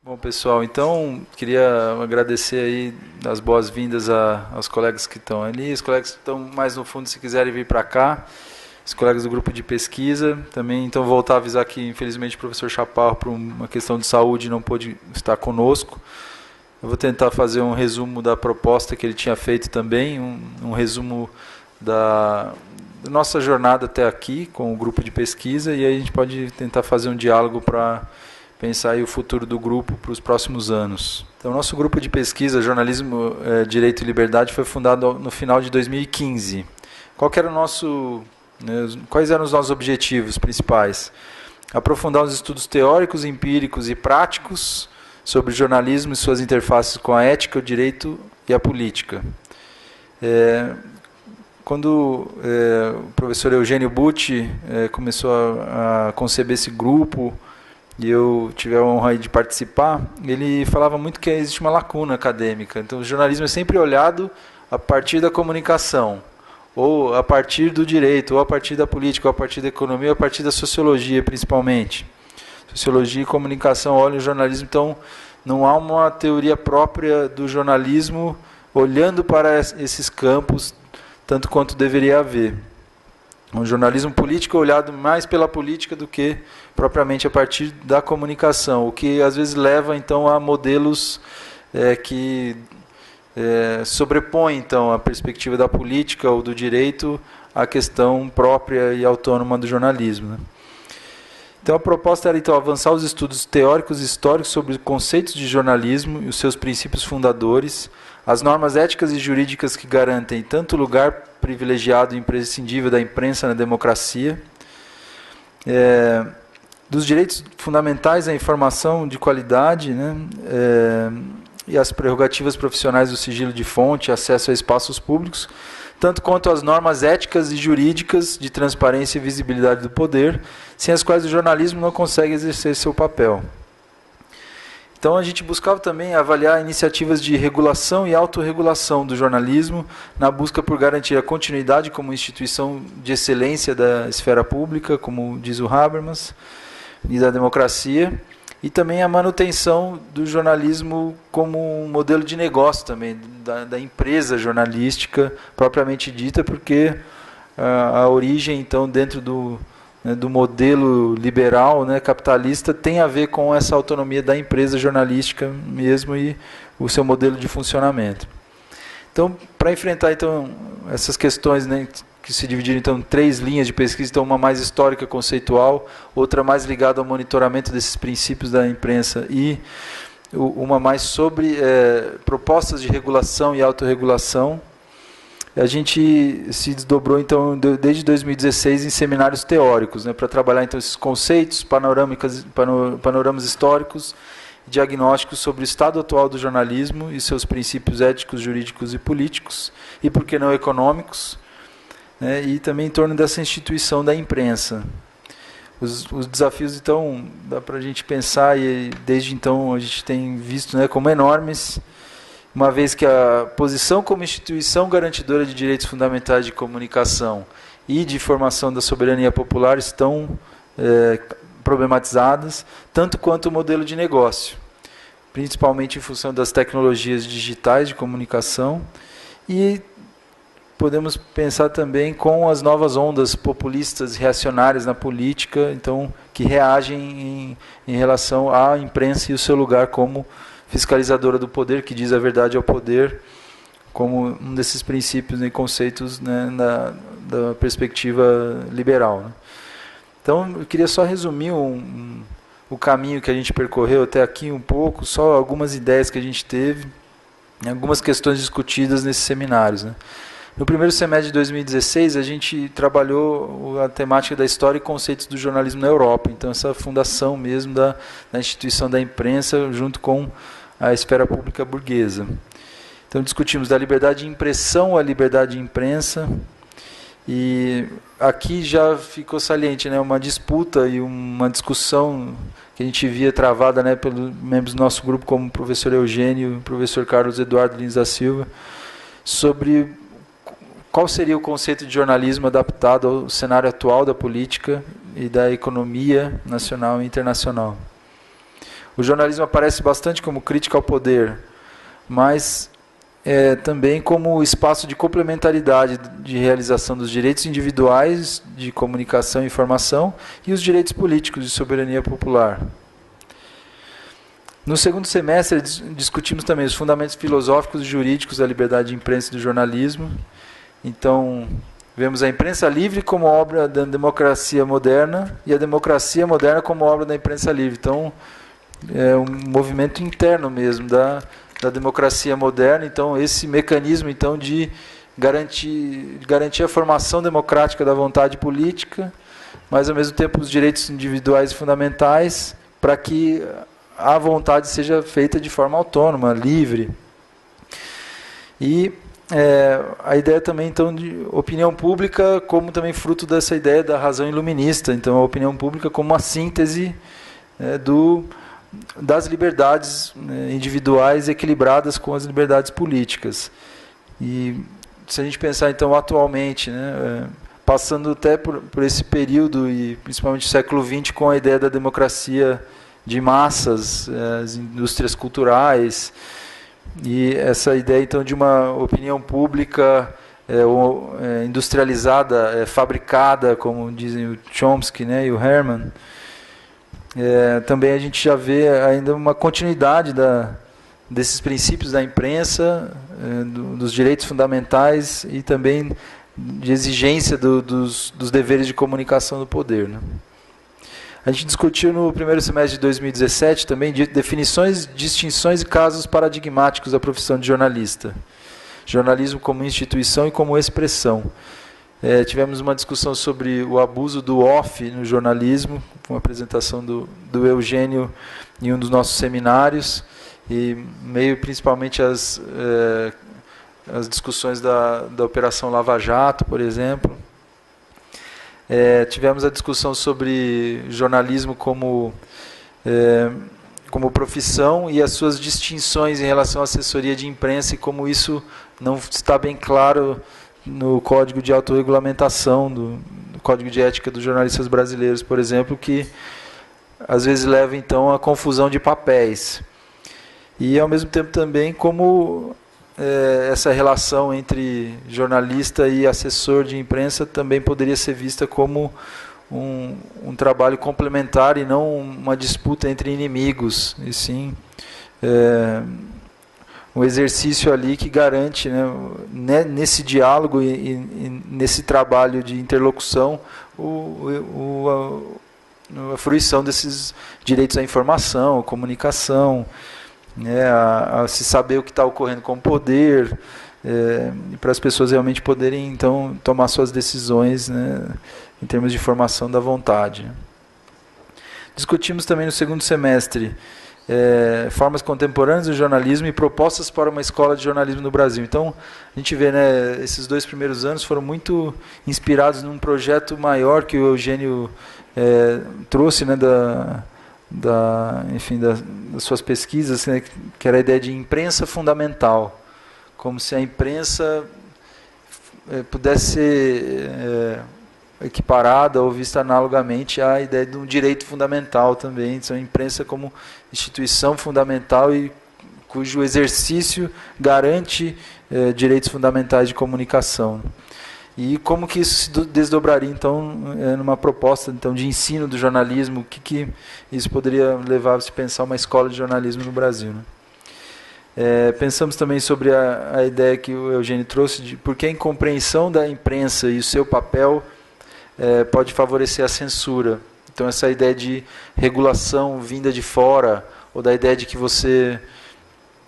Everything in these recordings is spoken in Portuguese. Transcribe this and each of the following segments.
Bom, pessoal, então queria agradecer aí as boas-vindas aos colegas que estão ali, os colegas que estão mais no fundo, se quiserem vir para cá, os colegas do grupo de pesquisa, também então voltar a avisar que infelizmente o professor Chaparro, por uma questão de saúde, não pôde estar conosco. Eu vou tentar fazer um resumo da proposta que ele tinha feito também, um resumo da nossa jornada até aqui com o grupo de pesquisa, e aí a gente pode tentar fazer um diálogo para pensar aí o futuro do grupo para os próximos anos. Então, o nosso grupo de pesquisa, Jornalismo, Direito e Liberdade, foi fundado no final de 2015. Quais eram os nossos objetivos principais? Aprofundar os estudos teóricos, empíricos e práticos sobre jornalismo e suas interfaces com a ética, o direito e a política. Quando o professor Eugênio Butti começou a conceber esse grupo, e eu tive a honra de participar, ele falava muito que existe uma lacuna acadêmica. Então, o jornalismo é sempre olhado a partir da comunicação, ou a partir do direito, ou a partir da política, ou a partir da economia, ou a partir da sociologia, principalmente. Sociologia e comunicação olham o jornalismo, então não há uma teoria própria do jornalismo olhando para esses campos, tanto quanto deveria haver. Um jornalismo político olhado mais pela política do que propriamente a partir da comunicação, o que às vezes leva então a modelos que sobrepõem então a perspectiva da política ou do direito à questão própria e autônoma do jornalismo, né? Então a proposta era então avançar os estudos teóricos e históricos sobre conceitos de jornalismo e os seus princípios fundadores, as normas éticas e jurídicas que garantem tanto o lugar privilegiado e imprescindível da imprensa na democracia, dos direitos fundamentais à informação de qualidade, né, e as prerrogativas profissionais do sigilo de fonte, acesso a espaços públicos, tanto quanto as normas éticas e jurídicas de transparência e visibilidade do poder, sem as quais o jornalismo não consegue exercer seu papel. Então a gente buscava também avaliar iniciativas de regulação e autorregulação do jornalismo, na busca por garantir a continuidade como instituição de excelência da esfera pública, como diz o Habermas, e da democracia, e também a manutenção do jornalismo como um modelo de negócio também, da empresa jornalística propriamente dita, porque a origem, então, dentro do modelo liberal, né, capitalista, tem a ver com essa autonomia da empresa jornalística mesmo e o seu modelo de funcionamento. Então, para enfrentar então essas questões, né, que se dividiram então em 3 linhas de pesquisa, então uma mais histórica, conceitual, outra mais ligada ao monitoramento desses princípios da imprensa e uma mais sobre propostas de regulação e autorregulação. A gente se desdobrou então desde 2016 em seminários teóricos, né, para trabalhar então esses conceitos, panoramas históricos, diagnósticos sobre o estado atual do jornalismo e seus princípios éticos, jurídicos e políticos, e por que não econômicos, né, e também em torno dessa instituição da imprensa. Os desafios, então, dá para a gente pensar, e desde então a gente tem visto, né, como enormes, uma vez que a posição como instituição garantidora de direitos fundamentais de comunicação e de formação da soberania popular estão problematizadas, tanto quanto o modelo de negócio, principalmente em função das tecnologias digitais de comunicação, e podemos pensar também com as novas ondas populistas reacionárias na política, então, que reagem em relação à imprensa e o seu lugar como fiscalizadora do poder, que diz a verdade ao poder, como um desses princípios e conceitos, né, da perspectiva liberal, né. Então, eu queria só resumir o caminho que a gente percorreu até aqui um pouco, só algumas ideias que a gente teve, algumas questões discutidas nesses seminários, né. No primeiro semestre de 2016, a gente trabalhou a temática da história e conceitos do jornalismo na Europa. Então, essa fundação mesmo da instituição da imprensa junto com a esfera pública burguesa. Então, discutimos da liberdade de impressão à liberdade de imprensa E aqui já ficou saliente, né, uma disputa e uma discussão que a gente via travada, né, pelos membros do nosso grupo, como o professor Eugênio e o professor Carlos Eduardo Lins da Silva, sobre qual seria o conceito de jornalismo adaptado ao cenário atual da política e da economia nacional e internacional. O jornalismo aparece bastante como crítica ao poder, mas também como espaço de complementaridade de realização dos direitos individuais de comunicação e informação e os direitos políticos de soberania popular. No segundo semestre, discutimos também os fundamentos filosóficos e jurídicos da liberdade de imprensa e do jornalismo. Então, vemos a imprensa livre como obra da democracia moderna e a democracia moderna como obra da imprensa livre. Então, é um movimento interno mesmo da democracia moderna. Então, esse mecanismo então de garantir a formação democrática da vontade política, mas ao mesmo tempo os direitos individuais e fundamentais, para que a vontade seja feita de forma autônoma, livre. E a ideia também então de opinião pública como também fruto dessa ideia da razão iluminista. Então, a opinião pública como uma síntese das liberdades individuais equilibradas com as liberdades políticas. E se a gente pensar então atualmente, né, passando até por esse período e principalmente o século XX com a ideia da democracia de massas, as indústrias culturais e essa ideia então de uma opinião pública industrializada, fabricada, como dizem o Chomsky, né, e o Herman. Também a gente já vê ainda uma continuidade desses princípios da imprensa, dos direitos fundamentais e também de exigência dos deveres de comunicação do poder, né? A gente discutiu no primeiro semestre de 2017 também definições, distinções e casos paradigmáticos da profissão de jornalista. Jornalismo como instituição e como expressão. Tivemos uma discussão sobre o abuso do off no jornalismo, com a apresentação do Eugênio em um dos nossos seminários, e meio principalmente as discussões da Operação Lava Jato, por exemplo. Tivemos a discussão sobre jornalismo como profissão e as suas distinções em relação à assessoria de imprensa e como isso não está bem claro no Código de Autorregulamentação, do Código de Ética dos Jornalistas Brasileiros, por exemplo, que às vezes leva então à confusão de papéis. E ao mesmo tempo também como essa relação entre jornalista e assessor de imprensa também poderia ser vista como um trabalho complementar e não uma disputa entre inimigos, e sim um exercício ali que garante, né, nesse diálogo e nesse trabalho de interlocução a fruição desses direitos à informação, à comunicação, né, a se saber o que está ocorrendo com o poder, para as pessoas realmente poderem então tomar suas decisões, né, em termos de formação da vontade. Discutimos também no segundo semestre formas contemporâneas do jornalismo e propostas para uma escola de jornalismo no Brasil. Então, a gente vê, né, esses 2 primeiros anos foram muito inspirados num projeto maior que o Eugênio trouxe, né, das suas pesquisas, né, que era a ideia de imprensa fundamental, como se a imprensa pudesse ser equiparada ou vista analogamente à ideia de um direito fundamental também. Então, a imprensa como instituição fundamental e cujo exercício garante direitos fundamentais de comunicação. E como que isso se desdobraria, então, numa proposta então, de ensino do jornalismo, o que isso poderia levar a se pensar uma escola de jornalismo no Brasil, né? Pensamos também sobre a ideia que o Eugênio trouxe de por que a incompreensão da imprensa e o seu papel pode favorecer a censura. Então, essa ideia de regulação vinda de fora, ou da ideia de que você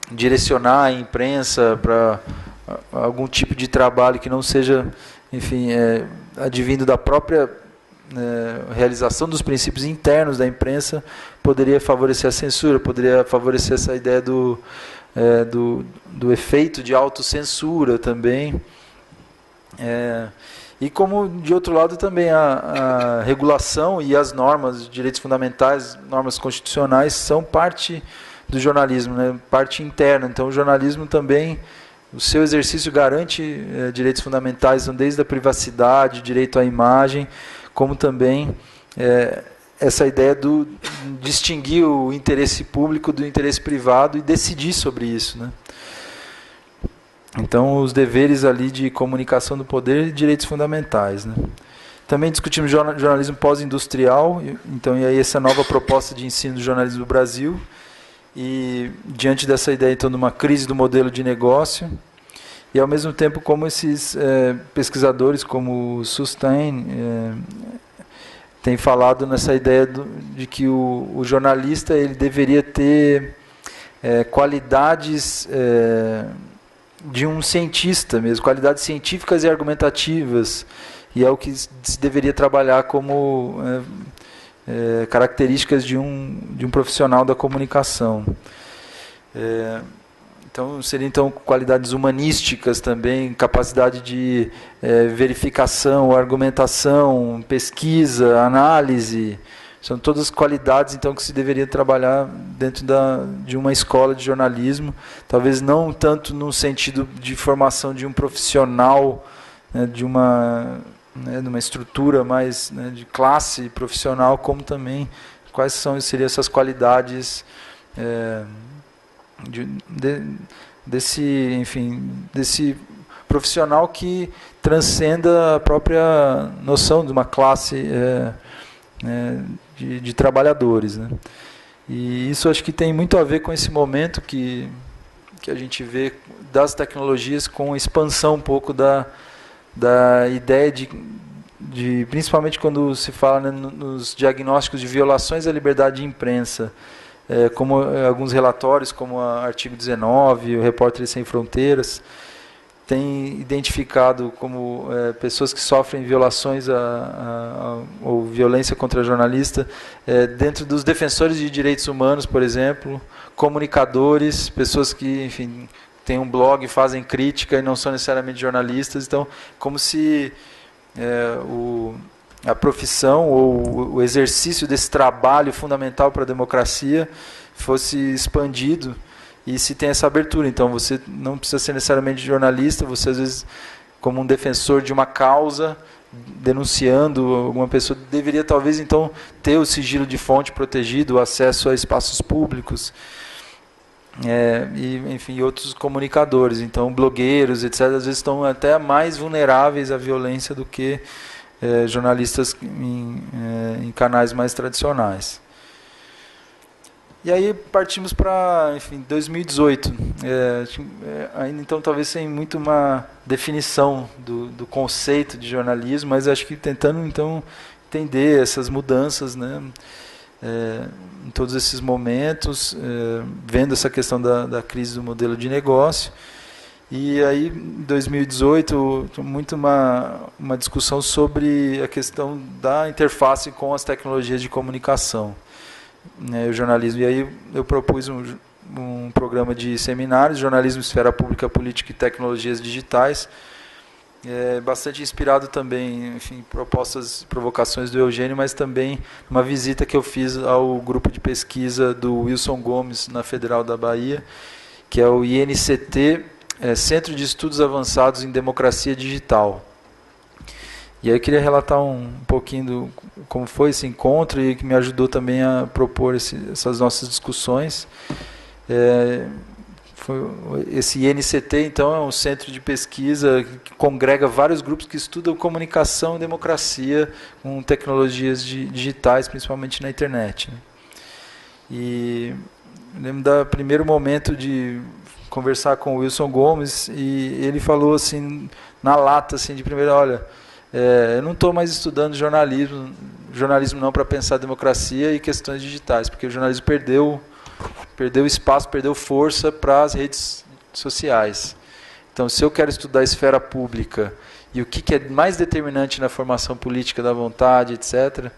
direcionar a imprensa para algum tipo de trabalho que não seja, enfim, advindo da própria realização dos princípios internos da imprensa, poderia favorecer a censura, poderia favorecer essa ideia do efeito de autocensura também. E como, de outro lado, também a regulação e as normas de direitos fundamentais, normas constitucionais, são parte do jornalismo, né? Parte interna. Então, o jornalismo também, o seu exercício garante direitos fundamentais, então, desde a privacidade, direito à imagem, como também essa ideia do distinguir o interesse público do interesse privado e decidir sobre isso, né? Então, os deveres ali de comunicação do poder e direitos fundamentais, né? Também discutimos jornalismo pós-industrial, então, e aí essa nova proposta de ensino do jornalismo do Brasil, e diante dessa ideia, então, de uma crise do modelo de negócio, e ao mesmo tempo como esses pesquisadores, como o Sustain, têm falado nessa ideia de que o jornalista ele deveria ter qualidades de um cientista mesmo, qualidades científicas e argumentativas, e é o que se deveria trabalhar como características de um profissional da comunicação. Então, seriam qualidades humanísticas também, capacidade de verificação, argumentação, pesquisa, análise. São todas qualidades então que se deveria trabalhar dentro de uma escola de jornalismo, talvez não tanto no sentido de formação de um profissional, né, de uma estrutura mais, né, de classe profissional, como também quais seriam essas qualidades desse profissional que transcenda a própria noção de uma classe de trabalhadores, né? E isso acho que tem muito a ver com esse momento que a gente vê das tecnologias, com a expansão um pouco da ideia de principalmente quando se fala, né, nos diagnósticos de violações à liberdade de imprensa, como alguns relatórios, como o artigo 19, o Repórteres Sem Fronteiras, tem identificado como pessoas que sofrem violações ou violência contra jornalista, dentro dos defensores de direitos humanos, por exemplo, comunicadores, pessoas que, enfim, têm um blog, fazem crítica e não são necessariamente jornalistas. Então, como se a profissão ou o exercício desse trabalho fundamental para a democracia fosse expandido. E se tem essa abertura, então você não precisa ser necessariamente jornalista, você às vezes, como um defensor de uma causa, denunciando alguma pessoa, deveria talvez então ter o sigilo de fonte protegido, o acesso a espaços públicos, e enfim, outros comunicadores, então blogueiros, etc., às vezes estão até mais vulneráveis à violência do que jornalistas em canais mais tradicionais. E aí partimos para, enfim, 2018. Ainda então talvez sem muito uma definição do conceito de jornalismo, mas acho que tentando então entender essas mudanças, né, em todos esses momentos, vendo essa questão da crise do modelo de negócio. E aí, em 2018, muito uma discussão sobre a questão da interface com as tecnologias de comunicação, o jornalismo. E aí eu propus um programa de seminários, Jornalismo, Esfera Pública, Política e Tecnologias Digitais, bastante inspirado também, enfim, provocações do Eugênio, mas também uma visita que eu fiz ao grupo de pesquisa do Wilson Gomes, na Federal da Bahia, que é o INCT, Centro de Estudos Avançados em Democracia Digital. E aí eu queria relatar um pouquinho como foi esse encontro e que me ajudou também a propor essas nossas discussões. Esse INCT, então, é um centro de pesquisa que congrega vários grupos que estudam comunicação e democracia com tecnologias digitais, principalmente na internet, né? E eu lembro do primeiro momento de conversar com o Wilson Gomes, e ele falou assim, na lata, assim, de primeira, olha, eu não estou mais estudando jornalismo não, para pensar a democracia e questões digitais, porque o jornalismo perdeu espaço, perdeu força para as redes sociais. Então, se eu quero estudar a esfera pública e o que é mais determinante na formação política da vontade, etc.,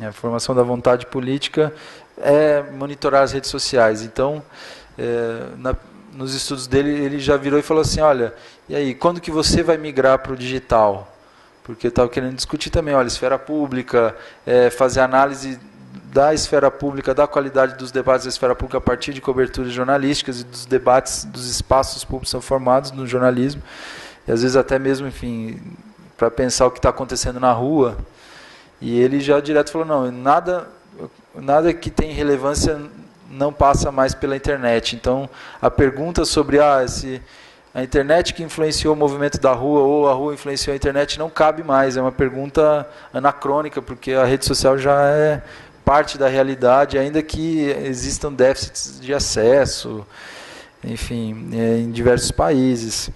a formação da vontade política é monitorar as redes sociais. Então, nos estudos dele, ele já virou e falou assim, olha, e aí, quando que você vai migrar para o digital? Porque eu estava querendo discutir também, olha, esfera pública, fazer análise da esfera pública, da qualidade dos debates da esfera pública a partir de coberturas jornalísticas e dos debates dos espaços públicos que são formados no jornalismo, e às vezes até mesmo, enfim, para pensar o que está acontecendo na rua. E ele já direto falou, não, nada que tem relevância não passa mais pela internet. Então, a pergunta sobre se a internet que influenciou o movimento da rua ou a rua influenciou a internet não cabe mais. É uma pergunta anacrônica, porque a rede social já é parte da realidade, ainda que existam déficits de acesso, enfim, em diversos países.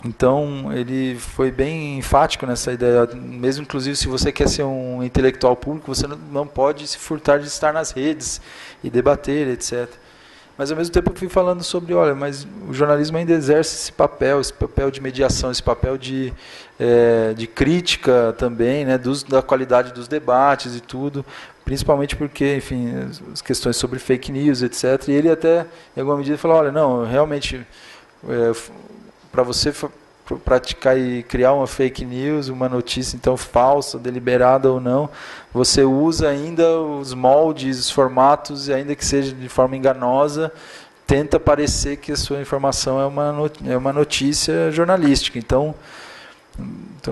Então, ele foi bem enfático nessa ideia. Mesmo, inclusive, se você quer ser um intelectual público, você não pode se furtar de estar nas redes e debater, etc. Mas, ao mesmo tempo, eu fui falando sobre, olha, mas o jornalismo ainda exerce esse papel de mediação, esse papel de crítica também, né, da qualidade dos debates e tudo, principalmente porque, enfim, as questões sobre fake news, etc. E ele até, em alguma medida, falou, olha, não, realmente, para você praticar e criar uma fake news, uma notícia então falsa, deliberada ou não, você usa ainda os moldes, os formatos, e ainda que seja de forma enganosa, tenta parecer que a sua informação é uma notícia jornalística. Então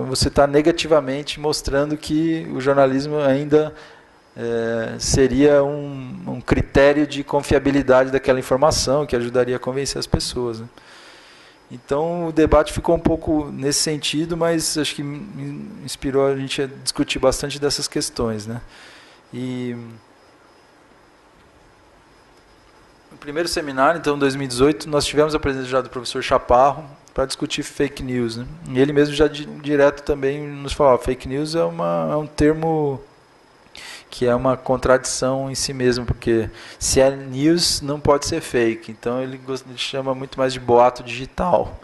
você está negativamente mostrando que o jornalismo ainda seria um critério de confiabilidade daquela informação, que ajudaria a convencer as pessoas, né? Então o debate ficou um pouco nesse sentido, mas acho que inspirou a gente a discutir bastante dessas questões, né? E no primeiro seminário, então, em 2018, nós tivemos a presença já do professor Chaparro para discutir fake news, né? E ele mesmo já direto também nos falou, fake news é um termo que é uma contradição em si mesmo, porque se é news, não pode ser fake. Então ele chama muito mais de boato digital.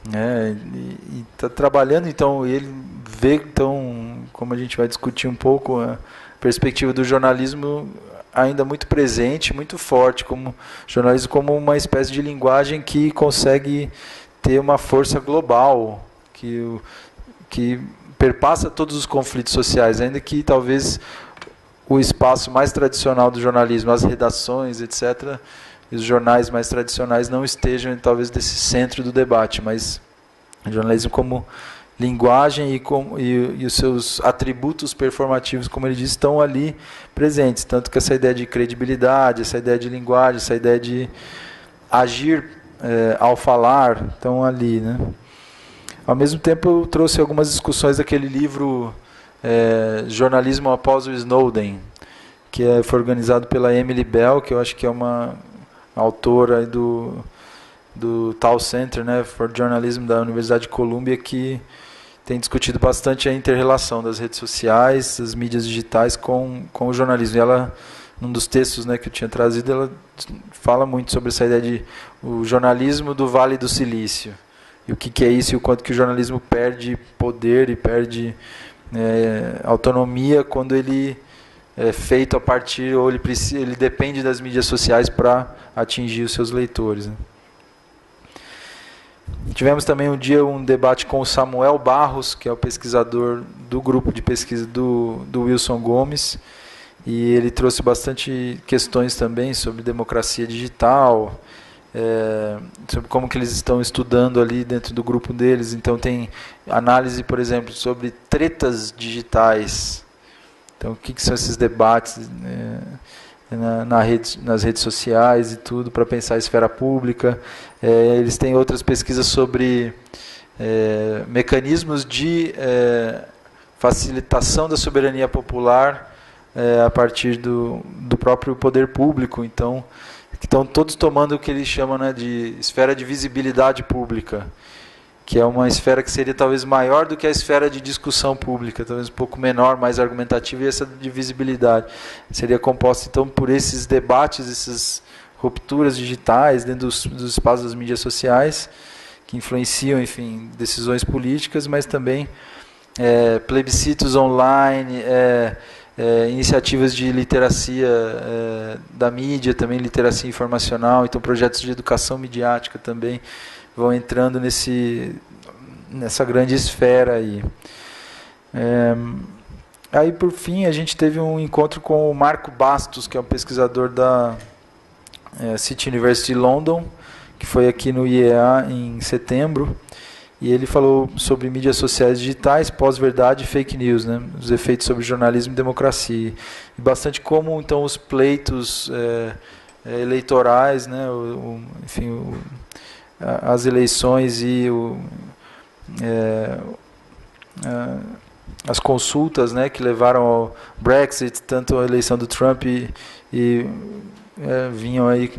E está trabalhando, então, ele vê, então, como a gente vai discutir um pouco, a perspectiva do jornalismo ainda muito presente, muito forte, como jornalismo como uma espécie de linguagem que consegue ter uma força global, que perpassa todos os conflitos sociais, ainda que talvez o espaço mais tradicional do jornalismo, as redações, etc., e os jornais mais tradicionais não estejam, talvez, desse centro do debate, mas o jornalismo como linguagem e os seus atributos performativos, como ele diz, estão ali presentes. Tanto que essa ideia de credibilidade, essa ideia de linguagem, essa ideia de agir ao falar, estão ali, né? Ao mesmo tempo, eu trouxe algumas discussões daquele livro Jornalismo após o Snowden, que foi organizado pela Emily Bell, que eu acho que é uma autora do Tal Center, né, for Journalism da Universidade de Columbia, que tem discutido bastante a inter-relação das redes sociais, das mídias digitais com o jornalismo. E ela, num dos textos, né, que eu tinha trazido, ela fala muito sobre essa ideia de o jornalismo do Vale do Silício. E o que é isso e o quanto que o jornalismo perde poder e perde autonomia quando ele é feito a partir, ou ele depende das mídias sociais para atingir os seus leitores, né? Tivemos também um debate com o Samuel Barros, que é o pesquisador do grupo de pesquisa do Wilson Gomes, e ele trouxe bastante questões também sobre democracia digital, sobre como que eles estão estudando ali dentro do grupo deles. Então tem análise, por exemplo, sobre tretas digitais. Então o que são esses debates nas redes sociais e tudo, para pensar a esfera pública. Eles têm outras pesquisas sobre mecanismos de facilitação da soberania popular a partir do próprio poder público. Então, estão todos tomando o que eles chamam, né, de esfera de visibilidade pública, que é uma esfera que seria talvez maior do que a esfera de discussão pública, talvez um pouco menor, mais argumentativa, e essa de visibilidade seria composta então por esses debates, essas rupturas digitais dentro dos espaços das mídias sociais, que influenciam, enfim, decisões políticas, mas também plebiscitos online, iniciativas de literacia da mídia, também literacia informacional, então projetos de educação midiática também vão entrando nessa grande esfera aí. Aí, por fim, a gente teve um encontro com o Marco Bastos, que é um pesquisador da City University London, que foi aqui no IEA em setembro, e ele falou sobre mídias sociais digitais, pós-verdade e fake news, né, os efeitos sobre jornalismo e democracia. E bastante como, então, os pleitos eleitorais, né, enfim, as eleições e as consultas, né, que levaram ao Brexit, tanto a eleição do Trump e vinham aí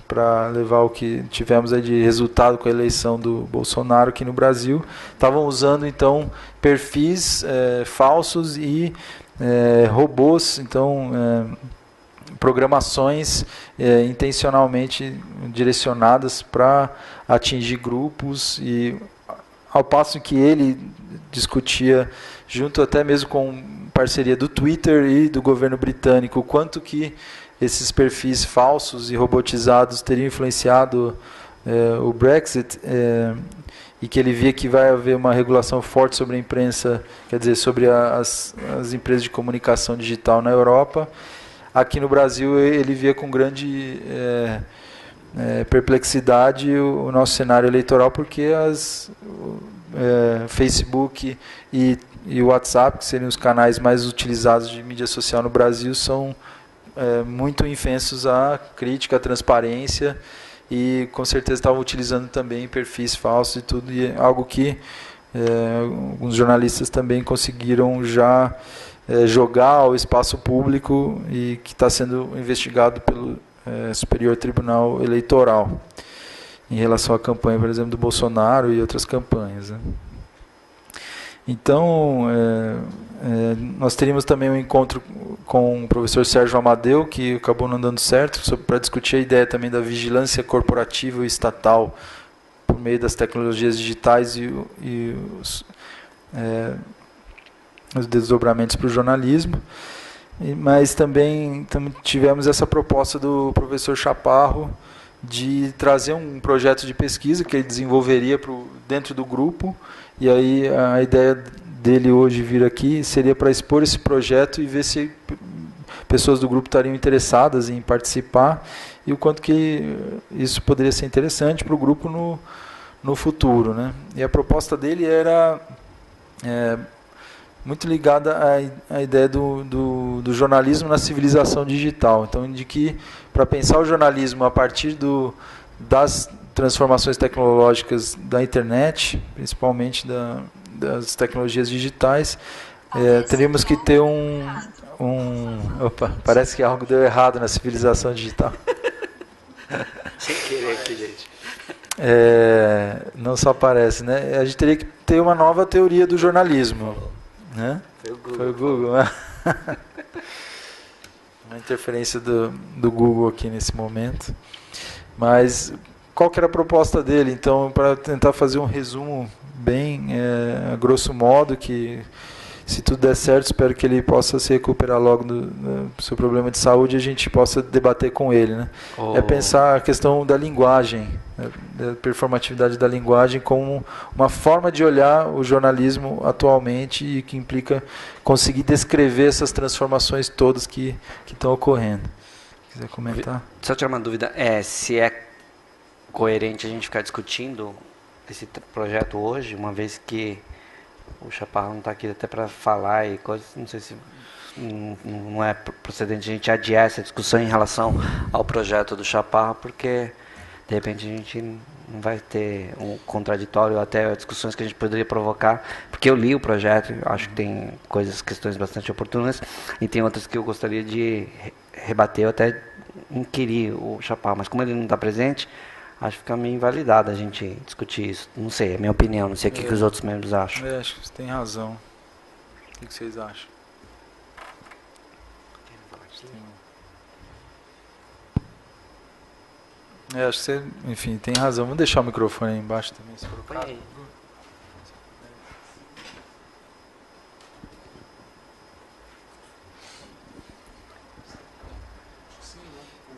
para levar o que tivemos aí de resultado com a eleição do Bolsonaro aqui no Brasil, estavam usando então perfis falsos e robôs, então programações intencionalmente direcionadas para atingir grupos, e ao passo que ele discutia, junto até mesmo com parceria do Twitter e do governo britânico, o quanto que esses perfis falsos e robotizados teriam influenciado o Brexit, e que ele via que vai haver uma regulação forte sobre a imprensa, quer dizer, sobre as empresas de comunicação digital na Europa. Aqui no Brasil ele via com grande perplexidade o nosso cenário eleitoral, porque Facebook e o WhatsApp, que seriam os canais mais utilizados de mídia social no Brasil, são muito infensos à crítica, à transparência, e com certeza estavam utilizando também perfis falsos e tudo, e é algo que alguns jornalistas também conseguiram já jogar ao espaço público e que está sendo investigado pelo Superior Tribunal Eleitoral em relação à campanha, por exemplo, do Bolsonaro e outras campanhas, né? Então, nós teríamos também um encontro com o professor Sérgio Amadeu, que acabou não dando certo, para discutir a ideia também da vigilância corporativa e estatal por meio das tecnologias digitais e os desdobramentos para o jornalismo. Mas também tivemos essa proposta do professor Chaparro de trazer um projeto de pesquisa que ele desenvolveria dentro do grupo, e aí a ideia dele hoje vir aqui seria para expor esse projeto e ver se pessoas do grupo estariam interessadas em participar, e o quanto que isso poderia ser interessante para o grupo no futuro, né? E a proposta dele era muito ligada à ideia do jornalismo na civilização digital. Então, de que, para pensar o jornalismo a partir das transformações tecnológicas da internet, principalmente das tecnologias digitais, teríamos que ter Opa, parece que algo deu errado na civilização digital. Sem querer aqui, gente. Não só parece, né? A gente teria que ter uma nova teoria do jornalismo, né? Foi o Google. Uma interferência do Google aqui nesse momento. Mas qual que era a proposta dele? Então, para tentar fazer um resumo bem a grosso modo, que se tudo der certo, espero que ele possa se recuperar logo do seu problema de saúde e a gente possa debater com ele, né? É pensar a questão da linguagem, né? Da performatividade da linguagem como uma forma de olhar o jornalismo atualmente, e que implica conseguir descrever essas transformações todas que estão ocorrendo. Quiser comentar? Só tirar uma dúvida, se é coerente a gente ficar discutindo esse projeto hoje, uma vez que o Chaparro não está aqui até para falar e coisas, não sei se não é procedente a gente adiar essa discussão em relação ao projeto do Chaparro, porque de repente a gente não vai ter um contraditório, até discussões que a gente poderia provocar, porque eu li o projeto, acho que tem questões bastante oportunas, e tem outras que eu gostaria de rebater ou até inquirir o Chaparro, mas como ele não está presente, acho que fica meio invalidado a gente discutir isso. Não sei, é a minha opinião, não sei o que os outros membros acham. Acho que você tem razão. O que vocês acham? Acho que você, enfim, tem razão. Vamos deixar o microfone aí embaixo também, se for o caso.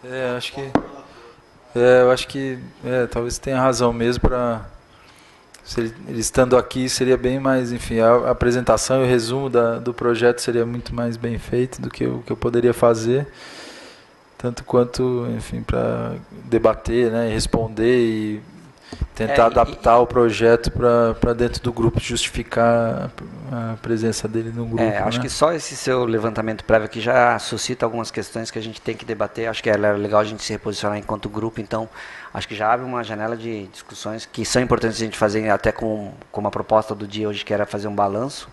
Eu acho que talvez tenha razão mesmo para ele estando aqui seria bem mais, enfim, a apresentação e o resumo do projeto seria muito mais bem feito do que o que eu poderia fazer, tanto quanto, enfim, para debater, né, responder e tentar adaptar o projeto para dentro do grupo, justificar a presença dele no grupo. Acho que só esse seu levantamento prévio aqui já suscita algumas questões que a gente tem que debater. Acho que é legal a gente se reposicionar enquanto grupo, então acho que já abre uma janela de discussões que são importantes a gente fazer, até com uma proposta do dia hoje, que era fazer um balanço.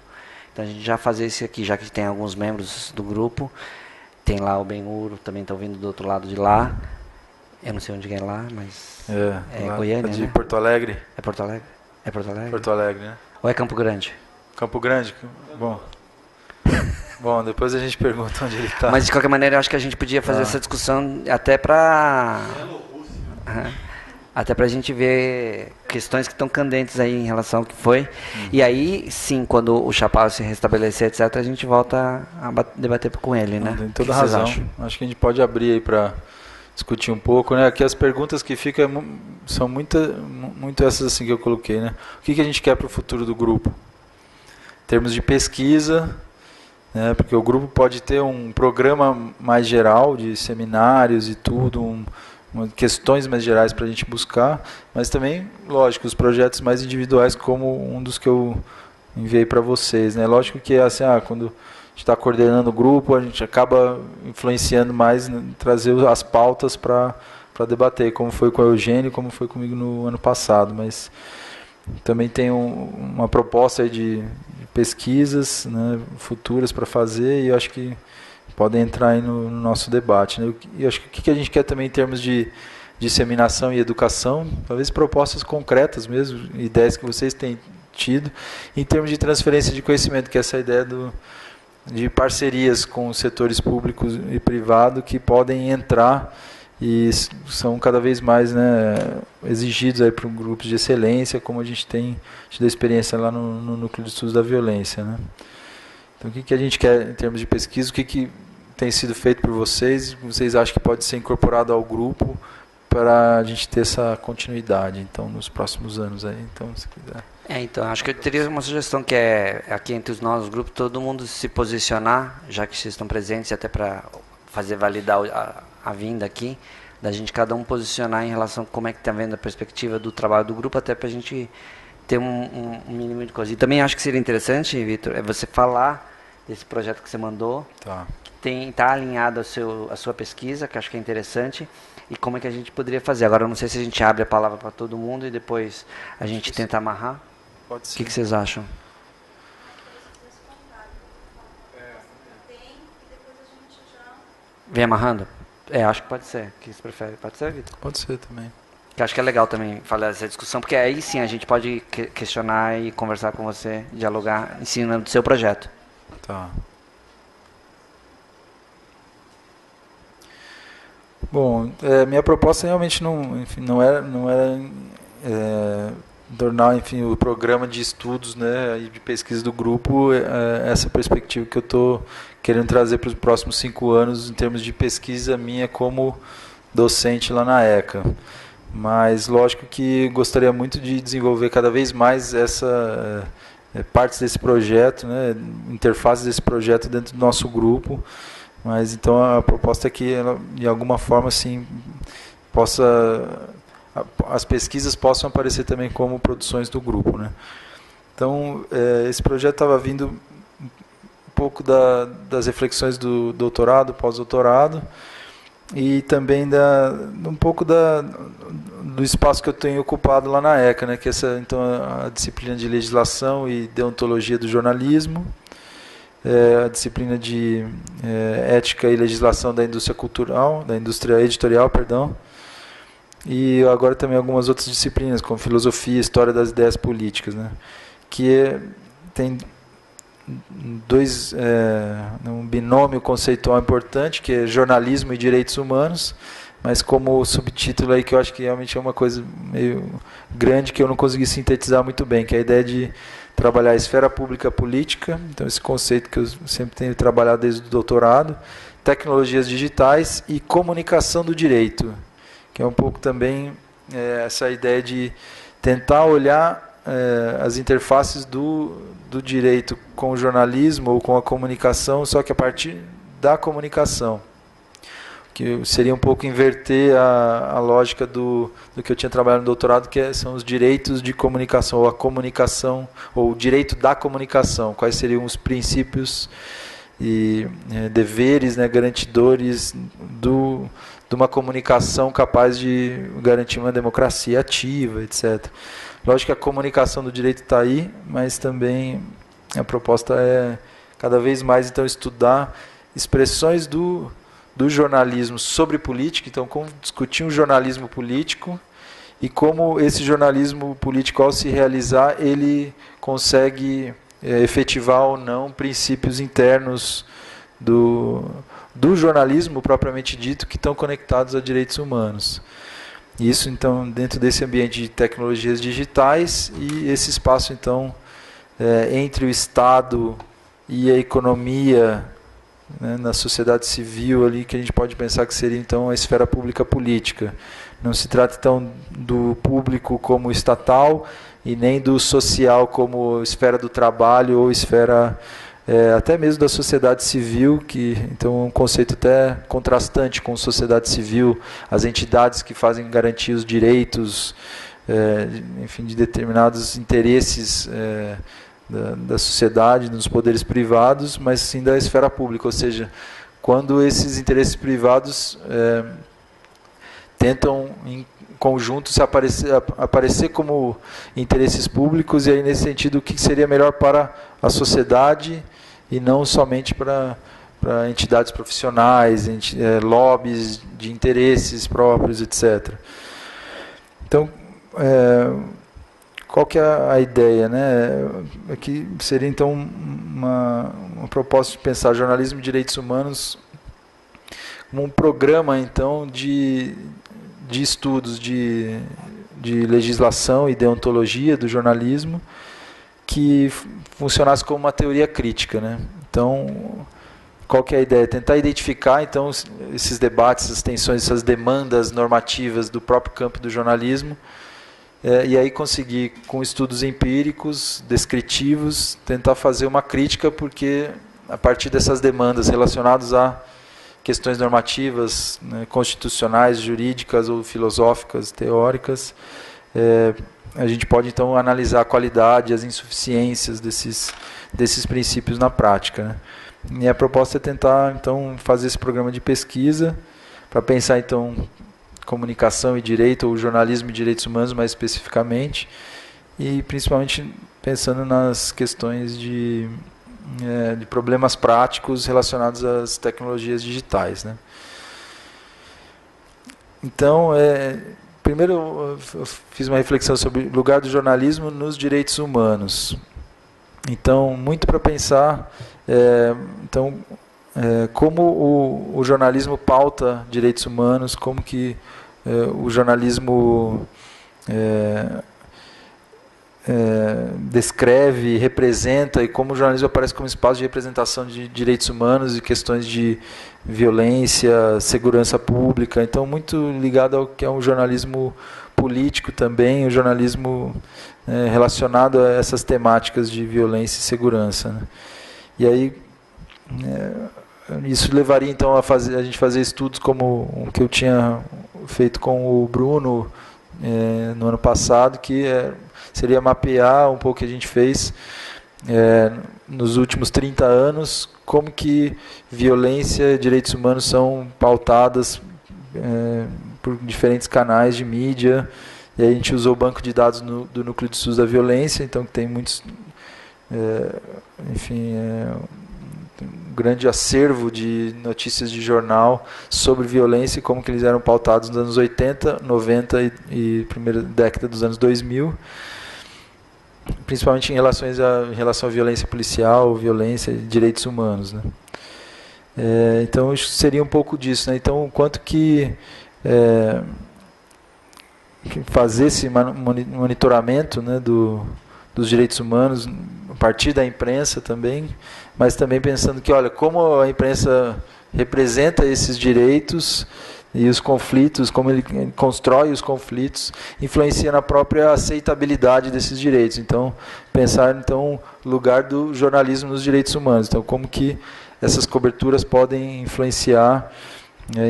Então a gente já fazer esse aqui, já que tem alguns membros do grupo, tem lá o Ben-Hur, também estão vindo do outro lado de lá. Eu não sei onde é lá, mas é Goiânia, de né? Porto Alegre. É Porto Alegre? É Porto Alegre? Porto Alegre, né? Ou é Campo Grande? Campo Grande? Bom, depois a gente pergunta onde ele está. Mas de qualquer maneira, eu acho que a gente podia fazer essa discussão até para a gente ver questões que estão candentes aí em relação ao que foi. E aí, sim, quando o Chaparro se restabelecer, etc., a gente volta a debater com ele, né? Tem toda razão. Acho que a gente pode abrir aí para discutir um pouco, né? Aqui as perguntas que ficam são muito essas assim que eu coloquei, né? O que a gente quer para o futuro do grupo? Em termos de pesquisa, né? Porque o grupo pode ter um programa mais geral de seminários e tudo, questões mais gerais para a gente buscar, mas também, lógico, os projetos mais individuais, como um dos que eu enviei para vocês, né? Lógico que assim, quando a gente está coordenando o grupo, a gente acaba influenciando mais, trazer as pautas para debater, como foi com o Eugênio, como foi comigo no ano passado. Mas também tem uma proposta aí de pesquisas, né, futuras para fazer, e eu acho que podem entrar aí no nosso debate, né? E acho que o que a gente quer também em termos de disseminação e educação, talvez propostas concretas mesmo, ideias que vocês têm tido, em termos de transferência de conhecimento, que é essa ideia de parcerias com os setores públicos e privado que podem entrar e são cada vez mais, né, exigidos aí por grupos de excelência, como a gente tem tido experiência lá no Núcleo de Estudos da Violência, né? Então, o que a gente quer em termos de pesquisa, o que tem sido feito por vocês acham que pode ser incorporado ao grupo para a gente ter essa continuidade, então, nos próximos anos aí, então, se quiser. Então, acho que eu teria uma sugestão que é, aqui entre nós, os grupos, todo mundo se posicionar, já que vocês estão presentes, até para fazer validar a vinda aqui, da gente cada um posicionar em relação a como é que está vendo a perspectiva do trabalho do grupo, até para a gente ter um mínimo de coisa. E também acho que seria interessante, Vitor, é você falar desse projeto que você mandou, que está alinhado à sua pesquisa, que acho que é interessante, e como é que a gente poderia fazer. Agora, eu não sei se a gente abre a palavra para todo mundo e depois a gente tenta amarrar. Pode ser. O que vocês acham? Vem amarrando? Acho que pode ser. O que você prefere? Pode ser, Vitor? Pode ser também. Que acho que é legal também falar dessa discussão, porque aí sim a gente pode questionar e conversar com você, dialogar em cima do seu projeto. Tá. Bom, minha proposta realmente não era tornar, enfim, o programa de estudos, né, e de pesquisa do grupo essa perspectiva que eu estou querendo trazer para os próximos 5 anos em termos de pesquisa minha como docente lá na ECA. Mas lógico que gostaria muito de desenvolver cada vez mais partes desse projeto, né, interfaces desse projeto dentro do nosso grupo. Mas então a proposta é que ela, de alguma forma, assim, as pesquisas possam aparecer também como produções do grupo, né? Então, esse projeto estava vindo um pouco das reflexões do doutorado, pós-doutorado, e também um pouco do espaço que eu tenho ocupado lá na ECA, né? Que é então, a disciplina de legislação e deontologia do jornalismo, a disciplina de ética e legislação da indústria cultural, da indústria editorial, perdão, e agora também algumas outras disciplinas, como filosofia e história das ideias políticas, né? Que tem um binômio conceitual importante, que é jornalismo e direitos humanos, mas como subtítulo aí, que eu acho que realmente é uma coisa meio grande, que eu não consegui sintetizar muito bem, que é a ideia de trabalhar a esfera pública política, então esse conceito que eu sempre tenho trabalhado desde o doutorado, tecnologias digitais e comunicação do direito, que é um pouco também essa ideia de tentar olhar as interfaces do direito com o jornalismo ou com a comunicação, só que a partir da comunicação, que seria um pouco inverter a lógica do que eu tinha trabalhado no doutorado, que são os direitos de comunicação, ou a comunicação, ou o direito da comunicação, quais seriam os princípios e deveres, né, garantidores de uma comunicação capaz de garantir uma democracia ativa, etc. Lógico que a comunicação do direito está aí, mas também a proposta é cada vez mais então estudar expressões do jornalismo sobre política, então como discutir um jornalismo político e como esse jornalismo político, ao se realizar, ele consegue efetivar ou não princípios internos do jornalismo propriamente dito que estão conectados a direitos humanos. Isso, então, dentro desse ambiente de tecnologias digitais e esse espaço, então, entre o Estado e a economia, né, na sociedade civil ali, que a gente pode pensar que seria, então, a esfera pública política. Não se trata, então, do público como estatal e nem do social como esfera do trabalho ou esfera até mesmo da sociedade civil, que então é um conceito até contrastante com sociedade civil, as entidades que fazem garantir os direitos, enfim, de determinados interesses da sociedade, dos poderes privados, mas sim da esfera pública, ou seja, quando esses interesses privados tentam em conjunto se aparecer como interesses públicos, e aí nesse sentido o que seria melhor para a sociedade e não somente para entidades profissionais, lobbies de interesses próprios, etc. Então, qual que é a ideia, né? Aqui seria então uma proposta de pensar jornalismo e direitos humanos como um programa então de estudos de legislação e deontologia do jornalismo que funcionasse como uma teoria crítica, né? Então, qual que é a ideia? Tentar identificar então esses debates, essas tensões, essas demandas normativas do próprio campo do jornalismo, e aí conseguir, com estudos empíricos, descritivos, tentar fazer uma crítica, porque a partir dessas demandas relacionadas a questões normativas, né, constitucionais, jurídicas ou filosóficas, teóricas, a gente pode então analisar a qualidade, as insuficiências desses princípios na prática, né? E a proposta é tentar então fazer esse programa de pesquisa para pensar então comunicação e direito, ou jornalismo e direitos humanos mais especificamente, e principalmente pensando nas questões de problemas práticos relacionados às tecnologias digitais, né? Então, primeiro eu fiz uma reflexão sobre o lugar do jornalismo nos direitos humanos. Então, muito para pensar como o jornalismo pauta direitos humanos, como que o jornalismo descreve, representa, e como o jornalismo aparece como espaço de representação de direitos humanos e questões de violência, segurança pública. Então, muito ligado ao que é um jornalismo político também, o jornalismo relacionado a essas temáticas de violência e segurança, né? E aí, isso levaria então a gente fazer estudos como o que eu tinha feito com o Bruno no ano passado, que seria mapear um pouco o que a gente fez nos últimos 30 anos, como que violência e direitos humanos são pautadas por diferentes canais de mídia. E aí a gente usou o banco de dados do Núcleo de Estudos da Violência, então que tem muitos, um grande acervo de notícias de jornal sobre violência e como que eles eram pautados nos anos 80, 90 e primeira década dos anos 2000, principalmente em relação à violência policial, violência e direitos humanos, né? Então, isso seria um pouco disso, né? Então, o quanto que fazer esse monitoramento, né, dos direitos humanos a partir da imprensa também, mas também pensando que, olha, como a imprensa representa esses direitos e os conflitos, como ele constrói os conflitos, influencia na própria aceitabilidade desses direitos. Então, pensar então o lugar do jornalismo nos direitos humanos. Então, como que essas coberturas podem influenciar,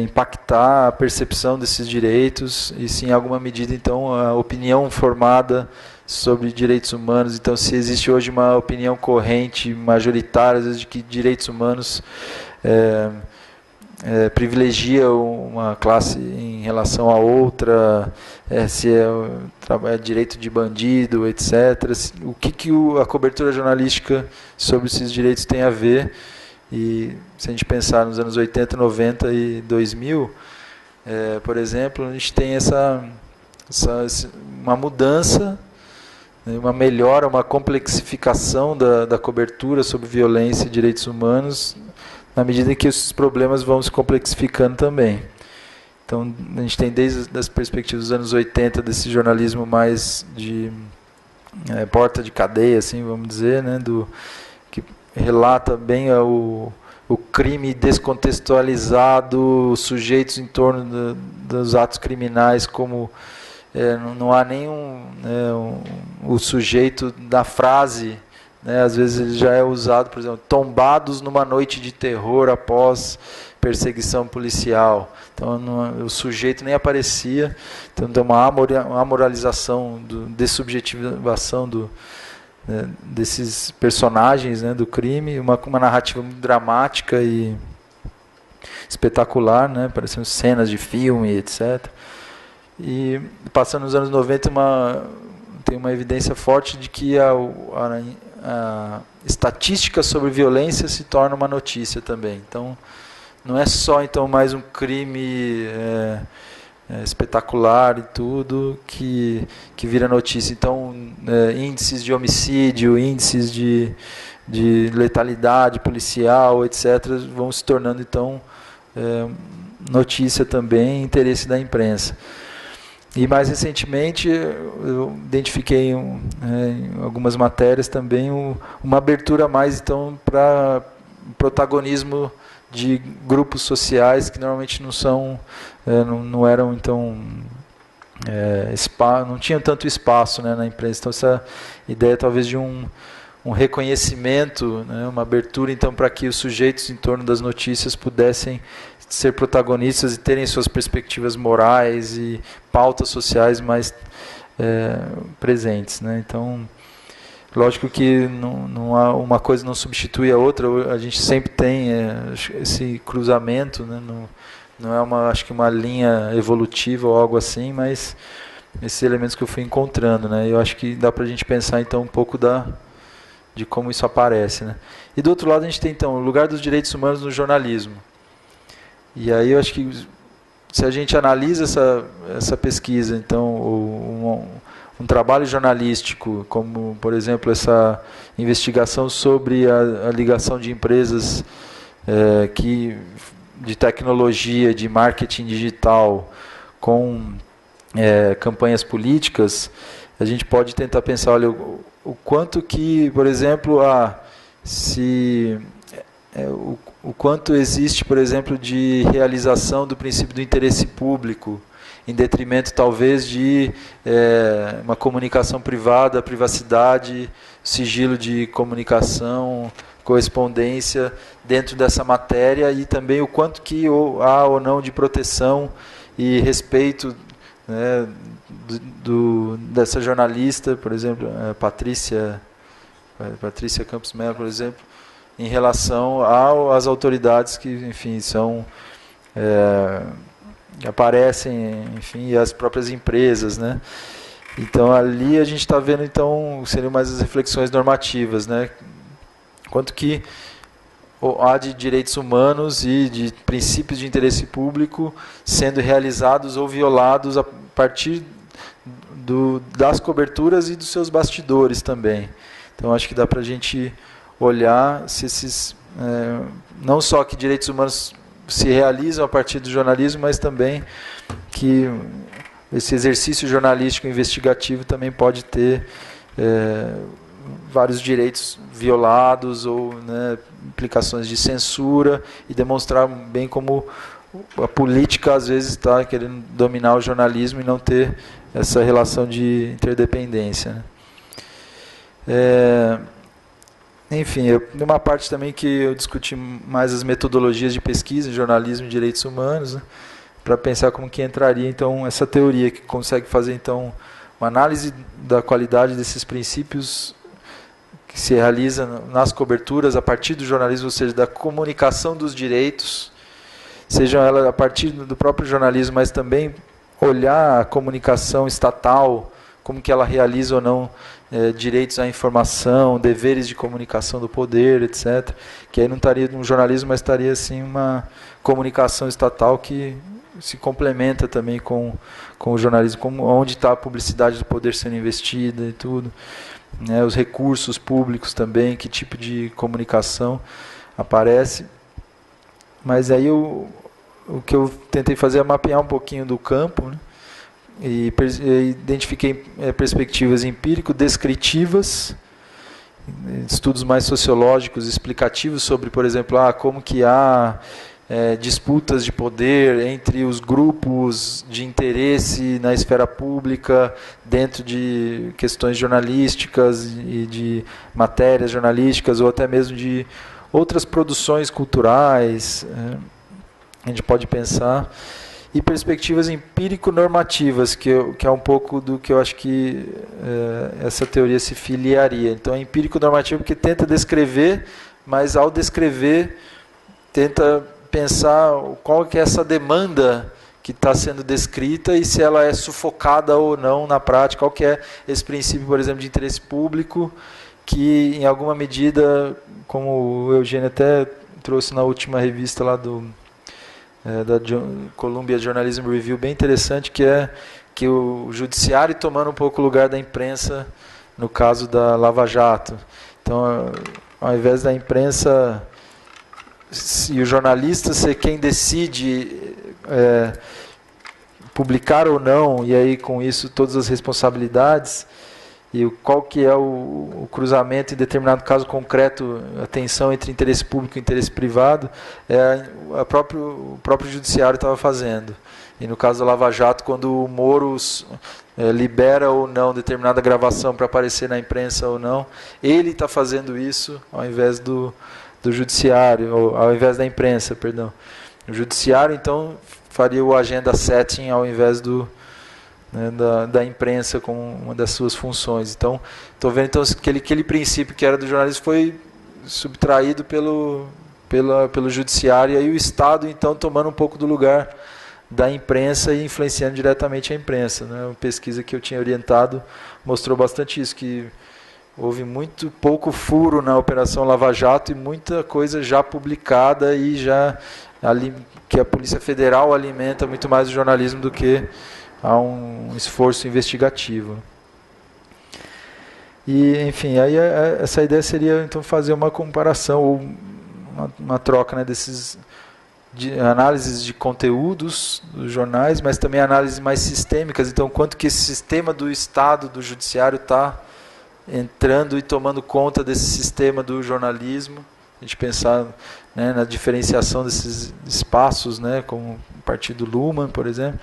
impactar a percepção desses direitos e, se em alguma medida, então, a opinião formada sobre direitos humanos. Então, se existe hoje uma opinião corrente, majoritária, às vezes, de que direitos humanos privilegia uma classe em relação a outra, se é direito de bandido, etc. O que a cobertura jornalística sobre esses direitos tem a ver? E se a gente pensar nos anos 80, 90 e 2000, por exemplo, a gente tem uma mudança, uma melhora, uma complexificação da cobertura sobre violência e direitos humanos, na medida em que esses problemas vão se complexificando também. Então, a gente tem desde as perspectivas dos anos 80, desse jornalismo mais de porta de cadeia, assim, vamos dizer, né, que relata bem o crime descontextualizado, os sujeitos em torno dos atos criminais, como não há nenhum o sujeito da frase. Às vezes ele já é usado, por exemplo, tombados numa noite de terror após perseguição policial. Então o sujeito nem aparecia. Então tem uma amoralização, dessubjetivação desses personagens, do crime, uma narrativa muito dramática e espetacular, parecendo cenas de filme, etc. E passando nos anos 90, tem uma evidência forte de que a estatística sobre violência se torna uma notícia também. Então, não é só então mais um crime espetacular e tudo que vira notícia. Então, índices de homicídio, índices de letalidade policial, etc., vão se tornando então notícia também, interesse da imprensa. E mais recentemente eu identifiquei em algumas matérias também uma abertura mais então para protagonismo de grupos sociais que normalmente não eram então não tinham tanto espaço, na imprensa. Então essa ideia talvez de um reconhecimento, uma abertura então para que os sujeitos em torno das notícias pudessem ser protagonistas e terem suas perspectivas morais e pautas sociais mais presentes, Então, lógico que não há, uma coisa não substitui a outra. A gente sempre tem esse cruzamento, não é acho que uma linha evolutiva ou algo assim, mas esses elementos que eu fui encontrando, eu acho que dá para a gente pensar então um pouco de como isso aparece, E do outro lado a gente tem então o lugar dos direitos humanos no jornalismo. E aí eu acho que se a gente analisa essa pesquisa, então um trabalho jornalístico, como por exemplo essa investigação sobre a ligação de empresas de tecnologia, de marketing digital com campanhas políticas, a gente pode tentar pensar, olha, o quanto que, por exemplo, o quanto existe, por exemplo, de realização do princípio do interesse público, em detrimento, talvez, de uma comunicação privada, privacidade, sigilo de comunicação, correspondência dentro dessa matéria, e também o quanto que há ou não de proteção e respeito dessa jornalista, por exemplo, Patrícia Campos Mello, por exemplo, em relação às autoridades que, enfim, aparecem, enfim, e as próprias empresas, Então, ali a gente está vendo, então, seriam mais as reflexões normativas, Quanto que há de direitos humanos e de princípios de interesse público sendo realizados ou violados a partir das coberturas e dos seus bastidores também. Então, acho que dá para a gente olhar se não só que direitos humanos se realizam a partir do jornalismo, mas também que esse exercício jornalístico investigativo também pode ter vários direitos violados ou implicações de censura e demonstrar bem como a política às vezes está querendo dominar o jornalismo e não ter essa relação de interdependência, né? Enfim, uma parte também que eu discuti mais as metodologias de pesquisa em jornalismo e direitos humanos, né, para pensar como que entraria então essa teoria que consegue fazer então uma análise da qualidade desses princípios que se realiza nas coberturas a partir do jornalismo, ou seja, da comunicação dos direitos, sejam elas a partir do próprio jornalismo, mas também olhar a comunicação estatal, como que ela realiza ou não direitos à informação, deveres de comunicação do poder, etc. Que aí não estaria um jornalismo, mas estaria assim uma comunicação estatal que se complementa também com o jornalismo, como onde está a publicidade do poder sendo investida e tudo, né, os recursos públicos também, que tipo de comunicação aparece. Mas aí o que eu tentei fazer é mapear um pouquinho do campo, né, e identifiquei perspectivas empírico-descritivas, estudos mais sociológicos, explicativos sobre, por exemplo, como que há disputas de poder entre os grupos de interesse na esfera pública, dentro de questões jornalísticas e de matérias jornalísticas, ou até mesmo de outras produções culturais, a gente pode pensar. E perspectivas empírico-normativas, que é um pouco do que eu acho que essa teoria se filiaria. Então, é empírico-normativo porque tenta descrever, mas ao descrever, tenta pensar qual que é essa demanda que está sendo descrita e se ela é sufocada ou não na prática, qual que é esse princípio, por exemplo, de interesse público, que em alguma medida, como o Eugênio até trouxe na última revista lá da Columbia Journalism Review, bem interessante, que é que o judiciário tomando um pouco o lugar da imprensa no caso da Lava Jato. Então, ao invés da imprensa e o jornalista ser quem decide publicar ou não, e aí com isso todas as responsabilidades, e qual que é o cruzamento em determinado caso concreto, a tensão entre interesse público e interesse privado, o próprio judiciário estava fazendo. E no caso da Lava Jato, quando o Moro libera ou não determinada gravação para aparecer na imprensa ou não, ele está fazendo isso ao invés do judiciário, ou ao invés da imprensa, perdão. O judiciário, então, faria o agenda setting ao invés da imprensa como uma das suas funções. Então, estou vendo então, que aquele princípio que era do jornalismo foi subtraído pelo judiciário, e aí o Estado, então, tomando um pouco do lugar da imprensa e influenciando diretamente a imprensa, né? Uma pesquisa que eu tinha orientado mostrou bastante isso, que houve muito pouco furo na Operação Lava Jato e muita coisa já publicada e já que a Polícia Federal alimenta muito mais o jornalismo do que há um esforço investigativo. E, enfim, aí essa ideia seria então fazer uma comparação ou uma troca, né, de análises de conteúdos dos jornais, mas também análises mais sistêmicas. Então, quanto que esse sistema do Estado, do judiciário, está entrando e tomando conta desse sistema do jornalismo. A gente pensar, né, na diferenciação desses espaços, né, como o Partido Luhmann, por exemplo.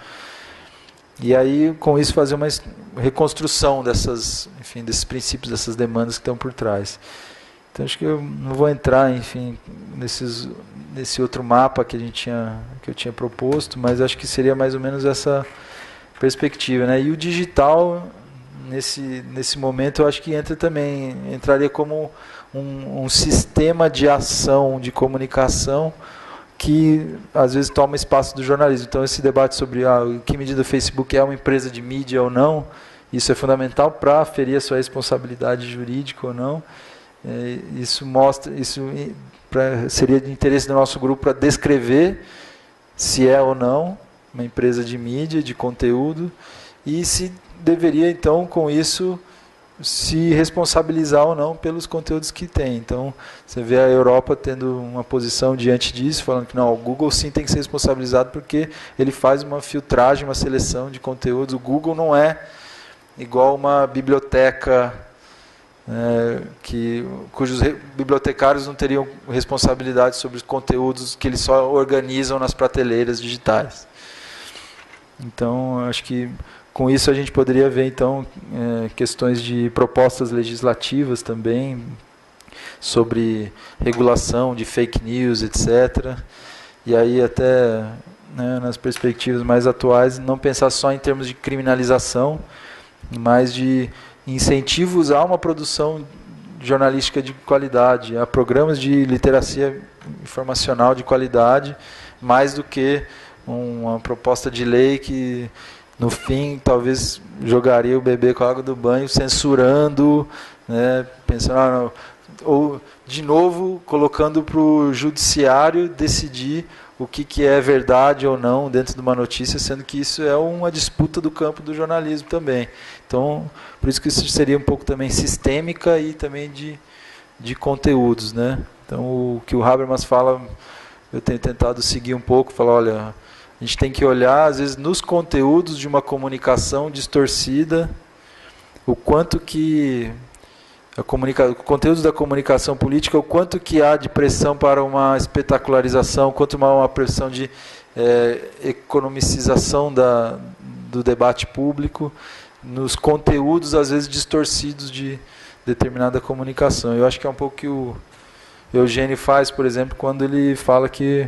E aí, com isso, fazer uma reconstrução desses princípios, dessas demandas que estão por trás. Então, acho que eu não vou entrar, enfim, nesse outro mapa que eu tinha proposto, mas acho que seria mais ou menos essa perspectiva, né? E o digital, nesse momento, eu acho que entraria como um sistema de ação, de comunicação, que às vezes toma espaço do jornalismo. Então, esse debate sobre em que medida o Facebook é uma empresa de mídia ou não, isso é fundamental para aferir a sua responsabilidade jurídica ou não. Seria de interesse do nosso grupo para descrever se é ou não uma empresa de mídia, de conteúdo, e se deveria, então, com isso, se responsabilizar ou não pelos conteúdos que tem. Então, você vê a Europa tendo uma posição diante disso, falando que não, o Google sim tem que ser responsabilizado porque ele faz uma filtragem, uma seleção de conteúdos. O Google não é igual uma biblioteca cujos bibliotecários não teriam responsabilidade sobre os conteúdos que eles só organizam nas prateleiras digitais. Então, acho que com isso a gente poderia ver então questões de propostas legislativas também sobre regulação de fake news, etc. E aí até nas perspectivas mais atuais não pensar só em termos de criminalização, mas de incentivos a uma produção jornalística de qualidade, a programas de literacia informacional de qualidade, mais do que uma proposta de lei que, no fim, talvez jogaria o bebê com a água do banho, censurando, pensando, ou, de novo, colocando para o judiciário decidir o que é verdade ou não dentro de uma notícia, sendo que isso é uma disputa do campo do jornalismo também. Então, por isso que isso seria um pouco também sistêmica e também de conteúdos, né? Então, o que o Habermas fala, eu tenho tentado seguir um pouco, falar, olha, a gente tem que olhar, às vezes, nos conteúdos de uma comunicação distorcida, o quanto que conteúdos da comunicação política, o quanto que há de pressão para uma espetacularização, o quanto há uma pressão de economicização do debate público, nos conteúdos, às vezes, distorcidos de determinada comunicação. Eu acho que é um pouco que o Eugênio faz, por exemplo, quando ele fala que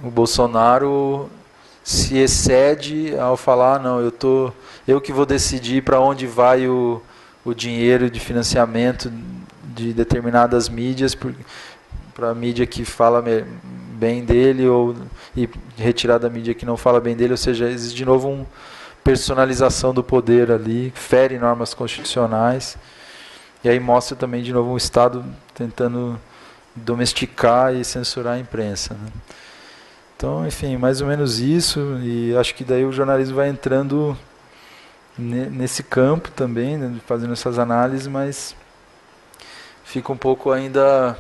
o Bolsonaro se excede ao falar, não, eu que vou decidir para onde vai o dinheiro de financiamento de determinadas mídias, para a mídia que fala bem dele, e retirar da mídia que não fala bem dele, ou seja, existe de novo uma personalização do poder ali, fere normas constitucionais, e aí mostra também de novo um Estado tentando domesticar e censurar a imprensa, né? Então, enfim, mais ou menos isso, e acho que daí o jornalismo vai entrando nesse campo também, né, fazendo essas análises, mas fica um pouco ainda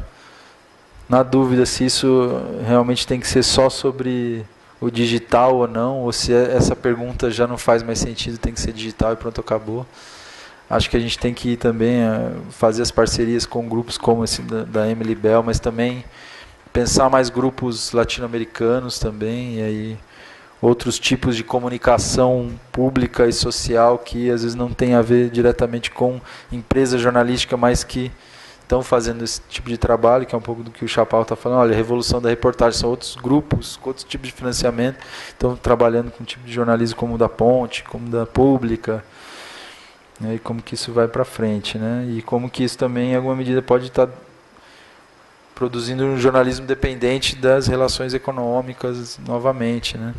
na dúvida se isso realmente tem que ser só sobre o digital ou não, ou se essa pergunta já não faz mais sentido, tem que ser digital e pronto, acabou. Acho que a gente tem que ir também fazer as parcerias com grupos como esse da Emily Bell, mas também pensar mais grupos latino-americanos também, e aí outros tipos de comunicação pública e social que às vezes não tem a ver diretamente com empresa jornalística, mas que estão fazendo esse tipo de trabalho, que é um pouco do que o Chaparro está falando. Olha, a revolução da reportagem são outros grupos, outros tipos de financiamento, estão trabalhando com um tipo de jornalismo como o da Ponte, como o da Pública, né, e como que isso vai para frente, né? E como que isso também, em alguma medida, pode estar produzindo um jornalismo dependente das relações econômicas novamente, né?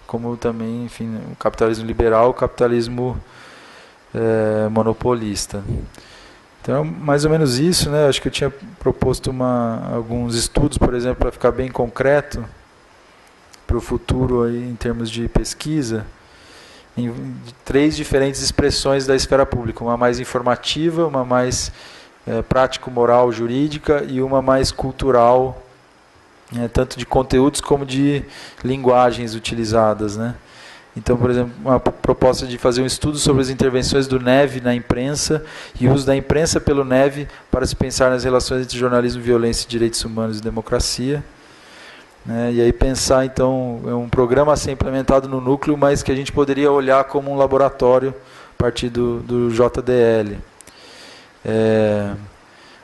Como também, enfim, o capitalismo liberal, o capitalismo monopolista. Então, mais ou menos isso, né? Acho que eu tinha proposto alguns estudos, por exemplo, para ficar bem concreto para o futuro aí, em termos de pesquisa, em 3 diferentes expressões da esfera pública, uma mais informativa, uma mais prático-moral jurídica e uma mais cultural, tanto de conteúdos como de linguagens utilizadas, né? Então, por exemplo, uma proposta de fazer um estudo sobre as intervenções do NEV na imprensa e o uso da imprensa pelo NEV para se pensar nas relações entre jornalismo, violência, direitos humanos e democracia, né? E aí pensar, então, um programa a ser implementado no núcleo, mas que a gente poderia olhar como um laboratório a partir do JDL.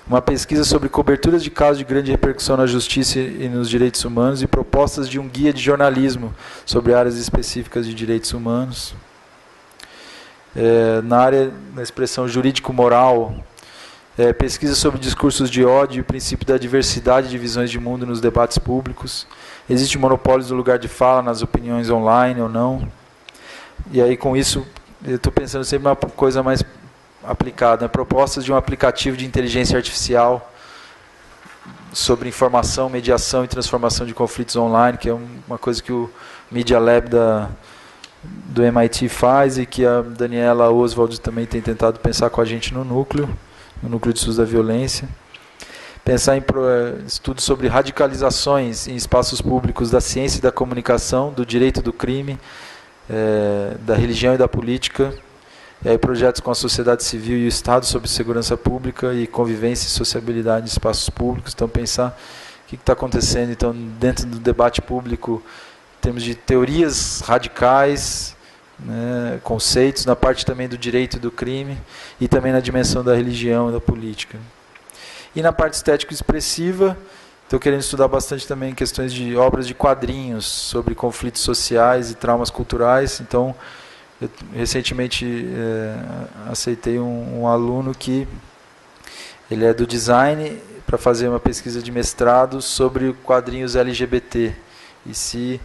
Uma pesquisa sobre coberturas de casos de grande repercussão na justiça e nos direitos humanos e propostas de um guia de jornalismo sobre áreas específicas de direitos humanos. Na área da expressão jurídico-moral, pesquisa sobre discursos de ódio e o princípio da diversidade de visões de mundo nos debates públicos. Existe monopólio do lugar de fala nas opiniões online ou não? E aí, com isso, eu estou pensando sempre uma coisa mais aplicada, né? Propostas de um aplicativo de inteligência artificial sobre informação, mediação e transformação de conflitos online, que é uma coisa que o Media Lab do MIT faz e que a Daniela Oswald também tem tentado pensar com a gente no núcleo de estudos da violência. Pensar em estudos sobre radicalizações em espaços públicos da ciência e da comunicação, do direito do crime, da religião e da política, E aí projetos com a sociedade civil e o Estado sobre segurança pública e convivência e sociabilidade em espaços públicos. Então, pensar o que está acontecendo então, dentro do debate público, em termos de teorias radicais, né, conceitos, na parte também do direito e do crime, e também na dimensão da religião e da política. E na parte estético-expressiva, estou querendo estudar bastante também questões de obras de quadrinhos sobre conflitos sociais e traumas culturais. Então, eu recentemente aceitei um aluno que ele é do design para fazer uma pesquisa de mestrado sobre quadrinhos LGBT. E se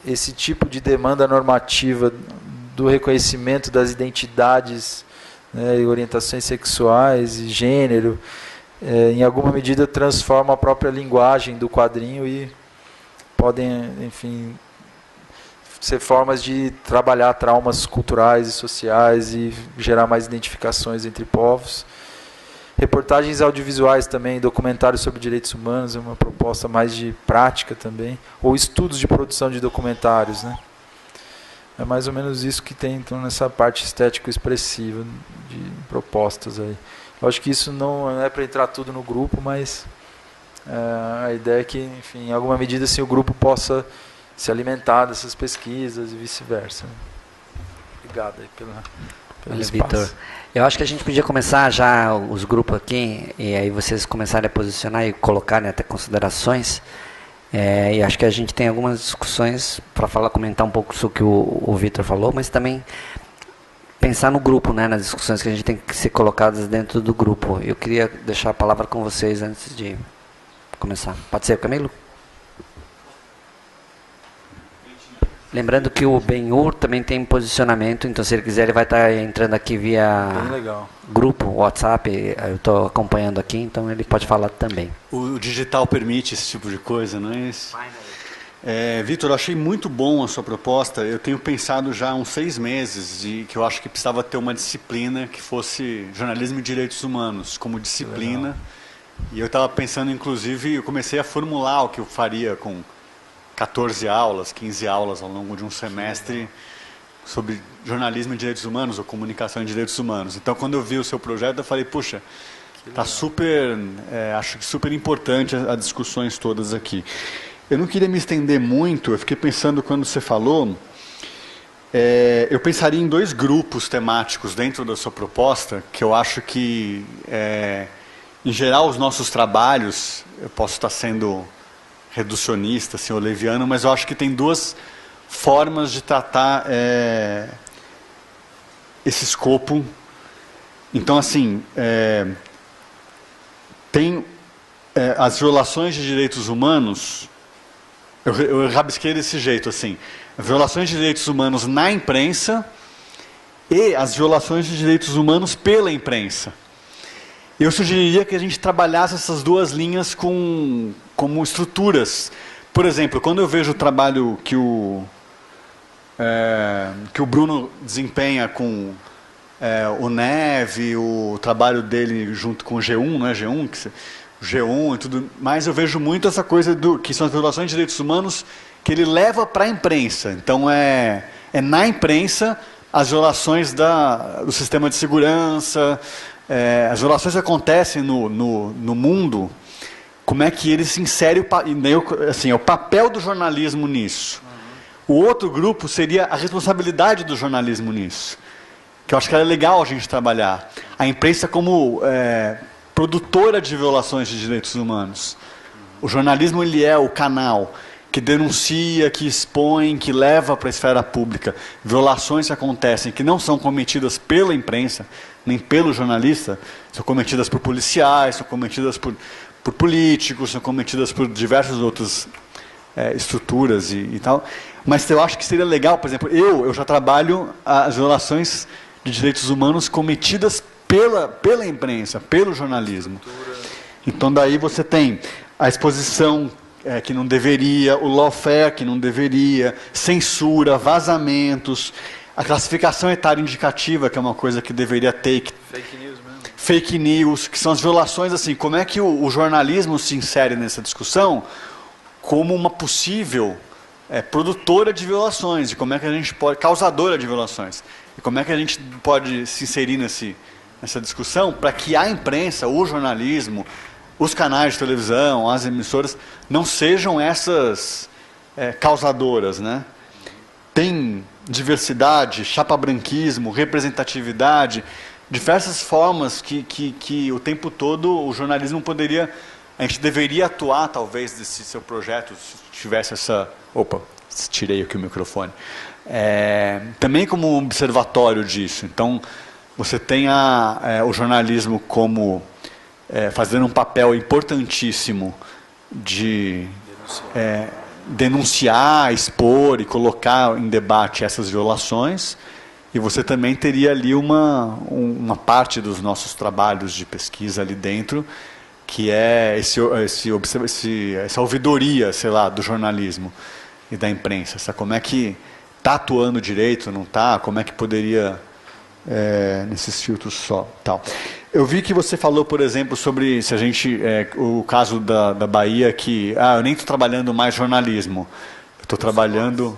esse tipo de demanda normativa do reconhecimento das identidades, né, e orientações sexuais e gênero, em alguma medida transforma a própria linguagem do quadrinho e podem, enfim, ser formas de trabalhar traumas culturais e sociais e gerar mais identificações entre povos. Reportagens audiovisuais também, documentários sobre direitos humanos, é uma proposta mais de prática também, ou estudos de produção de documentários, né? É mais ou menos isso que tem então nessa parte estético-expressiva de propostas aí. Eu acho que isso não é para entrar tudo no grupo, mas a ideia é que, enfim, em alguma medida assim, o grupo possa se alimentar dessas pesquisas e vice-versa. Obrigado aí pelo espaço. Vitor, eu acho que a gente podia começar já os grupos aqui, e aí vocês começarem a posicionar e colocarem até considerações. E acho que a gente tem algumas discussões para comentar um pouco sobre o que o Vitor falou, mas também pensar no grupo, né, nas discussões que a gente tem que ser colocadas dentro do grupo. Eu queria deixar a palavra com vocês antes de começar. Pode ser, Camilo? Lembrando que o Benhur também tem posicionamento, então se ele quiser ele vai estar entrando aqui via grupo, WhatsApp, eu estou acompanhando aqui, então ele pode falar também. O digital permite esse tipo de coisa, não é isso? Vitor, eu achei muito bom a sua proposta. Eu tenho pensado já há uns 6 meses que eu acho que precisava ter uma disciplina que fosse jornalismo e direitos humanos como disciplina. E eu estava pensando, inclusive, eu comecei a formular o que eu faria com 14 aulas, 15 aulas ao longo de um semestre sobre jornalismo e direitos humanos ou comunicação em direitos humanos. Então, quando eu vi o seu projeto, eu falei, puxa, está super, acho que super importante as discussões todas aqui. Eu não queria me estender muito, eu fiquei pensando quando você falou, eu pensaria em 2 grupos temáticos dentro da sua proposta, que eu acho que, em geral, os nossos trabalhos, eu posso estar sendo reducionista, assim, ou leviano, mas eu acho que tem 2 formas de tratar esse escopo. Então, assim, tem as violações de direitos humanos, eu rabisquei desse jeito, assim, violações de direitos humanos na imprensa e as violações de direitos humanos pela imprensa. Eu sugeriria que a gente trabalhasse essas 2 linhas como estruturas. Por exemplo, quando eu vejo o trabalho que o Bruno desempenha com o Neve, o trabalho dele junto com o G1, não é G1? G1 e tudo mais, eu vejo muito essa coisa que são as violações de direitos humanos que ele leva para a imprensa. Então, na imprensa as violações do sistema de segurança, as violações que acontecem no mundo, como é que ele se insere, assim, o papel do jornalismo nisso. O outro grupo seria a responsabilidade do jornalismo nisso, que eu acho que era legal a gente trabalhar. A imprensa como produtora de violações de direitos humanos. O jornalismo ele é o canal que denuncia, que expõe, que leva para a esfera pública violações que acontecem, que não são cometidas pela imprensa, nem pelo jornalista, são cometidas por policiais, são cometidas por políticos, são cometidas por diversas outras estruturas e tal. Mas eu acho que seria legal, por exemplo, eu já trabalho as violações de direitos humanos cometidas pela imprensa, pelo jornalismo. Então daí você tem a exposição que não deveria, o lawfare que não deveria, censura, vazamentos, a classificação etária indicativa, que é uma coisa que deveria ter. Fake news mesmo. Fake news, que são as violações, assim, como é que o jornalismo se insere nessa discussão como uma possível produtora de violações, e como é que a gente pode, causadora de violações, e como é que a gente pode se inserir nessa discussão para que a imprensa, o jornalismo, os canais de televisão, as emissoras, não sejam essas causadoras, né? Tem diversidade, chapa-branquismo, representatividade, diversas formas que o tempo todo o jornalismo a gente deveria atuar, talvez, desse seu projeto, se tivesse essa... Opa, tirei aqui o microfone. Também como um observatório disso. Então, você tem o jornalismo como fazendo um papel importantíssimo de denunciar, expor e colocar em debate essas violações, e você também teria ali uma parte dos nossos trabalhos de pesquisa ali dentro, que é essa ouvidoria, sei lá, do jornalismo e da imprensa. Como é que está atuando direito, não está? Como é que poderia, nesses filtros só, tal. Eu vi que você falou, por exemplo, sobre se a gente, o caso da Bahia, que eu nem estou trabalhando mais jornalismo, eu estou trabalhando...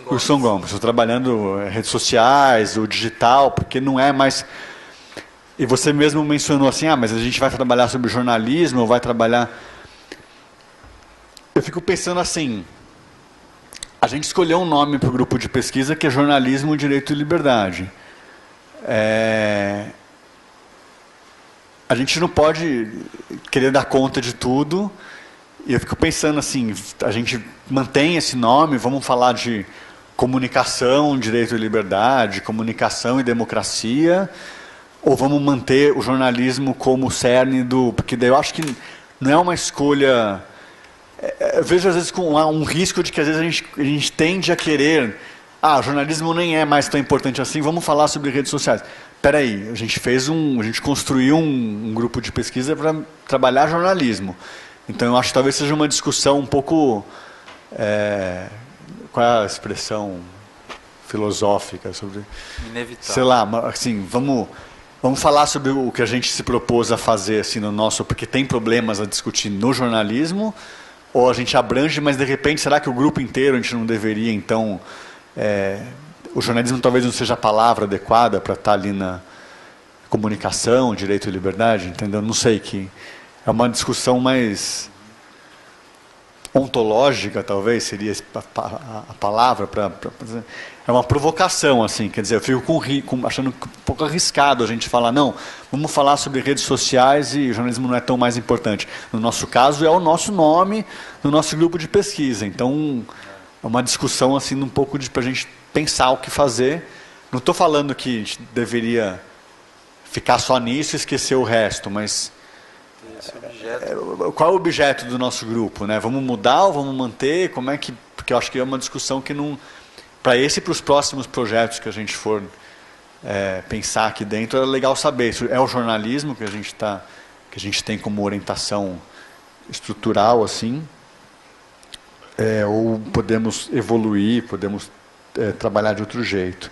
Wilson Gomes. Estou trabalhando redes sociais, o digital, porque não é mais... E você mesmo mencionou assim, mas a gente vai trabalhar sobre jornalismo, ou vai trabalhar... Eu fico pensando assim, a gente escolheu um nome para o grupo de pesquisa que é Jornalismo, Direito e Liberdade. A gente não pode querer dar conta de tudo, e eu fico pensando assim, a gente mantém esse nome, vamos falar de comunicação, direito e liberdade, comunicação e democracia, ou vamos manter o jornalismo como o cerne do... Porque daí eu acho que não é uma escolha... Eu vejo às vezes com um risco de que às vezes a gente tende a querer... o jornalismo nem é mais tão importante assim, vamos falar sobre redes sociais. Espera aí, a gente construiu um grupo de pesquisa para trabalhar jornalismo. Então eu acho que talvez seja uma discussão um pouco... qual é a expressão filosófica sobre... Inevitável. Sei lá, assim, vamos falar sobre o que a gente se propôs a fazer assim, no nosso... Porque tem problemas a discutir no jornalismo, ou a gente abrange, mas de repente, será que o grupo inteiro a gente não deveria, então... o jornalismo talvez não seja a palavra adequada para estar ali na comunicação, direito e liberdade, entendeu? Não sei, que é uma discussão mais ontológica, talvez, seria a palavra para... É uma provocação, assim, quer dizer, eu fico achando um pouco arriscado a gente falar, não, vamos falar sobre redes sociais e o jornalismo não é tão mais importante. No nosso caso, é o nosso nome no nosso grupo de pesquisa, então é uma discussão, assim, um pouco para a gente pensar o que fazer. Não estou falando que a gente deveria ficar só nisso e esquecer o resto, mas qual é o objeto do nosso grupo, né? Vamos mudar ou vamos manter? Como é que... Porque eu acho que é uma discussão que não... Para esse e para os próximos projetos que a gente for pensar aqui dentro, é legal saber. Isso é o jornalismo que a gente tem como orientação estrutural, assim, ou podemos evoluir, podemos trabalhar de outro jeito.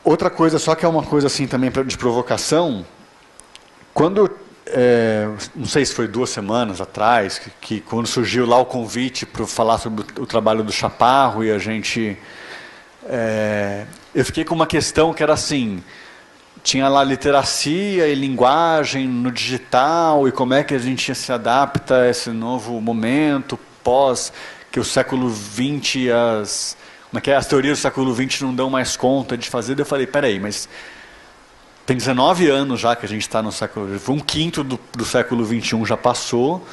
Outra coisa, só que é uma coisa assim também de provocação, quando, não sei se foi 2 semanas atrás, que quando surgiu lá o convite para falar sobre o trabalho do Chaparro, e a gente... eu fiquei com uma questão que era assim, tinha lá literacia e linguagem no digital, e como é que a gente se adapta a esse novo momento, pós que o século XX, as teorias do século XX não dão mais conta de fazer. Eu falei, peraí, mas tem 19 anos já que a gente está no século... Um quinto do século XXI já passou.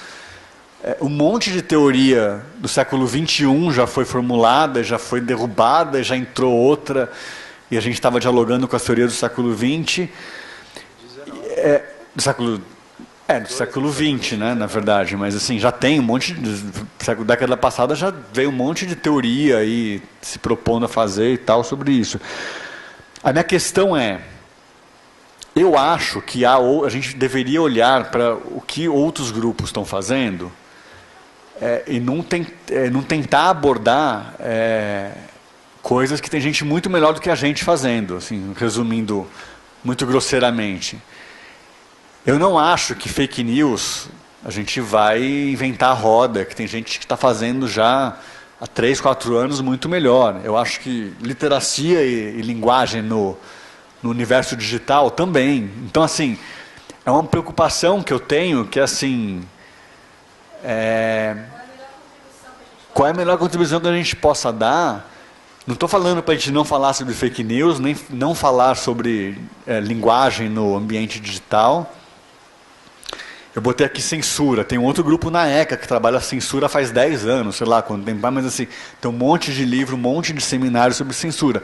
Um monte de teoria do século XXI já foi formulada, já foi derrubada, já entrou outra, e a gente estava dialogando com as teorias do século XX. Do século XX, né, na verdade, mas assim, já tem um monte de... década passada já veio um monte de teoria aí se propondo a fazer e tal sobre isso. A minha questão eu acho que a gente deveria olhar para o que outros grupos estão fazendo e não tentar abordar coisas que tem gente muito melhor do que a gente fazendo, assim, resumindo muito grosseiramente. Eu não acho que fake news A gente vai inventar a roda, que tem gente que está fazendo já há 3, 4 anos muito melhor. Eu acho que literacia e linguagem no universo digital também. Então, assim, é uma preocupação que eu tenho, que assim, qual é a melhor contribuição que a gente possa dar? Não estou falando para a gente não falar sobre fake news, nem não falar sobre linguagem no ambiente digital. Eu botei aqui censura. Tem um outro grupo na ECA que trabalha censura faz 10 anos, sei lá quanto tempo, mas assim, tem um monte de livro, um monte de seminário sobre censura.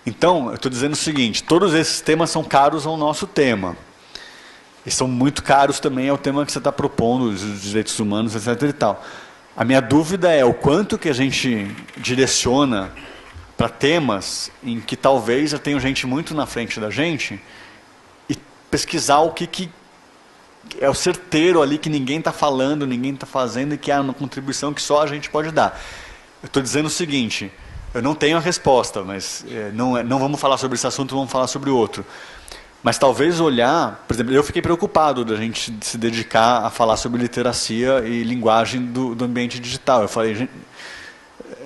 Então, eu estou dizendo o seguinte, todos esses temas são caros ao nosso tema. E são muito caros também ao tema que você está propondo, os direitos humanos, etc. e tal. A minha dúvida é o quanto que a gente direciona para temas em que talvez já tenha gente muito na frente da gente e pesquisar o que é o certeiro ali que ninguém está falando, ninguém está fazendo e que é uma contribuição que só a gente pode dar. Eu estou dizendo o seguinte, eu não tenho a resposta, mas não vamos falar sobre esse assunto, vamos falar sobre o outro. Mas talvez olhar, por exemplo, eu fiquei preocupado da gente se dedicar a falar sobre literacia e linguagem do ambiente digital. Eu falei, gente,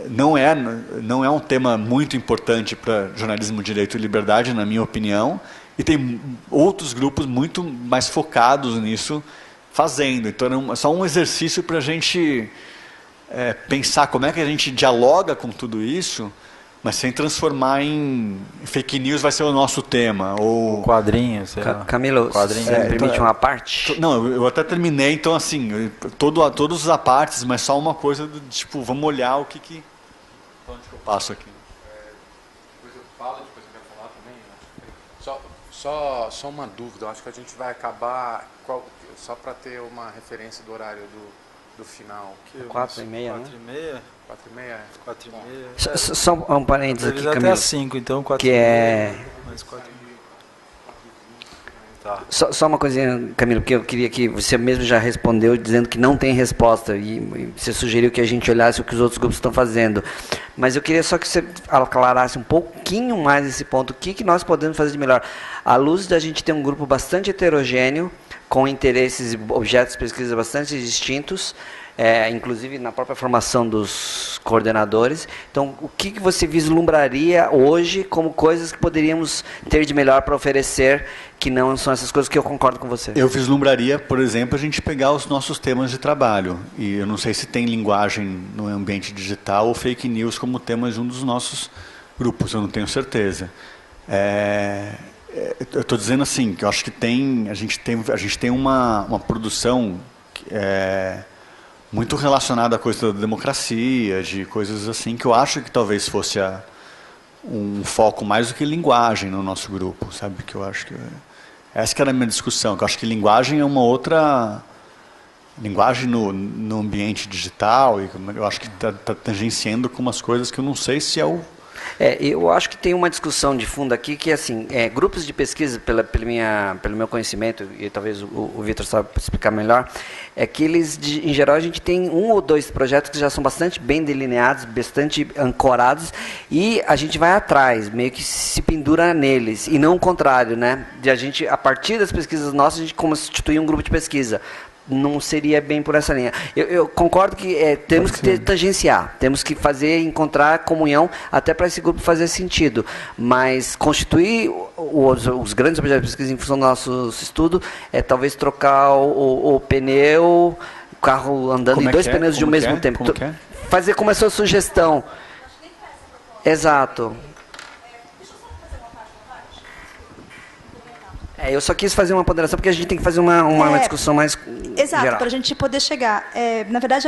não é um tema muito importante para jornalismo, direito e liberdade, na minha opinião, e tem outros grupos muito mais focados nisso fazendo. Então é só um exercício para a gente pensar como é que a gente dialoga com tudo isso, mas sem transformar em fake news vai ser o nosso tema. Ou quadrinhos, sei lá. Camilo, você me permite uma parte? Não, eu até terminei, então assim, todos os apartes, mas só uma coisa do tipo, vamos olhar o que onde que eu passo aqui. Depois eu falo, depois eu quero falar também. Só uma dúvida, eu acho que a gente vai acabar, só para ter uma referência do horário do final. 4h30, né? 4h30? 4h30. Só um parênteses aqui, Camilo. Até às 5, então 4h30. Que é... Mais 4h30. Tá. Só uma coisinha, Camilo, que eu queria que você mesmo já respondeu dizendo que não tem resposta e você sugeriu que a gente olhasse o que os outros grupos estão fazendo. Mas eu queria só que você aclarasse um pouquinho mais esse ponto. O que nós podemos fazer de melhor? À luz da gente ter um grupo bastante heterogêneo, com interesses e objetos de pesquisa bastante distintos, inclusive na própria formação dos coordenadores. Então, o que você vislumbraria hoje como coisas que poderíamos ter de melhor para oferecer, que não são essas coisas que eu concordo com você? Eu vislumbraria, por exemplo, a gente pegar os nossos temas de trabalho. E eu não sei se tem linguagem no ambiente digital ou fake news como temas de um dos nossos grupos, eu não tenho certeza. Eu estou dizendo assim, que eu acho que a gente tem uma produção muito relacionada à coisa da democracia, de coisas assim, que eu acho que talvez fosse um foco mais do que linguagem no nosso grupo, sabe? Que eu acho que essa que era a minha discussão, que eu acho que linguagem é uma outra linguagem no ambiente digital, e eu acho que está tangenciando com umas coisas que eu não sei se é o... eu acho que tem uma discussão de fundo aqui que, assim, grupos de pesquisa, pelo meu conhecimento, e talvez o Vitor saiba explicar melhor, que eles, em geral, a gente tem 1 ou 2 projetos que já são bastante bem delineados, bastante ancorados, e a gente vai atrás, meio que se pendura neles, e não o contrário, né? De a gente, a partir das pesquisas nossas, a gente constituir um grupo de pesquisa. Não seria bem por essa linha. Eu concordo que temos que tangenciar, temos que encontrar comunhão até para esse grupo fazer sentido, mas constituir os grandes objetos de pesquisa em função do nosso estudo talvez trocar o pneu, o carro andando em 2 pneus de um mesmo tempo. Fazer como a sua sugestão. Exato. Eu só quis fazer uma ponderação, porque a gente tem que fazer uma discussão mais exato, para a gente poder chegar. Na verdade,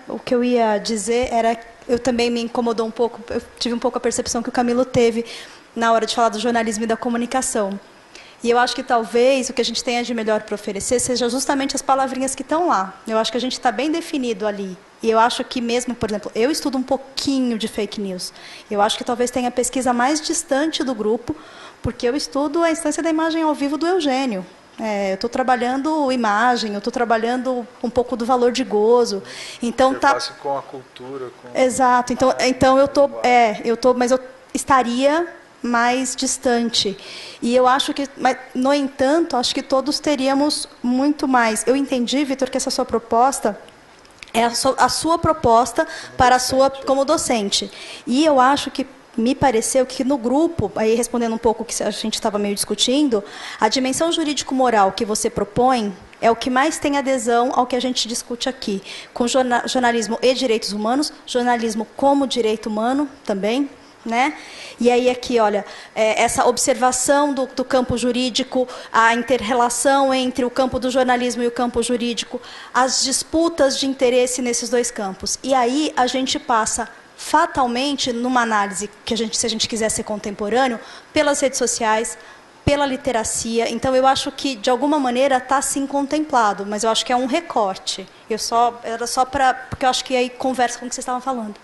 o que eu ia dizer era... Eu também me incomodou um pouco, eu tive um pouco a percepção que o Camilo teve na hora de falar do jornalismo e da comunicação. E eu acho que talvez o que a gente tenha de melhor para oferecer seja justamente as palavrinhas que estão lá. Eu acho que a gente está bem definido ali. E eu acho que mesmo, por exemplo, eu estudo um pouquinho de fake news. Eu acho que talvez tenha a pesquisa mais distante do grupo, porque eu estudo a instância da imagem ao vivo do Eugênio. Eu estou trabalhando imagem, eu estou trabalhando um pouco do valor de gozo. Então com a cultura. Exato. Então mas eu estaria mais distante. E eu acho que, mas, no entanto, acho que todos teríamos muito mais. Eu entendi, Vitor, que essa sua proposta é a sua proposta para a sua como docente. E eu acho que me pareceu que no grupo, aí respondendo um pouco o que a gente estava meio discutindo, a dimensão jurídico-moral que você propõe é o que mais tem adesão ao que a gente discute aqui, com jornalismo e direitos humanos, jornalismo como direito humano também, né? E aí aqui, olha, essa observação do campo jurídico, a inter-relação entre o campo do jornalismo e o campo jurídico, as disputas de interesse nesses dois campos. E aí a gente passa fatalmente numa análise que se a gente quiser ser contemporâneo, pelas redes sociais, pela literacia. Então eu acho que de alguma maneira está sim contemplado, mas eu acho que é um recorte. Era só para porque eu acho que aí conversa com o que vocês estavam falando.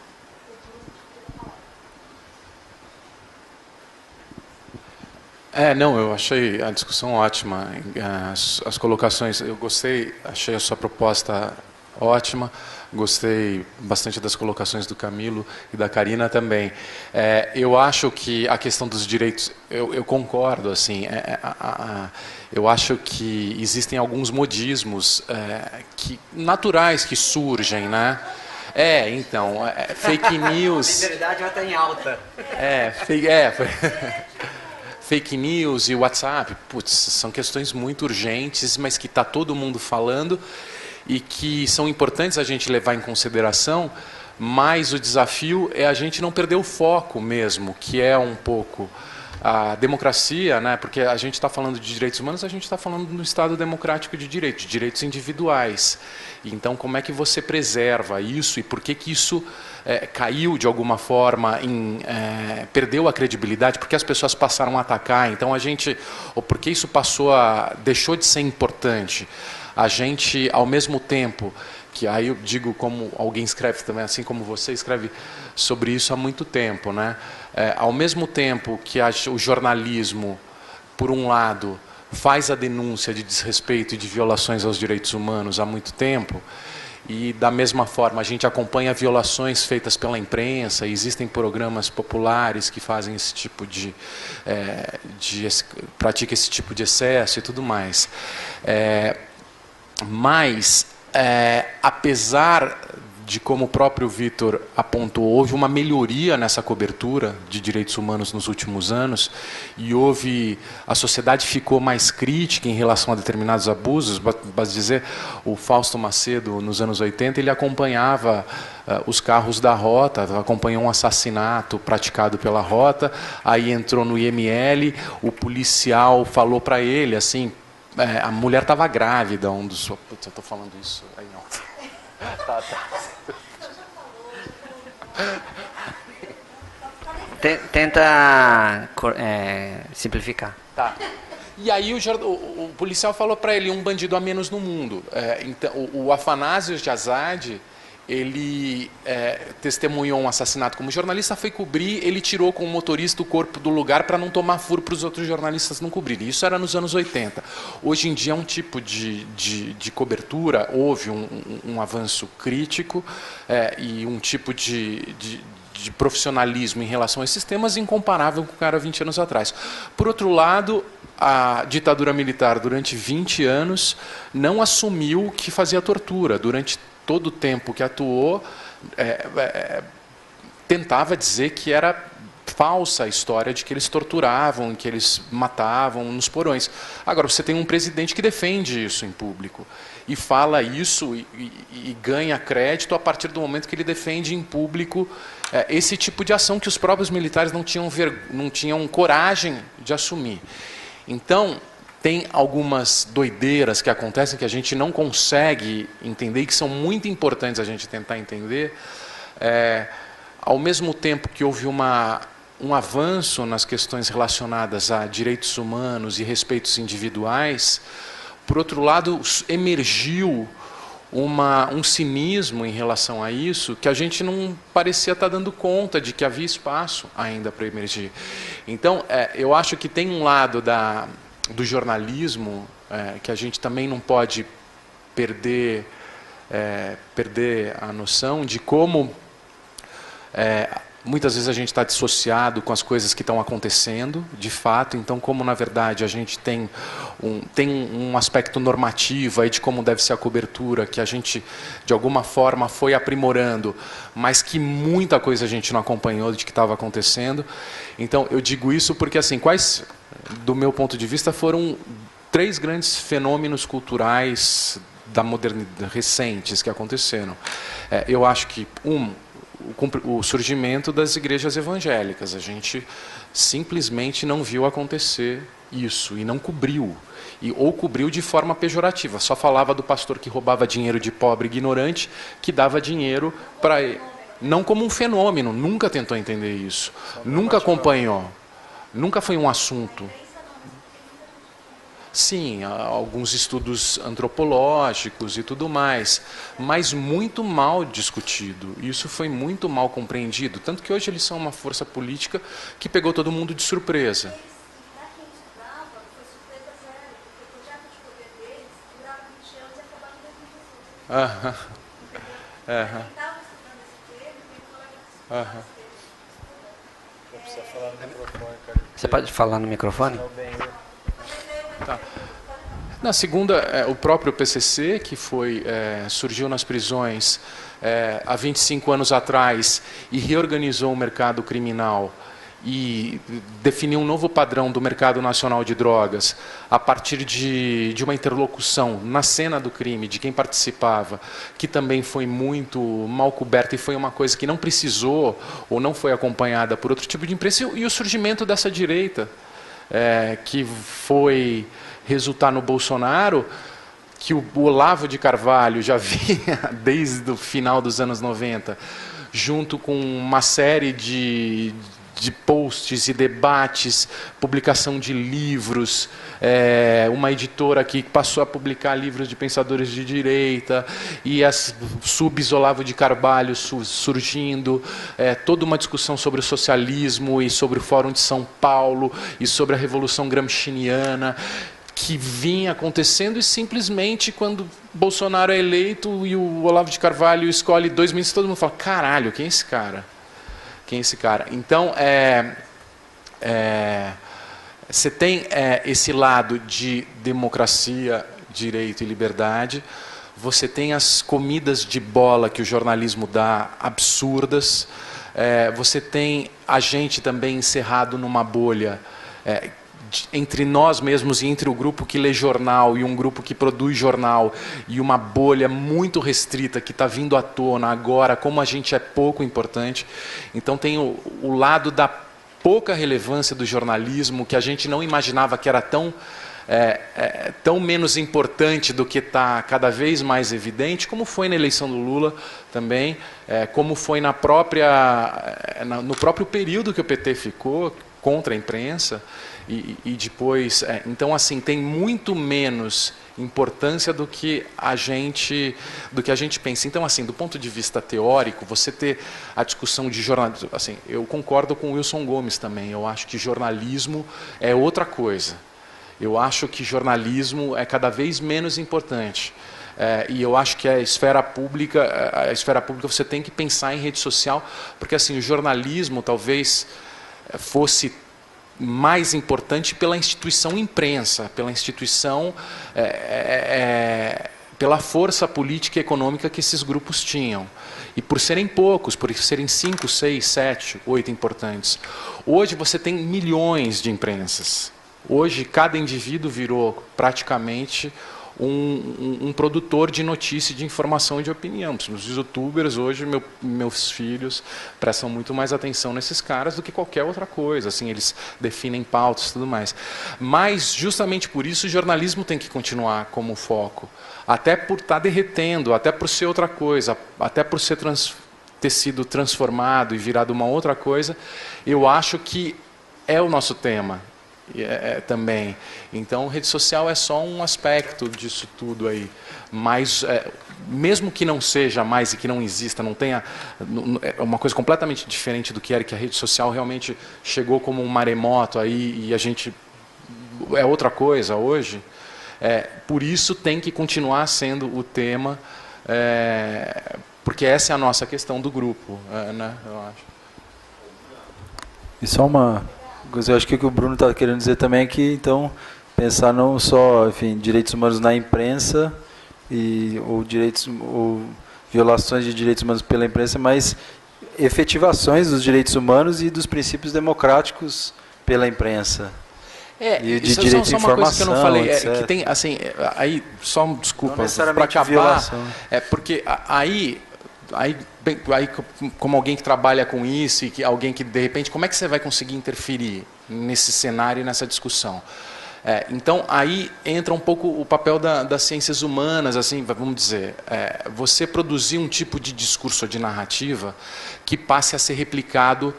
Não, eu achei a discussão ótima, as colocações, eu gostei, achei a sua proposta ótima, gostei bastante das colocações do Camilo e da Karina também. Eu acho que a questão dos direitos, eu concordo, assim, eu acho que existem alguns modismos naturais que surgem, né? Então, fake news... A liberdade vai estar em alta. Fake news e WhatsApp, putz, são questões muito urgentes, mas que está todo mundo falando e que são importantes a gente levar em consideração, mas o desafio é a gente não perder o foco mesmo, que é um pouco a democracia, né? Porque a gente está falando de direitos humanos, a gente está falando do Estado democrático de direitos individuais. Então, como é que você preserva isso e por que isso caiu de alguma forma, perdeu a credibilidade, porque as pessoas passaram a atacar, então ou porque isso deixou de ser importante. A gente, ao mesmo tempo, que aí eu digo como alguém escreve também, assim como você escreve sobre isso há muito tempo, né? Ao mesmo tempo que o jornalismo, por um lado, faz a denúncia de desrespeito e de violações aos direitos humanos há muito tempo, e da mesma forma a gente acompanha violações feitas pela imprensa, e existem programas populares que fazem esse tipo pratica esse tipo de excesso e tudo mais. Mas, apesar de, como o próprio Vitor apontou, houve uma melhoria nessa cobertura de direitos humanos nos últimos anos, e a sociedade ficou mais crítica em relação a determinados abusos. Basta dizer, o Fausto Macedo, nos anos 80, ele acompanhava os carros da Rota, acompanhou um assassinato praticado pela Rota, aí entrou no IML, o policial falou para ele, assim, a mulher estava grávida, Putz, eu estou falando isso aí não. Tá. Tenta simplificar. Tá. E aí o policial falou para ele, um bandido a menos no mundo. Então, o Afanásio de Azad, ele testemunhou um assassinato como jornalista, foi cobrir, ele tirou com o motorista o corpo do lugar para não tomar furo para os outros jornalistas não cobrirem. Isso era nos anos 80. Hoje em dia é um tipo de cobertura, houve um avanço crítico e um tipo de profissionalismo em relação a esses temas incomparável com o que era 20 anos atrás. Por outro lado, a ditadura militar, durante 20 anos, não assumiu que fazia tortura. Durante todo o tempo que atuou, tentava dizer que era falsa a história de que eles torturavam, que eles matavam nos porões. Agora, você tem um presidente que defende isso em público e fala isso e ganha crédito a partir do momento que ele defende em público esse tipo de ação que os próprios militares não tinham coragem de assumir. Então, tem algumas doideiras que acontecem que a gente não consegue entender e que são muito importantes a gente tentar entender. Ao mesmo tempo que houve um avanço nas questões relacionadas a direitos humanos e respeitos individuais, por outro lado, emergiu um cinismo em relação a isso que a gente não parecia estar dando conta de que havia espaço ainda para emergir. Então, eu acho que tem um lado do jornalismo que a gente também não pode perder a noção de como Muitas vezes a gente está dissociado com as coisas que estão acontecendo, de fato. Então, como na verdade a gente tem um aspecto normativo aí de como deve ser a cobertura, que a gente de alguma forma foi aprimorando, mas que muita coisa a gente não acompanhou de que estava acontecendo. Então, eu digo isso porque, assim, quais, do meu ponto de vista, foram 3 grandes fenômenos culturais da modernidade recentes que aconteceram. Eu acho que o surgimento das igrejas evangélicas. A gente simplesmente não viu acontecer isso e não cobriu. Ou cobriu de forma pejorativa. Só falava do pastor que roubava dinheiro de pobre ignorante, que dava dinheiro para ele. Não como um fenômeno, nunca tentou entender isso. Nunca acompanhou. Nunca foi um assunto. Sim, alguns estudos antropológicos e tudo mais, mas muito mal discutido. Isso foi muito mal compreendido, tanto que hoje eles são uma força política que pegou todo mundo de surpresa. Aham. Aham. Aham. Você pode falar no microfone? Tá. Na segunda, o próprio PCC, que surgiu nas prisões há 25 anos atrás e reorganizou o mercado criminal e definiu um novo padrão do mercado nacional de drogas a partir de uma interlocução na cena do crime, de quem participava, que também foi muito mal coberta e foi uma coisa que não precisou ou não foi acompanhada por outro tipo de imprensa, e o surgimento dessa direita, que foi resultar no Bolsonaro, que o Olavo de Carvalho já vinha desde o final dos anos 90, junto com uma série de posts e debates, publicação de livros, uma editora que passou a publicar livros de pensadores de direita, e as subs Olavo de Carvalho surgindo, toda uma discussão sobre o socialismo e sobre o Fórum de São Paulo e sobre a Revolução Gramsciana, que vinha acontecendo, e simplesmente quando Bolsonaro é eleito e o Olavo de Carvalho escolhe 2 ministros, todo mundo fala, caralho, quem é esse cara? Quem é esse cara? Então, você tem esse lado de democracia, direito e liberdade, você tem as comidas de bola que o jornalismo dá, absurdas, você tem a gente também encerrado numa bolha, entre nós mesmos e entre o grupo que lê jornal e um grupo que produz jornal, e uma bolha muito restrita que está vindo à tona agora, como a gente é pouco importante. Então tem o lado da pouca relevância do jornalismo, que a gente não imaginava que era tão menos importante do que está cada vez mais evidente, como foi na eleição do Lula também, como foi no próprio período que o PT ficou contra a imprensa. E depois, então assim, tem muito menos importância do que a gente pensa. Então, assim, do ponto de vista teórico, você ter a discussão de jornalismo, assim, eu concordo com o Wilson Gomes também. Eu acho que jornalismo é outra coisa. Eu acho que jornalismo é cada vez menos importante. E eu acho que a esfera pública você tem que pensar em rede social, porque assim, o jornalismo talvez fosse mais importante pela instituição imprensa, pela instituição, pela força política e econômica que esses grupos tinham. E por serem poucos, por serem 5, 6, 7, 8 importantes. Hoje você tem milhões de imprensas. Hoje cada indivíduo virou praticamente um produtor de notícia, de informação e de opinião. Os youtubers hoje, meus filhos prestam muito mais atenção nesses caras do que qualquer outra coisa. Assim, eles definem pautas e tudo mais. Mas, justamente por isso, o jornalismo tem que continuar como foco. Até por estar derretendo, até por ser outra coisa, até por ter sido transformado e virado uma outra coisa, eu acho que é o nosso tema. Também. Então, rede social é só um aspecto disso tudo aí. Mas, mesmo que não seja mais e que não exista, não tenha, é uma coisa completamente diferente do que era, que a rede social realmente chegou como um maremoto aí e a gente é outra coisa hoje. Por isso tem que continuar sendo o tema, porque essa é a nossa questão do grupo, né, eu acho. E só uma coisa, eu acho que o que o Bruno está querendo dizer também é que, então, pensar não só, enfim, direitos humanos na imprensa ou violações de direitos humanos pela imprensa, mas efetivações dos direitos humanos e dos princípios democráticos pela imprensa. E de isso direito só de uma coisa que eu não falei, informação, que tem, assim, aí, só desculpa, não necessariamente para acabar, violação. Porque aí, como alguém que trabalha com isso e que alguém que, de repente, como é que você vai conseguir interferir nesse cenário e nessa discussão? Então, aí entra um pouco o papel das ciências humanas, assim, vamos dizer, você produzir um tipo de discurso ou de narrativa que passe a ser replicado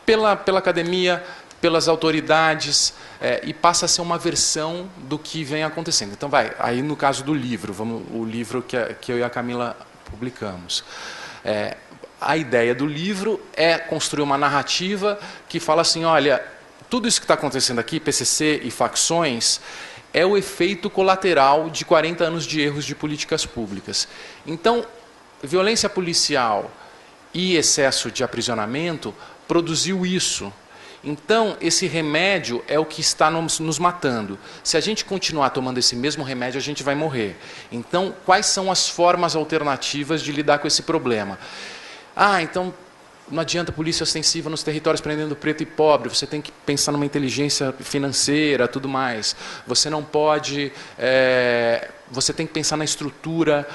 pela academia, pelas autoridades, e passa a ser uma versão do que vem acontecendo. Então, aí no caso do livro, o livro que eu e a Camila publicamos. A ideia do livro é construir uma narrativa que fala assim, olha, tudo isso que está acontecendo aqui, PCC e facções, é o efeito colateral de 40 anos de erros de políticas públicas. Então, violência policial e excesso de aprisionamento produziu isso. Então, esse remédio é o que está nos matando. Se a gente continuar tomando esse mesmo remédio, a gente vai morrer. Então, quais são as formas alternativas de lidar com esse problema? Então, não adianta polícia ostensiva nos territórios prendendo preto e pobre, você tem que pensar numa inteligência financeira, tudo mais. Você não pode... você tem que pensar na estrutura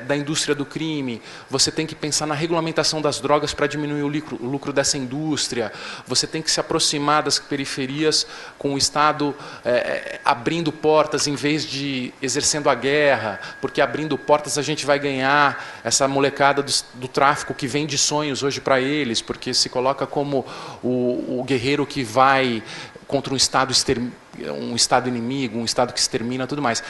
da indústria do crime, você tem que pensar na regulamentação das drogas para diminuir o lucro dessa indústria, você tem que se aproximar das periferias com o Estado abrindo portas em vez de exercendo a guerra, porque abrindo portas a gente vai ganhar essa molecada do tráfico que vende sonhos hoje para eles, porque se coloca como o guerreiro que vai contra um Estado inimigo, um Estado que extermina, tudo mais.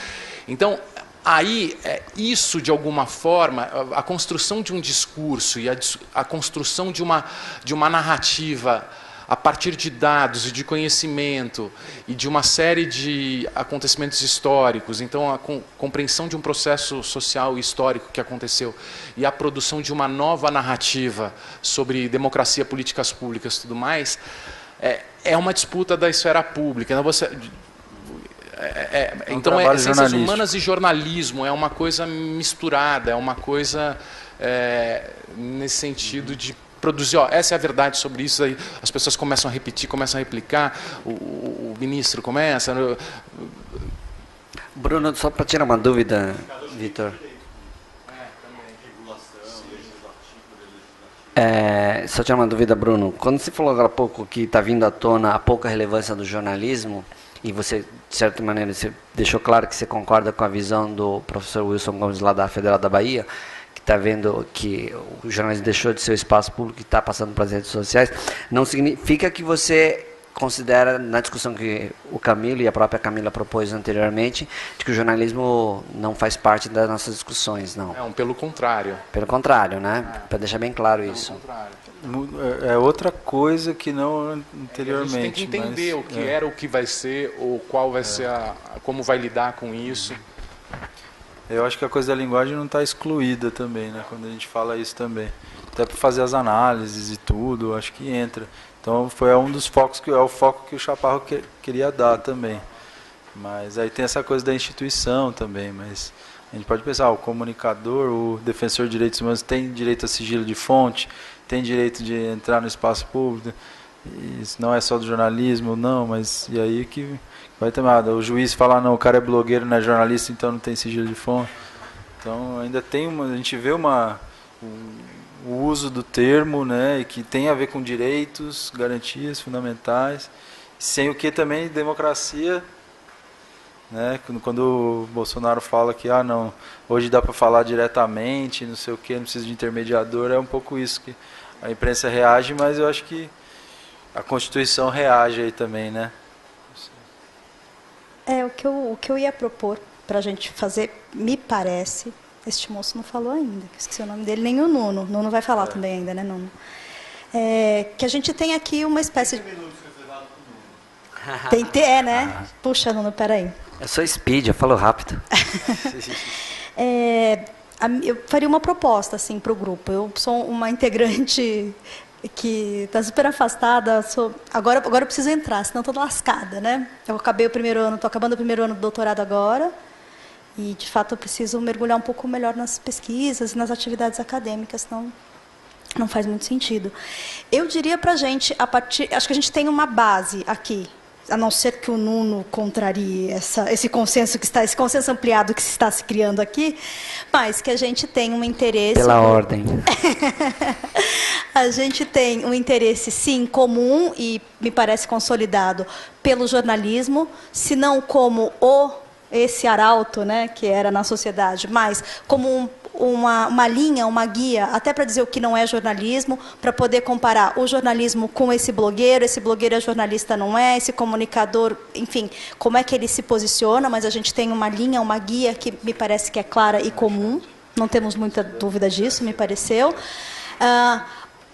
Então, aí, isso de alguma forma, a construção de um discurso e a construção de uma narrativa a partir de dados e de conhecimento e de uma série de acontecimentos históricos, então a compreensão de um processo social e histórico que aconteceu e a produção de uma nova narrativa sobre democracia, políticas públicas e tudo mais, é uma disputa da esfera pública. Então, ciências humanas e jornalismo é uma coisa misturada, é uma coisa nesse sentido de produzir, essa é a verdade sobre isso, aí as pessoas começam a repetir, começam a replicar, o ministro começa... Bruno, só para tirar uma dúvida, Vitor. Só tirar uma dúvida, Bruno. Quando você falou agora há pouco que está vindo à tona a pouca relevância do jornalismo, e você, de certa maneira, você deixou claro que você concorda com a visão do professor Wilson Gomes lá da Federal da Bahia, que está vendo que o jornalismo deixou de ser o espaço público e está passando para as redes sociais, não significa que você considera, na discussão que o Camilo e a própria Camila propôs anteriormente, de que o jornalismo não faz parte das nossas discussões, não. Pelo contrário. Pelo contrário, né? Para deixar bem claro isso. É outra coisa que não anteriormente. A gente tem que entender o que era, o que vai ser, ou qual vai ser como vai lidar com isso. Eu acho que a coisa da linguagem não está excluída também, né? Quando a gente fala isso também. Até para fazer as análises e tudo, acho que entra. Então foi um dos focos que é o foco que o Chaparro queria dar também. Mas aí tem essa coisa da instituição também, mas a gente pode pensar, o comunicador, o defensor de direitos humanos tem direito a sigilo de fonte, tem direito de entrar no espaço público. Isso não é só do jornalismo, não, mas e aí que vai ter nada. O juiz falar, não, o cara é blogueiro, não é jornalista, então não tem sigilo de fonte. Então ainda tem a gente vê o uso do termo, né, e que tem a ver com direitos, garantias fundamentais, sem o que também democracia, né, quando o Bolsonaro fala que não, hoje dá para falar diretamente, não sei o que, não precisa de intermediador, é um pouco isso que a imprensa reage, mas eu acho que a Constituição reage aí também, né? O que eu ia propor para a gente fazer, me parece, este moço não falou ainda, esqueci o nome dele, nem o Nuno. Nuno vai falar também ainda, né, Nuno? Que a gente tem aqui uma espécie de... né? Puxa, Nuno, peraí. Eu sou speed, eu falo rápido. Eu faria uma proposta assim, para o grupo. Eu sou uma integrante que está super afastada. Agora eu preciso entrar, senão estou lascada, né? Eu acabei o primeiro ano, estou acabando o primeiro ano do doutorado agora. E, de fato, eu preciso mergulhar um pouco melhor nas pesquisas, nas atividades acadêmicas, senão não faz muito sentido. Eu diria para a gente, acho que a gente tem uma base aqui, a não ser que o Nuno contrarie esse consenso esse consenso ampliado que se está se criando aqui, mas que a gente tem um interesse... Pela ordem. A gente tem um interesse, sim, comum e me parece consolidado pelo jornalismo, se não como esse arauto, né, que era na sociedade, mas como uma linha, uma guia, até para dizer o que não é jornalismo, para poder comparar o jornalismo com esse blogueiro é jornalista, não é, esse comunicador, enfim, como é que ele se posiciona, mas a gente tem uma linha, uma guia que me parece que é clara e comum, não temos muita dúvida disso, me pareceu.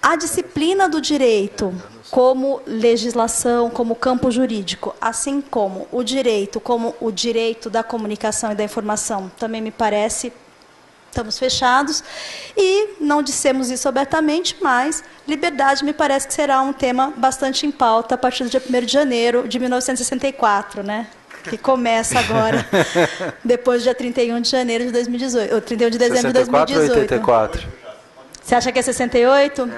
A disciplina do direito como legislação, como campo jurídico, assim como o direito da comunicação e da informação, também me parece, estamos fechados. E não dissemos isso abertamente, mas liberdade me parece que será um tema bastante em pauta a partir do dia 1º de janeiro de 1964, né? Que começa agora, depois do dia 31 de janeiro de 2018, ou 31 de dezembro de 2018. 64 ou 84? Você acha que é 68?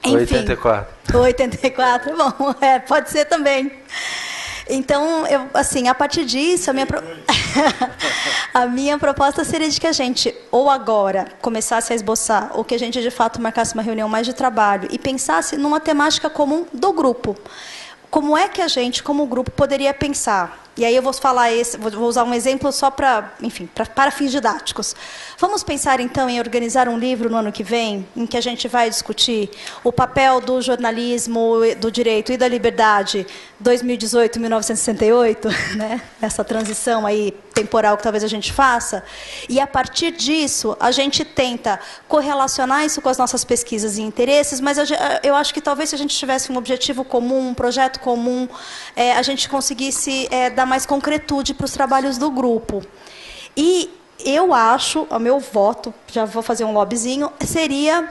Enfim, 84. 84, bom, pode ser também. Então, a partir disso, a minha proposta seria de que a gente, ou agora, começasse a esboçar, ou que a gente, de fato, marcasse uma reunião mais de trabalho e pensasse numa temática comum do grupo. Como é que a gente, como grupo, poderia pensar? E aí eu vou vou usar um exemplo só para fins didáticos. Vamos pensar, então, em organizar um livro no ano que vem, em que a gente vai discutir o papel do jornalismo, do direito e da liberdade 2018-1968, né? Essa transição aí temporal que talvez a gente faça, e a partir disso a gente tenta correlacionar isso com as nossas pesquisas e interesses, mas eu acho que talvez se a gente tivesse um objetivo comum, um projeto comum, a gente conseguisse dar mais concretude para os trabalhos do grupo. E eu acho, o meu voto, já vou fazer um lobbyzinho, seria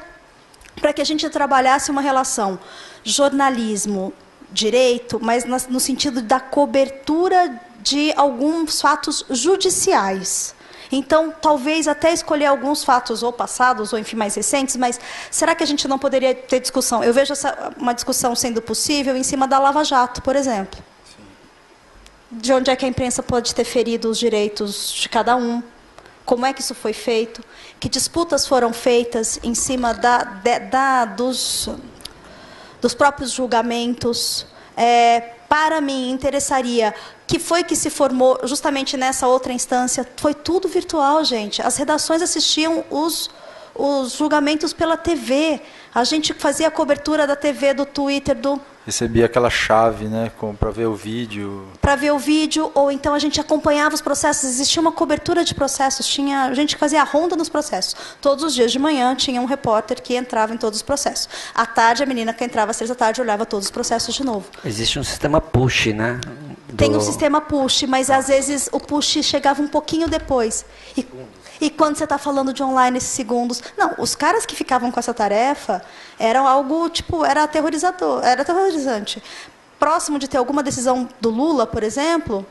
para que a gente trabalhasse uma relação jornalismo-direito, mas no sentido da cobertura de alguns fatos judiciais. Então, talvez até escolher alguns fatos ou passados, ou enfim, mais recentes, mas será que a gente não poderia ter discussão? Eu vejo uma discussão sendo possível em cima da Lava Jato, por exemplo. Sim. De onde é que a imprensa pode ter ferido os direitos de cada um? Como é que isso foi feito? Que disputas foram feitas em cima dos próprios julgamentos? Para mim, interessaria que foi que se formou justamente nessa outra instância. Foi tudo virtual, gente. As redações assistiam os julgamentos pela TV. A gente fazia a cobertura da TV, do Twitter, recebia aquela chave, né, para ver o vídeo. Para ver o vídeo, ou então a gente acompanhava os processos. Existia uma cobertura de processos, a gente fazia a ronda nos processos. Todos os dias de manhã tinha um repórter que entrava em todos os processos. À tarde, a menina que entrava às 6 da tarde olhava todos os processos de novo. Existe um sistema push, né? Tem um sistema push, mas às vezes o push chegava um pouquinho depois. E quando você está falando de online, esses segundos... Não, os caras que ficavam com essa tarefa eram algo, era aterrorizador, era aterrorizante. Próximo de ter alguma decisão do Lula, por exemplo,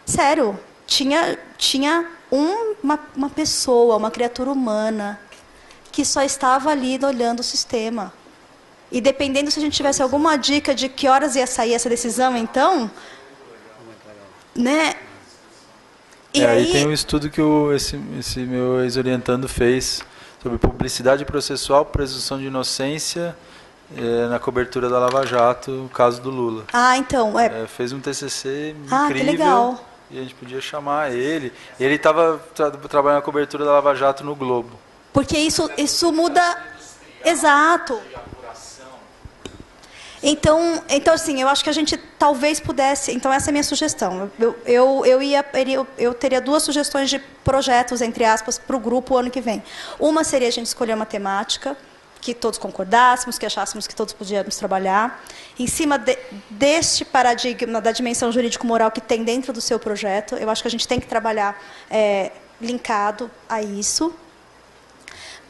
sério, tinha uma pessoa, uma criatura humana, que só estava ali olhando o sistema. E dependendo se a gente tivesse alguma dica de que horas ia sair essa decisão, então... né? E aí tem um estudo que esse meu ex-orientando fez sobre publicidade processual, presunção de inocência na cobertura da Lava Jato, o caso do Lula. Então... fez um TCC incrível. Que legal. E a gente podia chamar ele. Ele estava trabalhando na cobertura da Lava Jato no Globo. Porque isso muda... Exato. Então, assim, eu acho que a gente talvez pudesse... Então, essa é a minha sugestão. Eu teria 2 sugestões de projetos, entre aspas, para o grupo o ano que vem. Uma seria a gente escolher uma temática que todos concordássemos, que achássemos que todos podíamos trabalhar. Em cima deste paradigma da dimensão jurídico-moral que tem dentro do seu projeto, eu acho que a gente tem que trabalhar linkado a isso.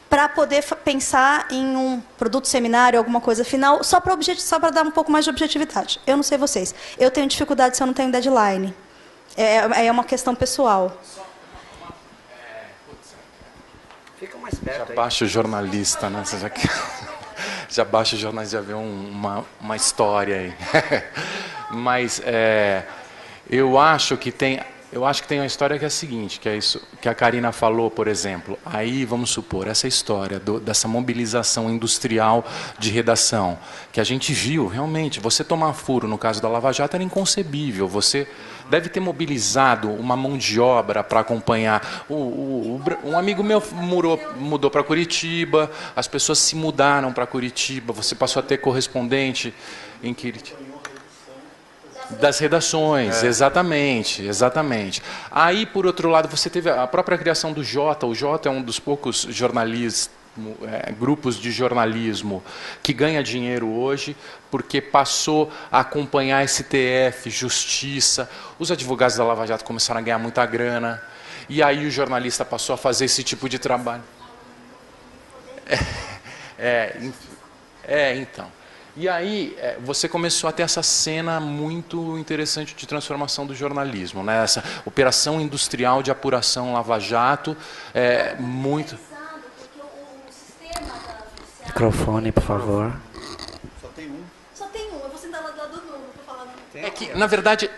para poder pensar em um produto, seminário, alguma coisa final, só para dar um pouco mais de objetividade. Eu não sei vocês. Eu tenho dificuldade se eu não tenho deadline. É uma questão pessoal. Fica mais perto. Já baixa o jornalista, né? Já baixa o jornalista, já vê uma história aí. Mas eu acho que tem uma história que é a seguinte, que é isso que a Karina falou, por exemplo. Aí, vamos supor, essa história dessa mobilização industrial de redação, que a gente viu, realmente, você tomar furo no caso da Lava Jato era inconcebível. Você deve ter mobilizado uma mão de obra para acompanhar. Um amigo meu mudou para Curitiba, as pessoas se mudaram para Curitiba, você passou a ter correspondente em Curitiba. Das redações, exatamente. Aí, por outro lado, você teve a própria criação do Jota. O Jota é um dos poucos grupos de jornalismo que ganha dinheiro hoje, porque passou a acompanhar STF, Justiça. Os advogados da Lava Jato começaram a ganhar muita grana. E aí o jornalista passou a fazer esse tipo de trabalho. Então. E aí você começou a ter essa cena muito interessante de transformação do jornalismo, né? Essa operação industrial de apuração Lava Jato, muito... Microfone, por favor. Só tem um. Eu vou sentar lá do lado do Nuno para falar. É que, na verdade,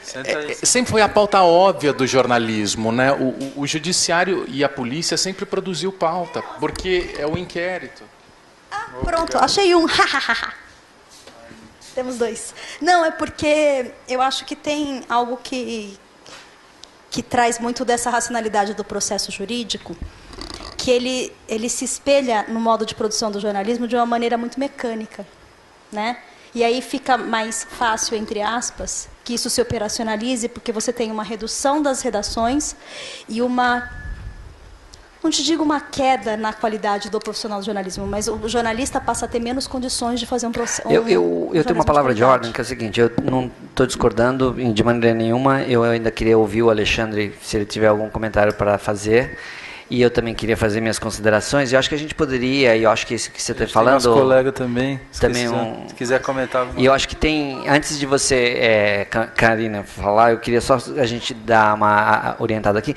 sempre foi a pauta óbvia do jornalismo, né? O judiciário e a polícia sempre produziu pauta, porque é o inquérito. Pronto, achei um. Temos dois. Não, é porque eu acho que tem algo que traz muito dessa racionalidade do processo jurídico, que ele se espelha no modo de produção do jornalismo de uma maneira muito mecânica, né? E aí fica mais fácil, entre aspas, que isso se operacionalize, porque você tem uma redução das redações e não te digo uma queda na qualidade do profissional do jornalismo, mas o jornalista passa a ter menos condições de fazer um processo. Eu tenho uma palavra de ordem, que é o seguinte: eu não estou discordando de maneira nenhuma. Eu ainda queria ouvir o Alexandre, se ele tiver algum comentário para fazer. E eu também queria fazer minhas considerações. Eu acho que a gente poderia, e eu acho que isso que você está falando... Nosso colega também, se quiser comentar alguma coisa. E eu acho que tem, antes de você, Karina, falar, eu queria só a gente dar uma orientada aqui.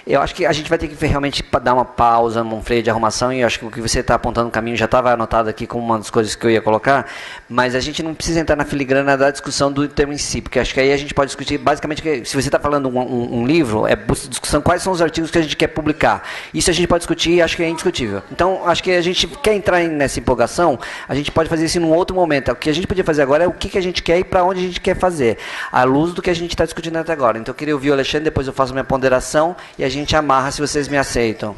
Eu acho que a gente vai ter que realmente dar uma pausa, um freio de arrumação, e eu acho que o que você está apontando no caminho já estava anotado aqui como uma das coisas que eu ia colocar, mas a gente não precisa entrar na filigrana da discussão do termo em si, porque acho que aí a gente pode discutir, basicamente, se você está falando um livro, discussão quais são os artigos que a gente quer publicar. Isso a gente pode discutir e acho que é indiscutível. Então, acho que a gente quer entrar nessa empolgação, a gente pode fazer isso em um outro momento. O que a gente podia fazer agora é o que a gente quer e para onde a gente quer fazer, à luz do que a gente está discutindo até agora. Então, eu queria ouvir o Alexandre, depois eu faço minha ponderação e a gente amarra se vocês me aceitam.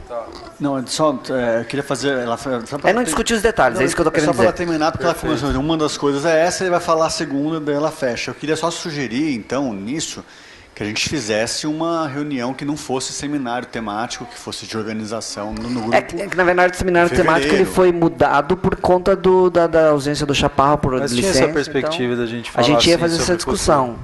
Não, só eu queria fazer... não discutir os detalhes, é isso que eu estou querendo dizer. Só para terminar, porque ela começou, uma das coisas é essa, ele vai falar a segunda, daí ela fecha. Eu queria só sugerir, então, nisso, que a gente fizesse uma reunião que não fosse seminário temático, que fosse de organização no grupo. É que, na verdade, o seminário temático ele foi mudado por conta da ausência do Chaparro por licença. Mas tinha essa perspectiva da gente falar. A gente ia fazer essa discussão.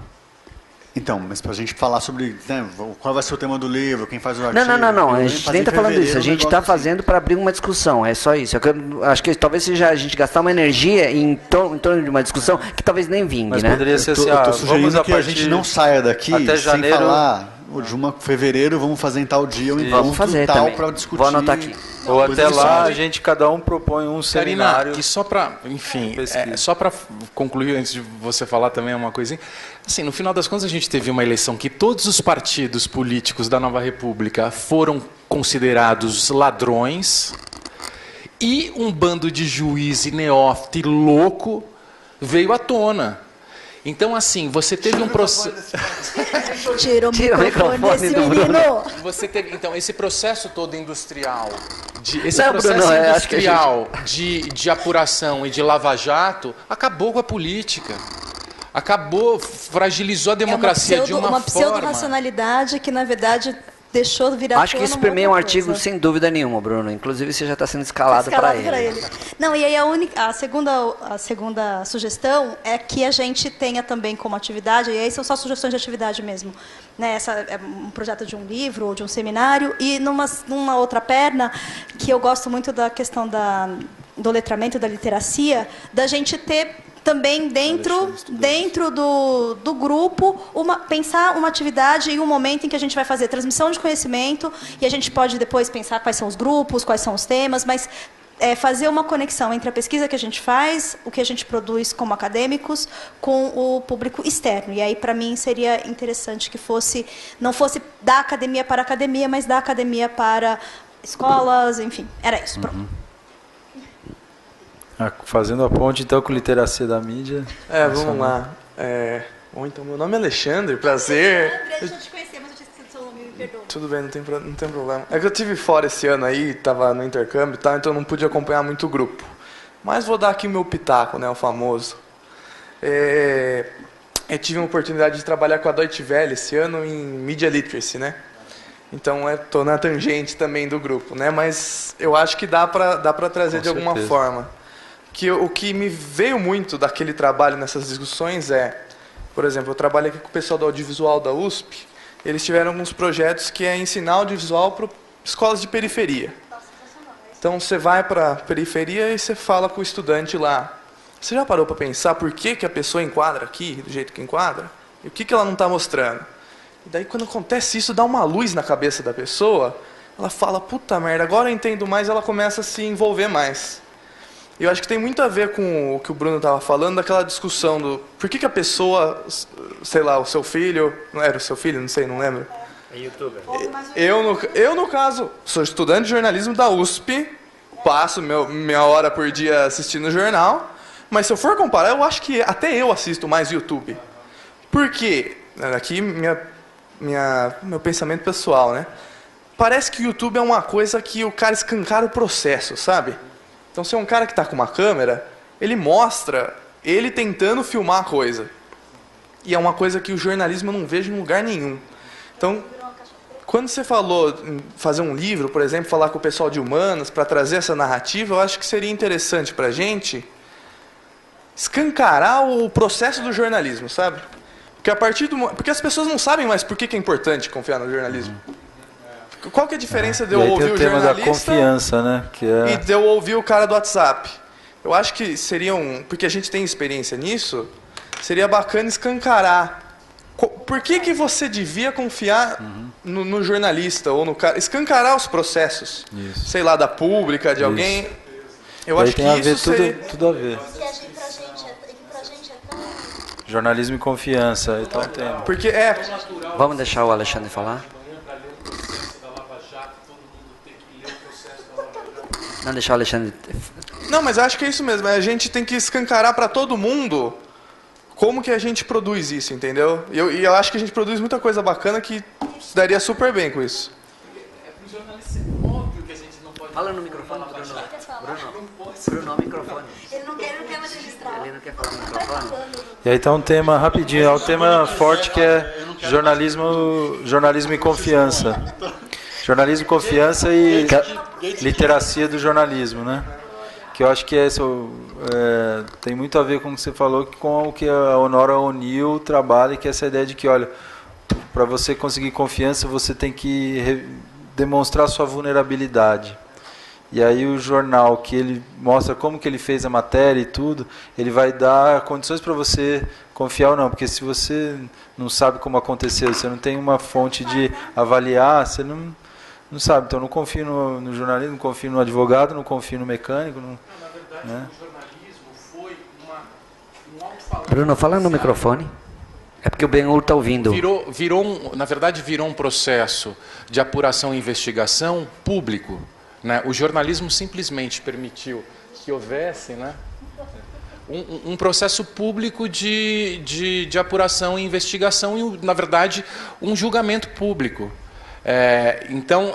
Então, mas para a gente falar sobre, né, qual vai ser o tema do livro, quem faz o artigo... Não, a gente nem está falando isso, a gente está fazendo para abrir uma discussão, é só isso. Eu acho que talvez seja a gente gastar uma energia em torno de uma discussão que talvez nem vingue, mas né? Poderia ser assim, eu tô sugerindo que a gente não saia daqui até sem janeiro, falar... De fevereiro, vamos fazer em tal dia um encontro tal para discutir. Vou anotar aqui. Ou até lá a gente, cada um propõe um seminário. Karina, e só para, enfim, só para concluir, antes de você falar também uma coisinha, assim, no final das contas a gente teve uma eleição que todos os partidos políticos da Nova República foram considerados ladrões e um bando de juiz e neófito e louco veio à tona. Então, assim, você teve um processo... Tira o microfone desse menino! Você teve, então, esse processo todo industrial, de apuração e de lava-jato, acabou com a política. Acabou, fragilizou a democracia de uma forma... Uma pseudo-racionalidade que, na verdade, deixou virar. Acho que isso para mim é um artigo sem dúvida nenhuma, Bruno. Inclusive você já está sendo escalado para ele. Não, e aí a segunda sugestão é que a gente tenha também como atividade, e aí são só sugestões de atividade mesmo, né? Essa é um projeto de um livro ou de um seminário, e numa outra perna, que eu gosto muito da questão do letramento, da literacia, da gente ter também dentro do grupo, pensar uma atividade e um momento em que a gente vai fazer transmissão de conhecimento, e a gente pode depois pensar quais são os grupos, quais são os temas, mas fazer uma conexão entre a pesquisa que a gente faz, o que a gente produz como acadêmicos, com o público externo. E aí, para mim, seria interessante que não fosse da academia para a academia, mas da academia para escolas, enfim. Era isso, pronto. Fazendo a ponte, então, com literacia da mídia. Vamos lá. Bom, então, meu nome é Alexandre, prazer. Eu já te conheci, mas eu tinha esquecido seu nome, me perdoa. Tudo bem, não tem problema. É que eu estive fora esse ano aí, estava no intercâmbio e tal, então eu não pude acompanhar muito o grupo. Mas vou dar aqui o meu pitaco, né, o famoso. Eu tive a oportunidade de trabalhar com a Deutsche Welle esse ano em Media Literacy, né? Então, estou na tangente também do grupo, né? Mas eu acho que dá para trazer de alguma forma. O que me veio muito daquele trabalho nessas discussões por exemplo, eu trabalho aqui com o pessoal do audiovisual da USP, eles tiveram alguns projetos que é ensinar audiovisual para escolas de periferia. Então, você vai para a periferia e você fala com o estudante lá. Você já parou para pensar por que a pessoa enquadra aqui, do jeito que enquadra? E o que ela não está mostrando? E daí, quando acontece isso, dá uma luz na cabeça da pessoa, ela fala, puta merda, agora eu entendo mais, e ela começa a se envolver mais. Eu acho que tem muito a ver com o que o Bruno estava falando, daquela discussão do por que a pessoa, sei lá, o seu filho, não era o seu filho, não sei, não lembro. É youtuber. Eu, no caso, sou estudante de jornalismo da USP, passo minha hora por dia assistindo o jornal, mas se eu for comparar, eu acho que até eu assisto mais YouTube. Por quê? Aqui, meu pensamento pessoal, né? Parece que o YouTube é uma coisa que o cara escancara o processo, sabe? Então, se é um cara que está com uma câmera, ele mostra ele tentando filmar a coisa. E é uma coisa que o jornalismo eu não vejo em lugar nenhum. Então, quando você falou em fazer um livro, por exemplo, falar com o pessoal de humanas para trazer essa narrativa, eu acho que seria interessante para a gente escancarar o processo do jornalismo, sabe? Porque as pessoas não sabem mais por que é importante confiar no jornalismo. Qual que é a diferença de eu ouvir o jornalista da confiança, né? E de eu ouvir o cara do WhatsApp? Eu acho que porque a gente tem experiência nisso, seria bacana escancarar. Por que você devia confiar no jornalista ou no cara? Escancarar os processos. Isso. Sei lá, da pública, de alguém. Eu acho que isso seria... tudo a ver. Pra gente é tão... Jornalismo e confiança, então tema. Porque Vamos deixar o Alexandre falar? Não deixar o Alexandre... Não, mas acho que é isso mesmo. A gente tem que escancarar para todo mundo como que a gente produz isso, entendeu? E eu acho que a gente produz muita coisa bacana que se daria super bem com isso. Fala no microfone, Bruno, o microfone. Ele não quer mais registrar. Ele não quer falar no microfone? E aí está um tema, rapidinho, é um tema forte que é jornalismo e confiança. Jornalismo, confiança e literacia do jornalismo, né? Que eu acho que tem muito a ver com o que você falou, com o que a Honora O'Neill trabalha, que é essa ideia de que, olha, para você conseguir confiança, você tem que demonstrar sua vulnerabilidade. E aí o jornal, que ele mostra como que ele fez a matéria e tudo, ele vai dar condições para você confiar ou não, porque se você não sabe como aconteceu, você não tem uma fonte de avaliar, você não sabe. Então, não confio no jornalismo, não confio no advogado, não confio no mecânico. Na verdade, né? O jornalismo foi um alto-falante. Bruno, fala no microfone. É porque o Ben-Hur está ouvindo. Na verdade, virou um processo de apuração e investigação público. Né? O jornalismo simplesmente permitiu que houvesse, né, um processo público de apuração e investigação e, na verdade, um julgamento público. Então,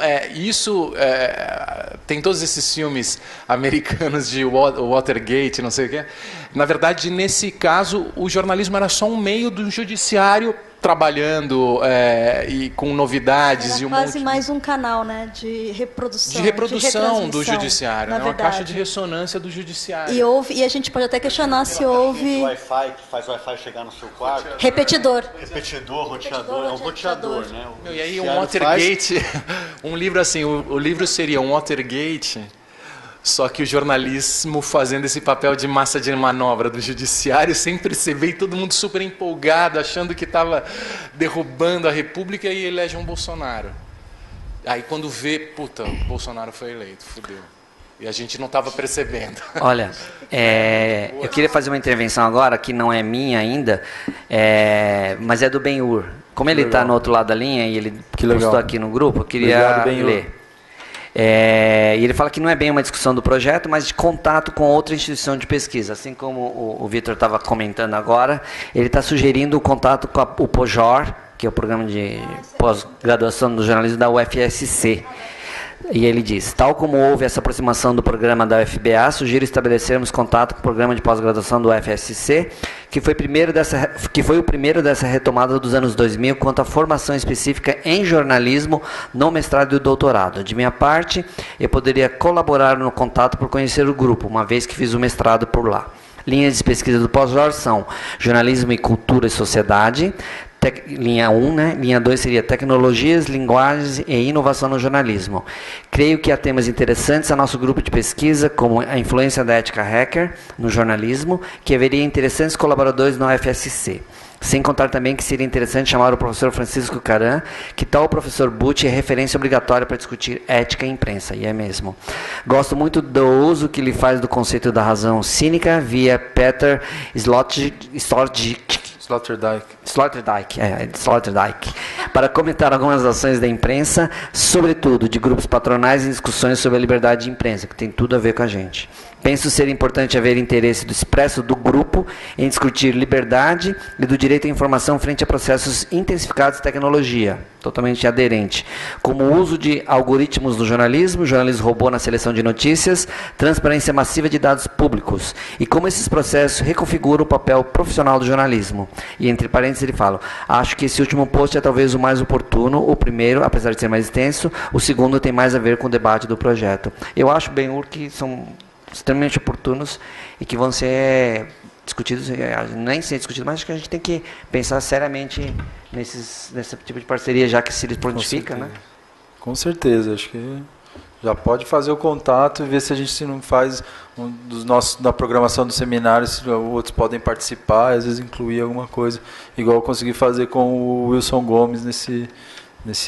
tem todos esses filmes americanos de Watergate, não sei o quê. Na verdade, nesse caso, o jornalismo era só um meio do judiciário trabalhando e com novidades. Era e um quase monte mais um canal, né, de reprodução. de reprodução do judiciário, é uma caixa de ressonância do judiciário. E a gente pode até questionar se houve... Wi-Fi, que faz o Wi-Fi chegar no seu quarto. Repetidor. Repetidor, roteador, é um roteador, né? E aí um Watergate, um livro assim, o livro seria um Watergate, só que o jornalismo fazendo esse papel de massa de manobra do judiciário, sem perceber, e todo mundo super empolgado, achando que estava derrubando a República, e elege um Bolsonaro. Aí quando vê, puta, o Bolsonaro foi eleito, fudeu. E a gente não estava percebendo. Olha, eu queria fazer uma intervenção agora, que não é minha ainda, mas é do Ben-Hur. Como ele está no outro lado da linha e ele postou aqui no grupo, eu queria ler. E ele fala que não é bem uma discussão do projeto, mas de contato com outra instituição de pesquisa. Assim como o Vitor estava comentando agora, ele está sugerindo o contato com o POJOR, que é o Programa de Pós-Graduação do Jornalismo da UFSC. E ele diz, tal como houve essa aproximação do programa da UFBA, sugiro estabelecermos contato com o programa de pós-graduação do UFSC, que foi o primeiro dessa retomada dos anos 2000 quanto à formação específica em jornalismo no mestrado e doutorado. De minha parte, eu poderia colaborar no contato por conhecer o grupo, uma vez que fiz o mestrado por lá. Linhas de pesquisa do pós-jor são jornalismo e cultura e sociedade, linha 1, né? Linha 2 seria tecnologias, linguagens e inovação no jornalismo. Creio que há temas interessantes a nosso grupo de pesquisa, como a influência da ética hacker no jornalismo, que haveria interessantes colaboradores no UFSC. Sem contar também que seria interessante chamar o professor Francisco Caran, que tal o professor Butti é referência obrigatória para discutir ética e imprensa, e é mesmo. Gosto muito do uso que ele faz do conceito da razão cínica via Peter Sloterdijk, para comentar algumas ações da imprensa, sobretudo de grupos patronais em discussões sobre a liberdade de imprensa, que tem tudo a ver com a gente. Penso ser importante haver interesse do expresso do grupo em discutir liberdade e do direito à informação frente a processos intensificados de tecnologia, totalmente aderente, como o uso de algoritmos no jornalismo robô na seleção de notícias, transparência massiva de dados públicos, e como esses processos reconfiguram o papel profissional do jornalismo. E entre parênteses ele fala, acho que esse último post é talvez o mais oportuno, o primeiro, apesar de ser mais extenso, o segundo tem mais a ver com o debate do projeto. Eu acho, Ben-Hur, que são extremamente oportunos e que vão ser discutidos, nem ser discutidos, mas acho que a gente tem que pensar seriamente nesse tipo de parceria, já que se ele prontifica, né? Com certeza, acho que já pode fazer o contato e ver se a gente não faz da programação do seminário, se outros podem participar, às vezes incluir alguma coisa, igual eu consegui fazer com o Wilson Gomes nesse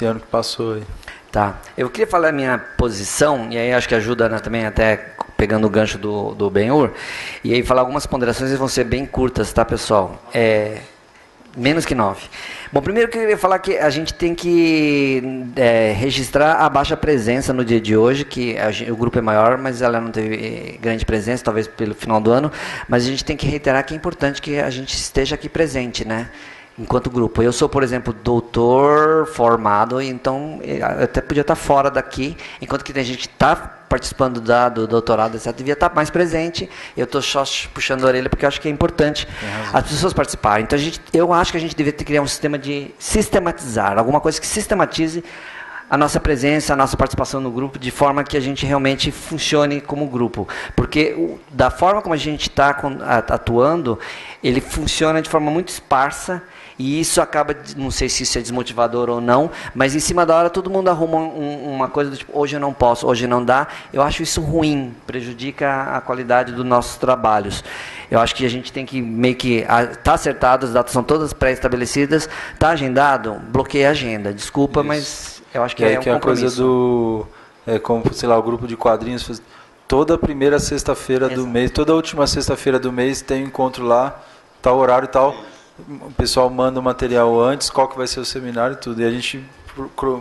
ano que passou aí. Tá, eu queria falar a minha posição, e aí acho que ajuda, né, também até pegando o gancho do Ben-Hur, e aí falar algumas ponderações que vão ser bem curtas, tá, pessoal? Menos que 9. Bom, primeiro que eu queria falar que a gente tem que registrar a baixa presença no dia de hoje, que o grupo é maior, mas ela não teve grande presença, talvez pelo final do ano, mas a gente tem que reiterar que é importante que a gente esteja aqui presente, né? Enquanto grupo. Eu sou, por exemplo, doutor formado, então eu até podia estar fora daqui, enquanto que a gente está participando do doutorado, etc., devia estar mais presente. Eu estou só puxando a orelha porque eu acho que é importante as pessoas participarem. Então, eu acho que a gente deveria criar um sistema de sistematizar, alguma coisa que sistematize a nossa presença, a nossa participação no grupo, de forma que a gente realmente funcione como grupo. Porque da forma como a gente está atuando, ele funciona de forma muito esparsa, e isso acaba, não sei se isso é desmotivador ou não, mas em cima da hora todo mundo arruma uma coisa do tipo, hoje eu não posso, hoje não dá. Eu acho isso ruim, prejudica a qualidade dos nossos trabalhos. Eu acho que a gente tem que meio que tá acertado, as datas são todas pré-estabelecidas, tá agendado, bloqueia a agenda. Desculpa, isso. Mas eu acho que é um compromisso. Que é a coisa do, como, sei lá, o grupo de quadrinhos, toda primeira sexta-feira do mês, toda última sexta-feira do mês tem um encontro lá, tal horário e tal. O pessoal manda o material antes, qual que vai ser o seminário e tudo. E a gente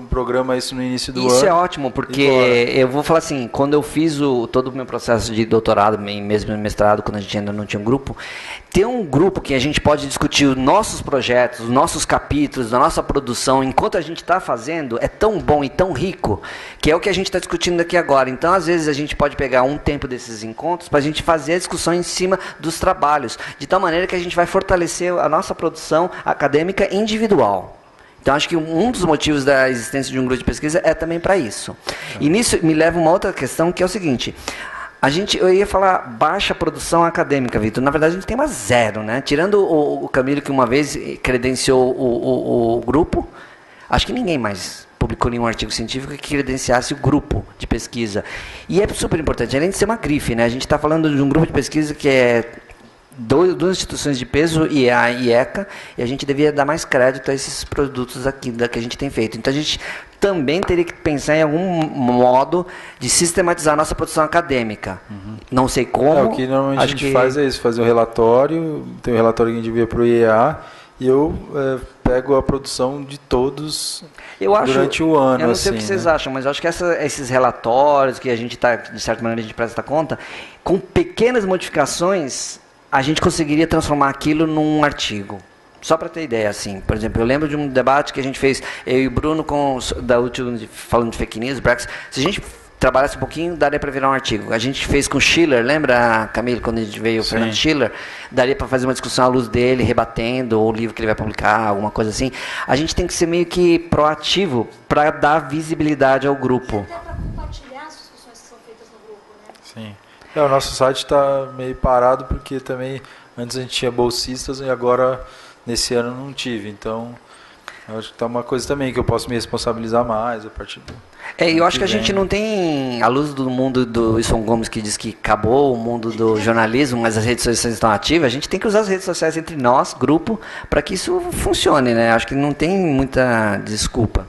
programa isso no início do ano. Isso é ótimo, porque eu vou falar assim, quando eu fiz todo o meu processo de doutorado, mesmo mestrado, quando a gente ainda não tinha um grupo, ter um grupo que a gente pode discutir os nossos projetos, os nossos capítulos, a nossa produção, enquanto a gente está fazendo, é tão bom e tão rico, que é o que a gente está discutindo aqui agora. Então, às vezes, a gente pode pegar um tempo desses encontros para a gente fazer a discussão em cima dos trabalhos, de tal maneira que a gente vai fortalecer a nossa produção acadêmica individual. Então, acho que um dos motivos da existência de um grupo de pesquisa é também para isso. E nisso me leva uma outra questão, que é o seguinte: eu ia falar baixa produção acadêmica, Vitor. Na verdade, a gente tem uma zero, né? Tirando o Camilo, que uma vez credenciou o grupo, acho que ninguém mais publicou nenhum artigo científico que credenciasse o grupo de pesquisa. E é super importante, além de ser uma grife, né? A gente está falando de um grupo de pesquisa que é duas instituições de peso, IEA e IECA, e a gente devia dar mais crédito a esses produtos aqui que a gente tem feito. Então, a gente também teria que pensar em algum modo de sistematizar a nossa produção acadêmica. Não sei como. O que normalmente a gente faz é isso, fazer um relatório, tem um relatório que a gente envia para o IEA, e eu pego a produção de todos durante o ano. Eu não sei o que vocês acham, mas eu acho que esses relatórios que a gente está, de certa maneira, a gente presta conta, com pequenas modificações, a gente conseguiria transformar aquilo num artigo. Só para ter ideia, assim. Por exemplo, eu lembro de um debate que a gente fez, eu e o Bruno, falando de fake news, Brex. Se a gente trabalhasse um pouquinho, daria para virar um artigo. A gente fez com Schiller, lembra, Camilo, quando a gente veio o Fernando Schiller? Daria para fazer uma discussão à luz dele, rebatendo, ou o livro que ele vai publicar, alguma coisa assim. A gente tem que ser meio que proativo para dar visibilidade ao grupo. Até para compartilhar as discussões que são feitas no grupo, né? Sim. O nosso site está meio parado porque também antes a gente tinha bolsistas e agora nesse ano não tive. Então, eu acho que está uma coisa também que eu posso me responsabilizar mais a partir do... eu acho que a gente não tem, à luz do mundo do Wilson Gomes, que diz que acabou o mundo do jornalismo, mas as redes sociais estão ativas, a gente tem que usar as redes sociais entre nós, grupo, para que isso funcione, né? Acho que não tem muita desculpa.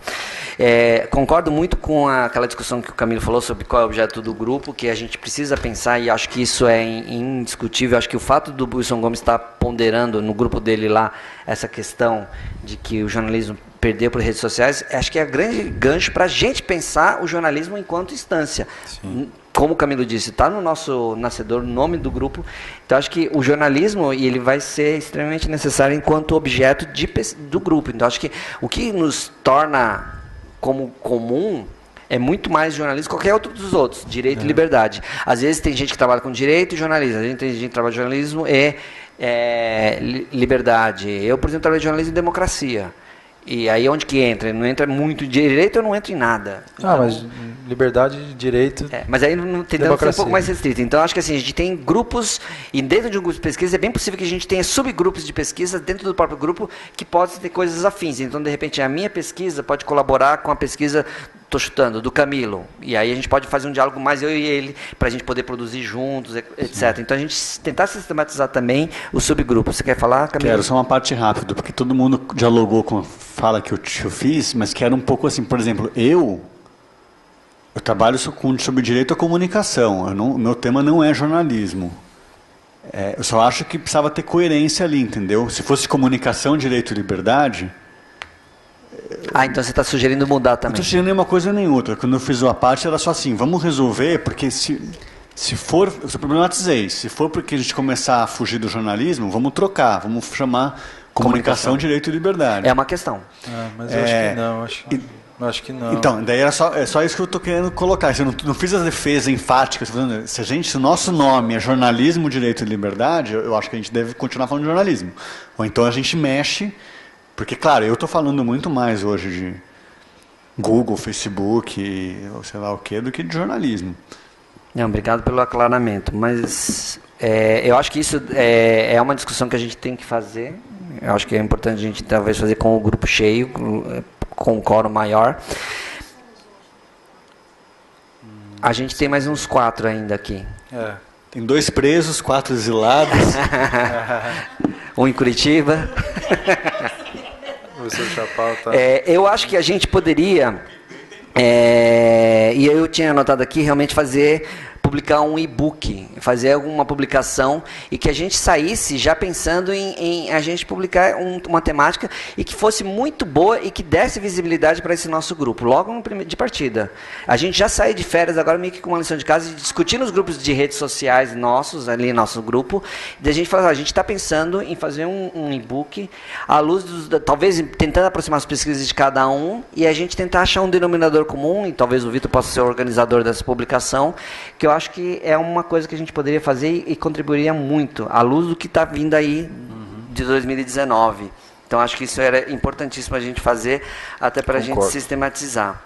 Concordo muito com aquela discussão que o Camilo falou sobre qual é o objeto do grupo, que a gente precisa pensar, e acho que isso é indiscutível. Acho que o fato do Wilson Gomes estar ponderando no grupo dele lá essa questão de que o jornalismo perdeu por redes sociais, acho que é grande gancho para a gente pensar o jornalismo enquanto instância. Sim. Como o Camilo disse, está no nosso nascedor, no nome do grupo. Então, acho que o jornalismo ele vai ser extremamente necessário enquanto objeto do grupo. Então, acho que o que nos torna como comum é muito mais jornalismo que qualquer outro dos outros, direito e liberdade. Às vezes tem gente que trabalha com direito e jornalismo, às vezes tem gente que trabalha com jornalismo e liberdade. Eu, por exemplo, trabalho de jornalismo e democracia. E aí onde que entra? Não entra muito direito, eu não entro em nada. Então, mas liberdade, direito... mas aí tentando ser um pouco mais restrito. Então, acho que assim, a gente tem grupos, e dentro de um grupo de pesquisa é bem possível que a gente tenha subgrupos de pesquisa dentro do próprio grupo que podem ter coisas afins. Então, de repente, a minha pesquisa pode colaborar com a pesquisa, estou chutando, do Camilo. E aí a gente pode fazer um diálogo mais eu e ele, para a gente poder produzir juntos, etc. Então, a gente tentar sistematizar também o subgrupo. Você quer falar, Camilo? Quero, só uma parte rápida, porque todo mundo dialogou com a fala que eu fiz, mas quero um pouco assim, por exemplo, eu trabalho sobre direito à comunicação, meu tema não é jornalismo. Eu só acho que precisava ter coerência ali, entendeu? Se fosse comunicação, direito e liberdade... então você está sugerindo mudar também. Não estou sugerindo nenhuma coisa nem outra. Quando eu fiz uma parte, era só assim, vamos resolver, porque se for, eu problematizei, se for porque a gente começar a fugir do jornalismo, vamos trocar, vamos chamar comunicação, direito e liberdade. É uma questão. Mas eu acho que não, acho que não. Então, daí é só isso que eu estou querendo colocar. Eu não fiz a defesa enfática. Se o nosso nome é jornalismo, direito e liberdade, eu acho que a gente deve continuar falando de jornalismo. Ou então a gente mexe, porque, claro, eu estou falando muito mais hoje de Google, Facebook, ou sei lá o quê, do que de jornalismo. Não, obrigado pelo aclaramento, mas eu acho que isso é uma discussão que a gente tem que fazer. Eu acho que é importante a gente talvez fazer com o grupo cheio, com o quórum maior. A gente tem mais uns 4 ainda aqui. Tem 2 presos, 4 exilados. Um em Curitiba. O seu Chapéu tá... eu acho que a gente poderia, e eu tinha anotado aqui, realmente fazer publicar um e-book, fazer alguma publicação e que a gente saísse já pensando em a gente publicar uma temática e que fosse muito boa e que desse visibilidade para esse nosso grupo, logo de partida. A gente já saiu de férias agora meio que com uma lição de casa e discutir nos grupos de redes sociais nossos, ali nosso grupo, e a gente falou, a gente está pensando em fazer um e-book à luz talvez tentando aproximar as pesquisas de cada um e a gente tentar achar um denominador comum, e talvez o Vitor possa ser o organizador dessa publicação, que eu acho que é uma coisa que a gente poderia fazer e contribuiria muito, à luz do que está vindo aí de 2019. Então, acho que isso era importantíssimo a gente fazer, até para a gente sistematizar.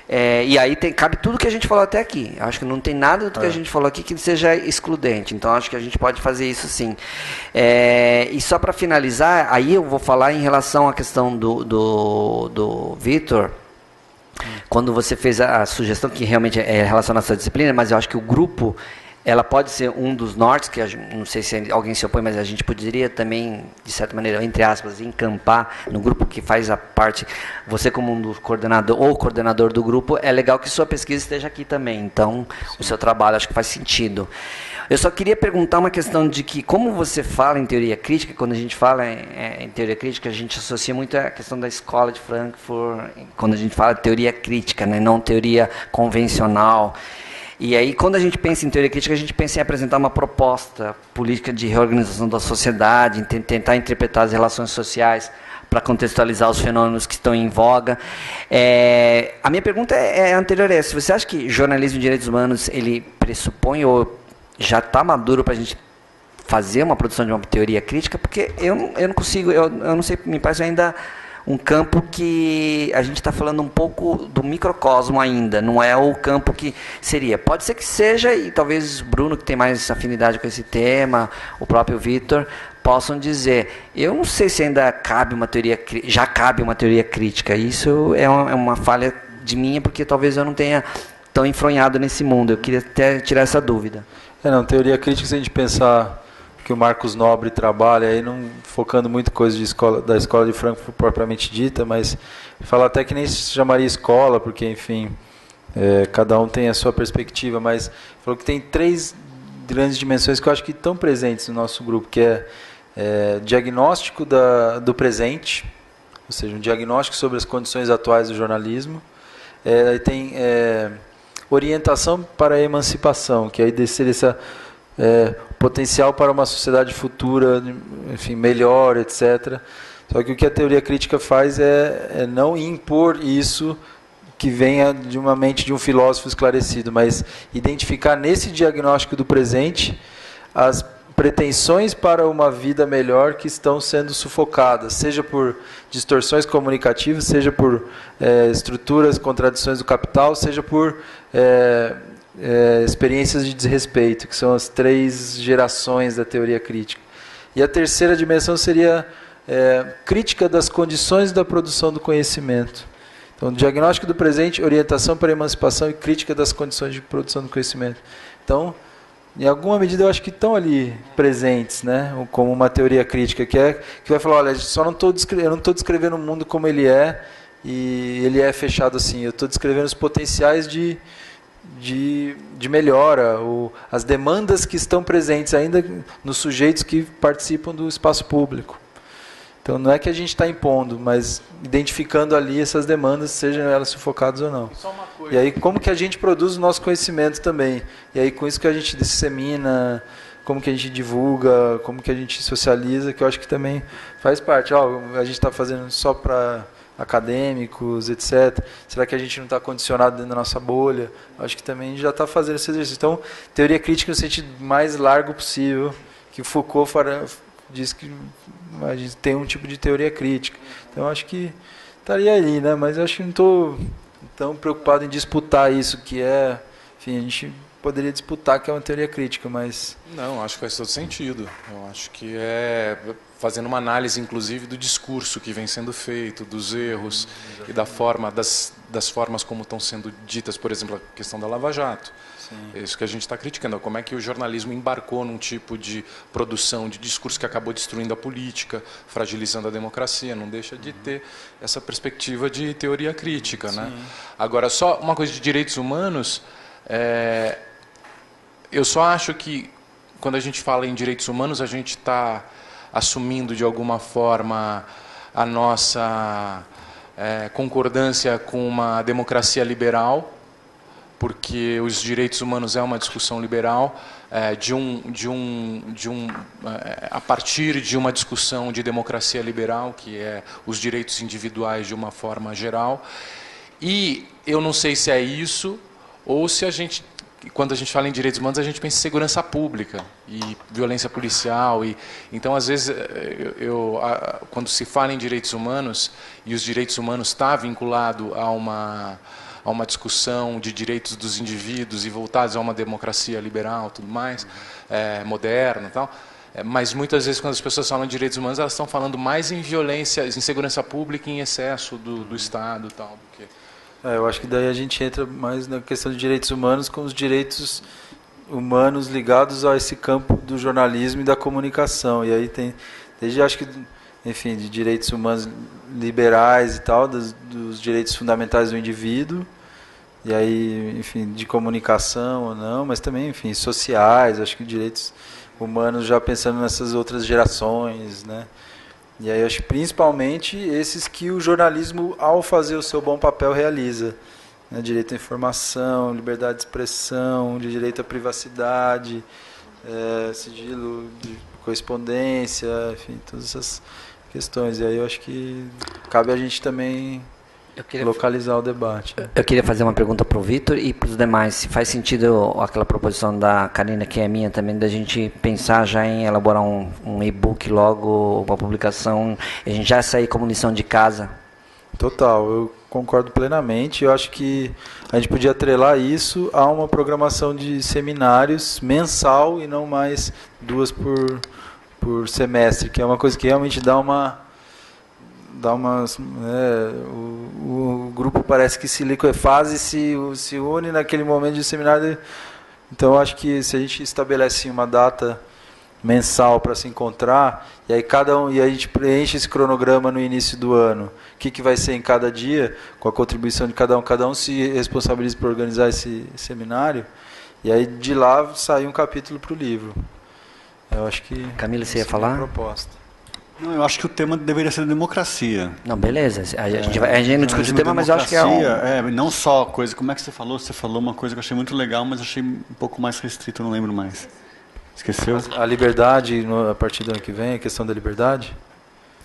E aí cabe tudo que a gente falou até aqui. Acho que não tem nada do que a gente falou aqui que seja excludente. Então, acho que a gente pode fazer isso sim. E só para finalizar, aí eu vou falar em relação à questão do Vitor, quando você fez a sugestão, que realmente é relacionada à sua disciplina, mas eu acho que o grupo, ela pode ser um dos nortes, que não sei se alguém se opõe, mas a gente poderia também, de certa maneira, entre aspas, encampar no grupo que faz a parte, você como um dos coordenador ou coordenador do grupo, é legal que sua pesquisa esteja aqui também, então o seu trabalho acho que faz sentido. Eu só queria perguntar uma questão de que, como você fala em teoria crítica, quando a gente fala em teoria crítica, a gente associa muito a questão da escola de Frankfurt, quando a gente fala de teoria crítica, né, não teoria convencional. E aí, quando a gente pensa em teoria crítica, a gente pensa em apresentar uma proposta política de reorganização da sociedade, em tentar interpretar as relações sociais para contextualizar os fenômenos que estão em voga. A minha pergunta é anterior a essa. Você acha que jornalismo e direitos humanos, ele pressupõe ou já está maduro para a gente fazer uma produção de uma teoria crítica? Porque eu não consigo, eu não sei, me parece ainda um campo que a gente está falando um pouco do microcosmo ainda, não é o campo que seria. Pode ser que seja, e talvez Bruno, que tem mais afinidade com esse tema, o próprio Vitor, possam dizer. Eu não sei se ainda cabe uma teoria, já cabe uma teoria crítica. Isso é uma falha de minha, porque talvez eu não tenha tão enfronhado nesse mundo. Eu queria até tirar essa dúvida. Teoria crítica, se a gente pensar que o Marcos Nobre trabalha, aí não focando muito coisa da escola de Frankfurt propriamente dita, mas fala até que nem se chamaria escola, porque, enfim, cada um tem a sua perspectiva, mas falou que tem 3 grandes dimensões que eu acho que estão presentes no nosso grupo, que é diagnóstico do presente, ou seja, um diagnóstico sobre as condições atuais do jornalismo, aí tem orientação para a emancipação, que aí seria essa potencial para uma sociedade futura, enfim, melhor, etc. Só que o que a teoria crítica faz é não impor isso que venha de uma mente de um filósofo esclarecido, mas identificar nesse diagnóstico do presente as pretensões para uma vida melhor que estão sendo sufocadas, seja por distorções comunicativas, seja por estruturas, contradições do capital, seja por experiências de desrespeito, que são as 3 gerações da teoria crítica. E a terceira dimensão seria crítica das condições da produção do conhecimento. Então, diagnóstico do presente, orientação para a emancipação e crítica das condições de produção do conhecimento. Então, em alguma medida, eu acho que estão ali presentes, né, como uma teoria crítica, que vai falar, olha, eu não estou descrevendo o mundo como ele é, e ele é fechado assim, eu estou descrevendo os potenciais de melhora, as demandas que estão presentes ainda nos sujeitos que participam do espaço público. Então, não é que a gente está impondo, mas identificando ali essas demandas, sejam elas sufocadas ou não. E aí, como que a gente produz o nosso conhecimento também? E aí, com isso que a gente dissemina, como que a gente divulga, como que a gente socializa, que eu acho que também faz parte. A gente está fazendo só para acadêmicos, etc. Será que a gente não está condicionado dentro da nossa bolha? Acho que também já está fazendo esse exercício. Então, teoria crítica no sentido mais largo possível, que Foucault diz que a gente tem um tipo de teoria crítica. Então, acho que estaria ali, né? Mas eu acho que não estou tão preocupado em disputar isso, que enfim, a gente poderia disputar que é uma teoria crítica, mas... Não, acho que faz todo sentido. Eu acho que fazendo uma análise, inclusive, do discurso que vem sendo feito, dos erros e das formas como estão sendo ditas, por exemplo, a questão da Lava Jato. Sim. É isso que a gente está criticando, como é que o jornalismo embarcou num tipo de produção, de discurso que acabou destruindo a política, fragilizando a democracia, não deixa de ter essa perspectiva de teoria crítica. Né? Agora, só uma coisa de direitos humanos, Eu só acho que, quando a gente fala em direitos humanos, a gente está assumindo, de alguma forma, a nossa concordância com uma democracia liberal, porque os direitos humanos é uma discussão liberal, a partir de uma discussão de democracia liberal, que é os direitos individuais de uma forma geral. E eu não sei se é isso, ou se quando a gente fala em direitos humanos, a gente pensa em segurança pública e violência policial. Então, às vezes, quando se fala em direitos humanos, e os direitos humanos está vinculado a uma discussão de direitos dos indivíduos e voltados a uma democracia liberal, tudo mais, moderna e tal. Mas muitas vezes, quando as pessoas falam de direitos humanos, elas estão falando mais em violência, em segurança pública e em excesso do Estado e tal. Do que... eu acho que daí a gente entra mais na questão de direitos humanos com os direitos humanos ligados a esse campo do jornalismo e da comunicação. E aí tem, desde acho que, enfim, de direitos humanos liberais e tal, dos direitos fundamentais do indivíduo, e aí, enfim, de comunicação ou não, mas também, enfim, sociais, acho que direitos humanos já pensando nessas outras gerações, né? E aí acho que principalmente esses que o jornalismo, ao fazer o seu bom papel, realiza. Né? Direito à informação, liberdade de expressão, de direito à privacidade, sigilo de correspondência, enfim, todas essas questões. E aí eu acho que cabe a gente também localizar o debate. Eu queria fazer uma pergunta para o Vitor e para os demais. Se faz sentido aquela proposição da Karina, que é minha também, da gente pensar já em elaborar um e-book logo, uma publicação, e a gente já sair como lição de casa? Total, eu concordo plenamente. Eu acho que a gente podia atrelar isso a uma programação de seminários mensal e não mais 2 por semestre, que é uma coisa que realmente dá umas, o grupo parece que se liquefaz e se une naquele momento de seminário. Então eu acho que se a gente estabelece uma data mensal para se encontrar, e aí a gente preenche esse cronograma no início do ano, o que vai ser em cada dia, com a contribuição de cada um se responsabiliza por organizar esse seminário, e aí de lá sai um capítulo para o livro. Eu acho que Camila, você ia falar? Proposta. Não, eu acho que o tema deveria ser democracia. Não, beleza. A gente não discute o tema, mas eu acho que é não só coisa... Como é que você falou? Você falou uma coisa que eu achei muito legal, mas achei um pouco mais restrito, eu não lembro mais. Esqueceu? A liberdade, a partir do ano que vem, a questão da liberdade?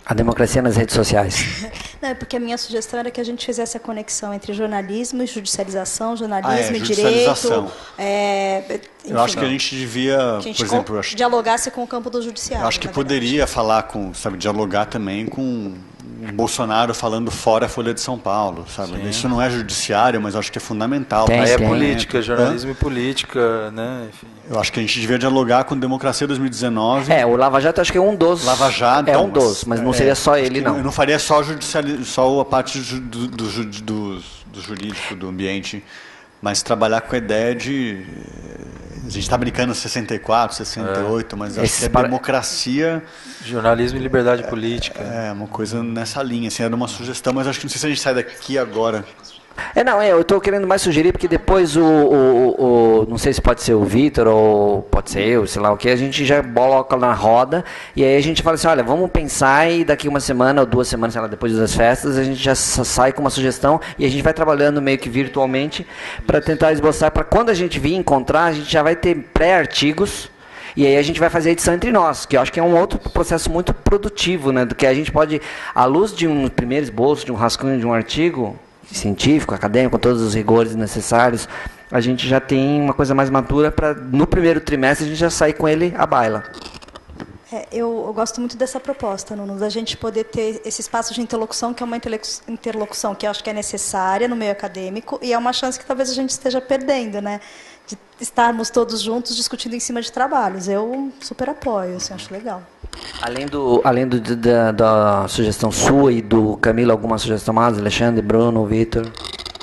A democracia nas redes sociais. Não, é porque a minha sugestão era que a gente fizesse a conexão entre jornalismo e judicialização, jornalismo e judicialização. Direito. Eu acho que a gente devia, por exemplo... dialogasse com o campo do judiciário. Eu acho que poderia falar dialogar também com o Bolsonaro falando fora a Folha de São Paulo, sabe? Sim. Isso não é judiciário, mas eu acho que é fundamental. Aí é política, jornalismo e política, né? Enfim. Eu acho que a gente devia dialogar com Democracia 2019. O Lava Jato acho que é um dos. Lava Jato. É um dos, mas não seria só ele, não. Eu não faria só a parte do jurídico, do ambiente, mas trabalhar com a ideia de... A gente está brincando 64, 68, mas acho que a democracia... Jornalismo e liberdade política. Uma coisa nessa linha, assim, era uma sugestão, mas acho que não sei se a gente sai daqui agora. Eu estou querendo mais sugerir, porque depois não sei se pode ser o Vitor ou pode ser eu, sei lá o que, a gente já coloca na roda e aí a gente fala assim, olha, vamos pensar e daqui uma semana ou 2 semanas, sei lá, depois das festas, a gente já sai com uma sugestão e a gente vai trabalhando meio que virtualmente para tentar esboçar, para quando a gente vir encontrar, a gente já vai ter pré-artigos. E aí a gente vai fazer a edição entre nós, que eu acho que é um outro processo muito produtivo, né? Do que a gente pode, à luz de um primeiro esboço, de um rascunho, de um artigo científico, acadêmico, com todos os rigores necessários, a gente já tem uma coisa mais madura para, no primeiro trimestre, a gente já sair com ele à baila. Eu gosto muito dessa proposta, Nuno, da gente poder ter esse espaço de interlocução, que é uma interlocução que eu acho que é necessária no meio acadêmico, e é uma chance que talvez a gente esteja perdendo, né? De estarmos todos juntos discutindo em cima de trabalhos. Eu super apoio, assim, acho legal. Além da sugestão sua e do Camilo, alguma sugestão mais? Alexandre, Bruno, Vitor?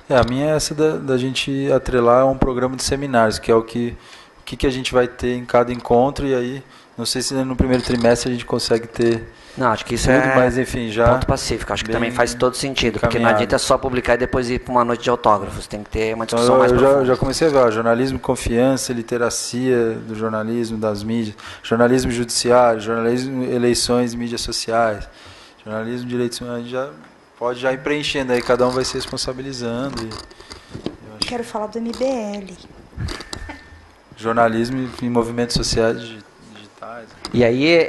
A minha é essa da gente atrelar a um programa de seminários, que é o que a gente vai ter em cada encontro, e aí, não sei se no primeiro trimestre a gente consegue ter Não, acho que isso tudo, mas enfim, já ponto pacífico. Acho que também faz todo sentido, porque não encaminhado. adianta só publicar e depois ir para uma noite de autógrafos. Tem que ter uma discussão Então, mais profunda. eu já comecei a ver, ó, jornalismo, confiança, literacia do jornalismo, das mídias, jornalismo judiciário, jornalismo, eleições, mídias sociais, jornalismo, direitos humanos, a gente já pode já ir preenchendo aí, cada um vai se responsabilizando. Quero falar do MBL. Jornalismo em movimentos sociais digitais. E aí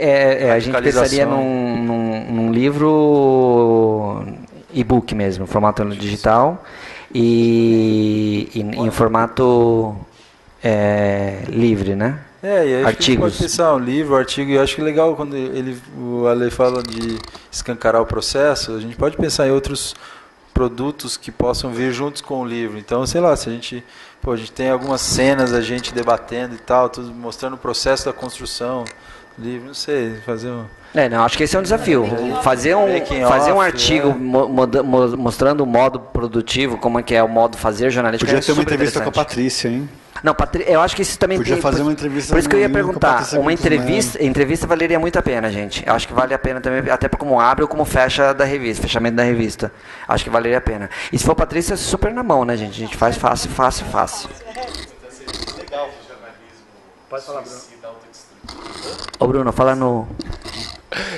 a gente pensaria num livro e-book mesmo, formato digital e em formato livre, né? E aí artigos. Pode pensar um livro, artigo, e eu acho que legal quando o Ale fala de escancarar o processo, a gente pode pensar em outros produtos que possam vir juntos com o livro. Então, sei lá, se a gente tem algumas cenas a gente debatendo e tal, tudo mostrando o processo da construção do livro, não sei, fazer um... Não, acho que esse é um desafio. Fazer um artigo mostrando o modo produtivo, como é que é o modo fazer jornalístico. Podia ter uma entrevista com a Patrícia, hein? Não, eu acho que isso também podia fazer uma entrevista. Por isso que eu ia perguntar, uma entrevista valeria muito a pena, gente. Eu acho que vale a pena também, até como abre ou como fecha da revista, fechamento da revista. Acho que valeria a pena. E se for Patrícia, é super na mão, né, gente? A gente faz fácil. Pode falar, Bruno. Ô, Bruno, fala no...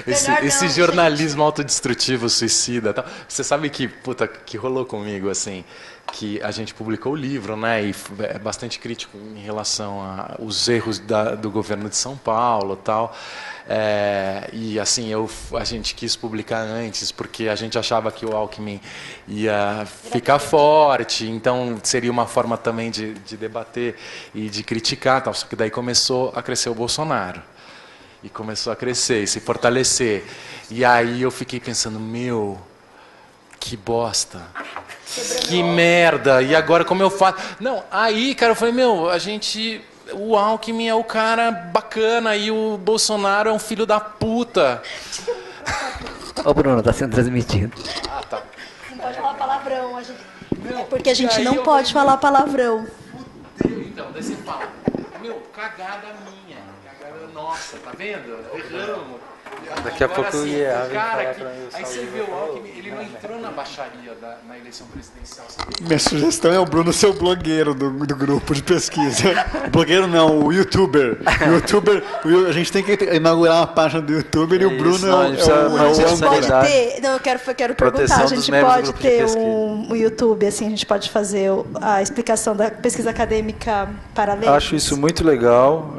Esse jornalismo autodestrutivo, suicida, tal. Você sabe que rolou comigo, assim, que a gente publicou o livro, né, e é bastante crítico em relação aos erros do governo de São Paulo, tal. E assim, a gente quis publicar antes porque a gente achava que o Alckmin ia ficar forte, então seria uma forma também de debater e de criticar, tal. Só que daí começou a crescer o Bolsonaro. E começou a crescer e se fortalecer. E aí eu fiquei pensando, que bosta. Que merda. E agora como eu faço? Não, aí, cara, eu falei, o Alckmin é o cara bacana e o Bolsonaro é um filho da puta. Ô, Bruno, tá sendo transmitido. Ah, tá. Não pode falar palavrão. Porque a gente não pode falar palavrão. Fudeu, então, daí você fala, cagada minha. Nossa, tá vendo? Erramos. Daqui a pouco eu ia aí você vê o Alckmin, ele não entrou na baixaria na eleição presidencial. Minha sugestão é o Bruno ser o blogueiro do grupo de pesquisa. Blogueiro não, o youtuber. A gente tem que inaugurar uma página do youtuber e o Bruno é o pode ter. Não, eu quero perguntar. A gente pode ter um YouTube, assim, a gente pode fazer a explicação da pesquisa acadêmica paralela. Acho isso muito legal.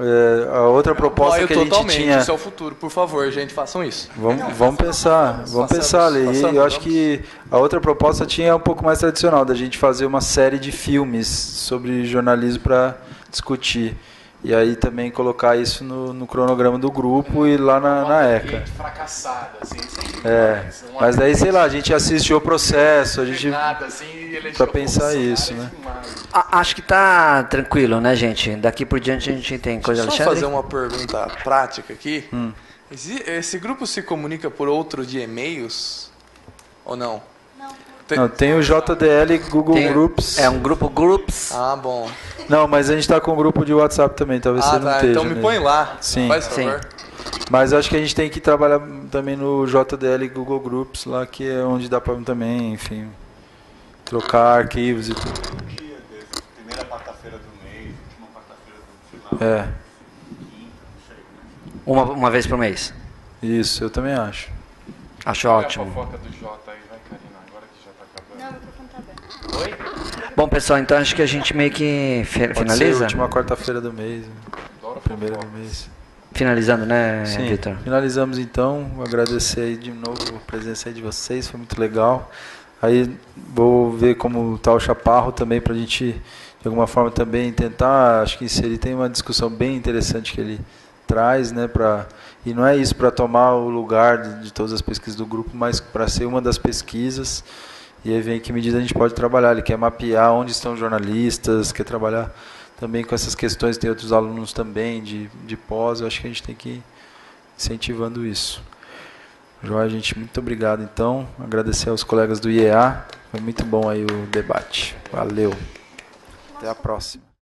A outra proposta que a gente tinha. Isso é o futuro, por favor, gente, façam isso. Vamos pensar ali. Eu acho que a outra proposta tinha um pouco mais tradicional, da gente fazer uma série de filmes sobre jornalismo para discutir. E aí também colocar isso no cronograma do grupo e lá na ECA. Fracassada, assim, mas daí, sei lá, a gente assiste o processo, a gente para pensar isso, né? Acho que tá tranquilo, né, gente? Daqui por diante a gente tem coisa. Deixa eu fazer uma pergunta prática aqui. Esse grupo se comunica por outro de e-mails ou não? Não, tem o JDL Google Groups. É um grupo Groups. Ah, bom. Não, mas a gente está com um grupo de WhatsApp também, talvez você não esteja. Então me põe lá, sim. Faz favor. Mas acho que a gente tem que trabalhar também no JDL Google Groups, lá que é onde dá para também, enfim, trocar arquivos e tudo. Primeira quarta-feira do mês, última quarta-feira do final. Uma vez por mês. Isso, eu também acho. Acho ótimo. A fofoca do Jota aí, vai, Karina, agora que já tá acabando. Não, o microfone tá aberto. Bom, pessoal, então acho que a gente meio que finaliza. Pode ser a última quarta-feira do mês, primeira do mês. Finalizando, né, Sim, Vitor? Finalizamos então. Vou agradecer aí de novo a presença aí de vocês, foi muito legal. Aí vou ver como está o Chaparro também, para a gente, de alguma forma, também tentar, acho que inserir, tem uma discussão bem interessante que ele traz, né, e não é isso para tomar o lugar de todas as pesquisas do grupo, mas para ser uma das pesquisas, e aí vem em que medida a gente pode trabalhar. Ele quer mapear onde estão os jornalistas, quer trabalhar também com essas questões, tem outros alunos também de pós, eu acho que a gente tem que ir incentivando isso. Joia, gente, muito obrigado então, agradecer aos colegas do IEA, foi muito bom aí o debate, valeu, até a próxima.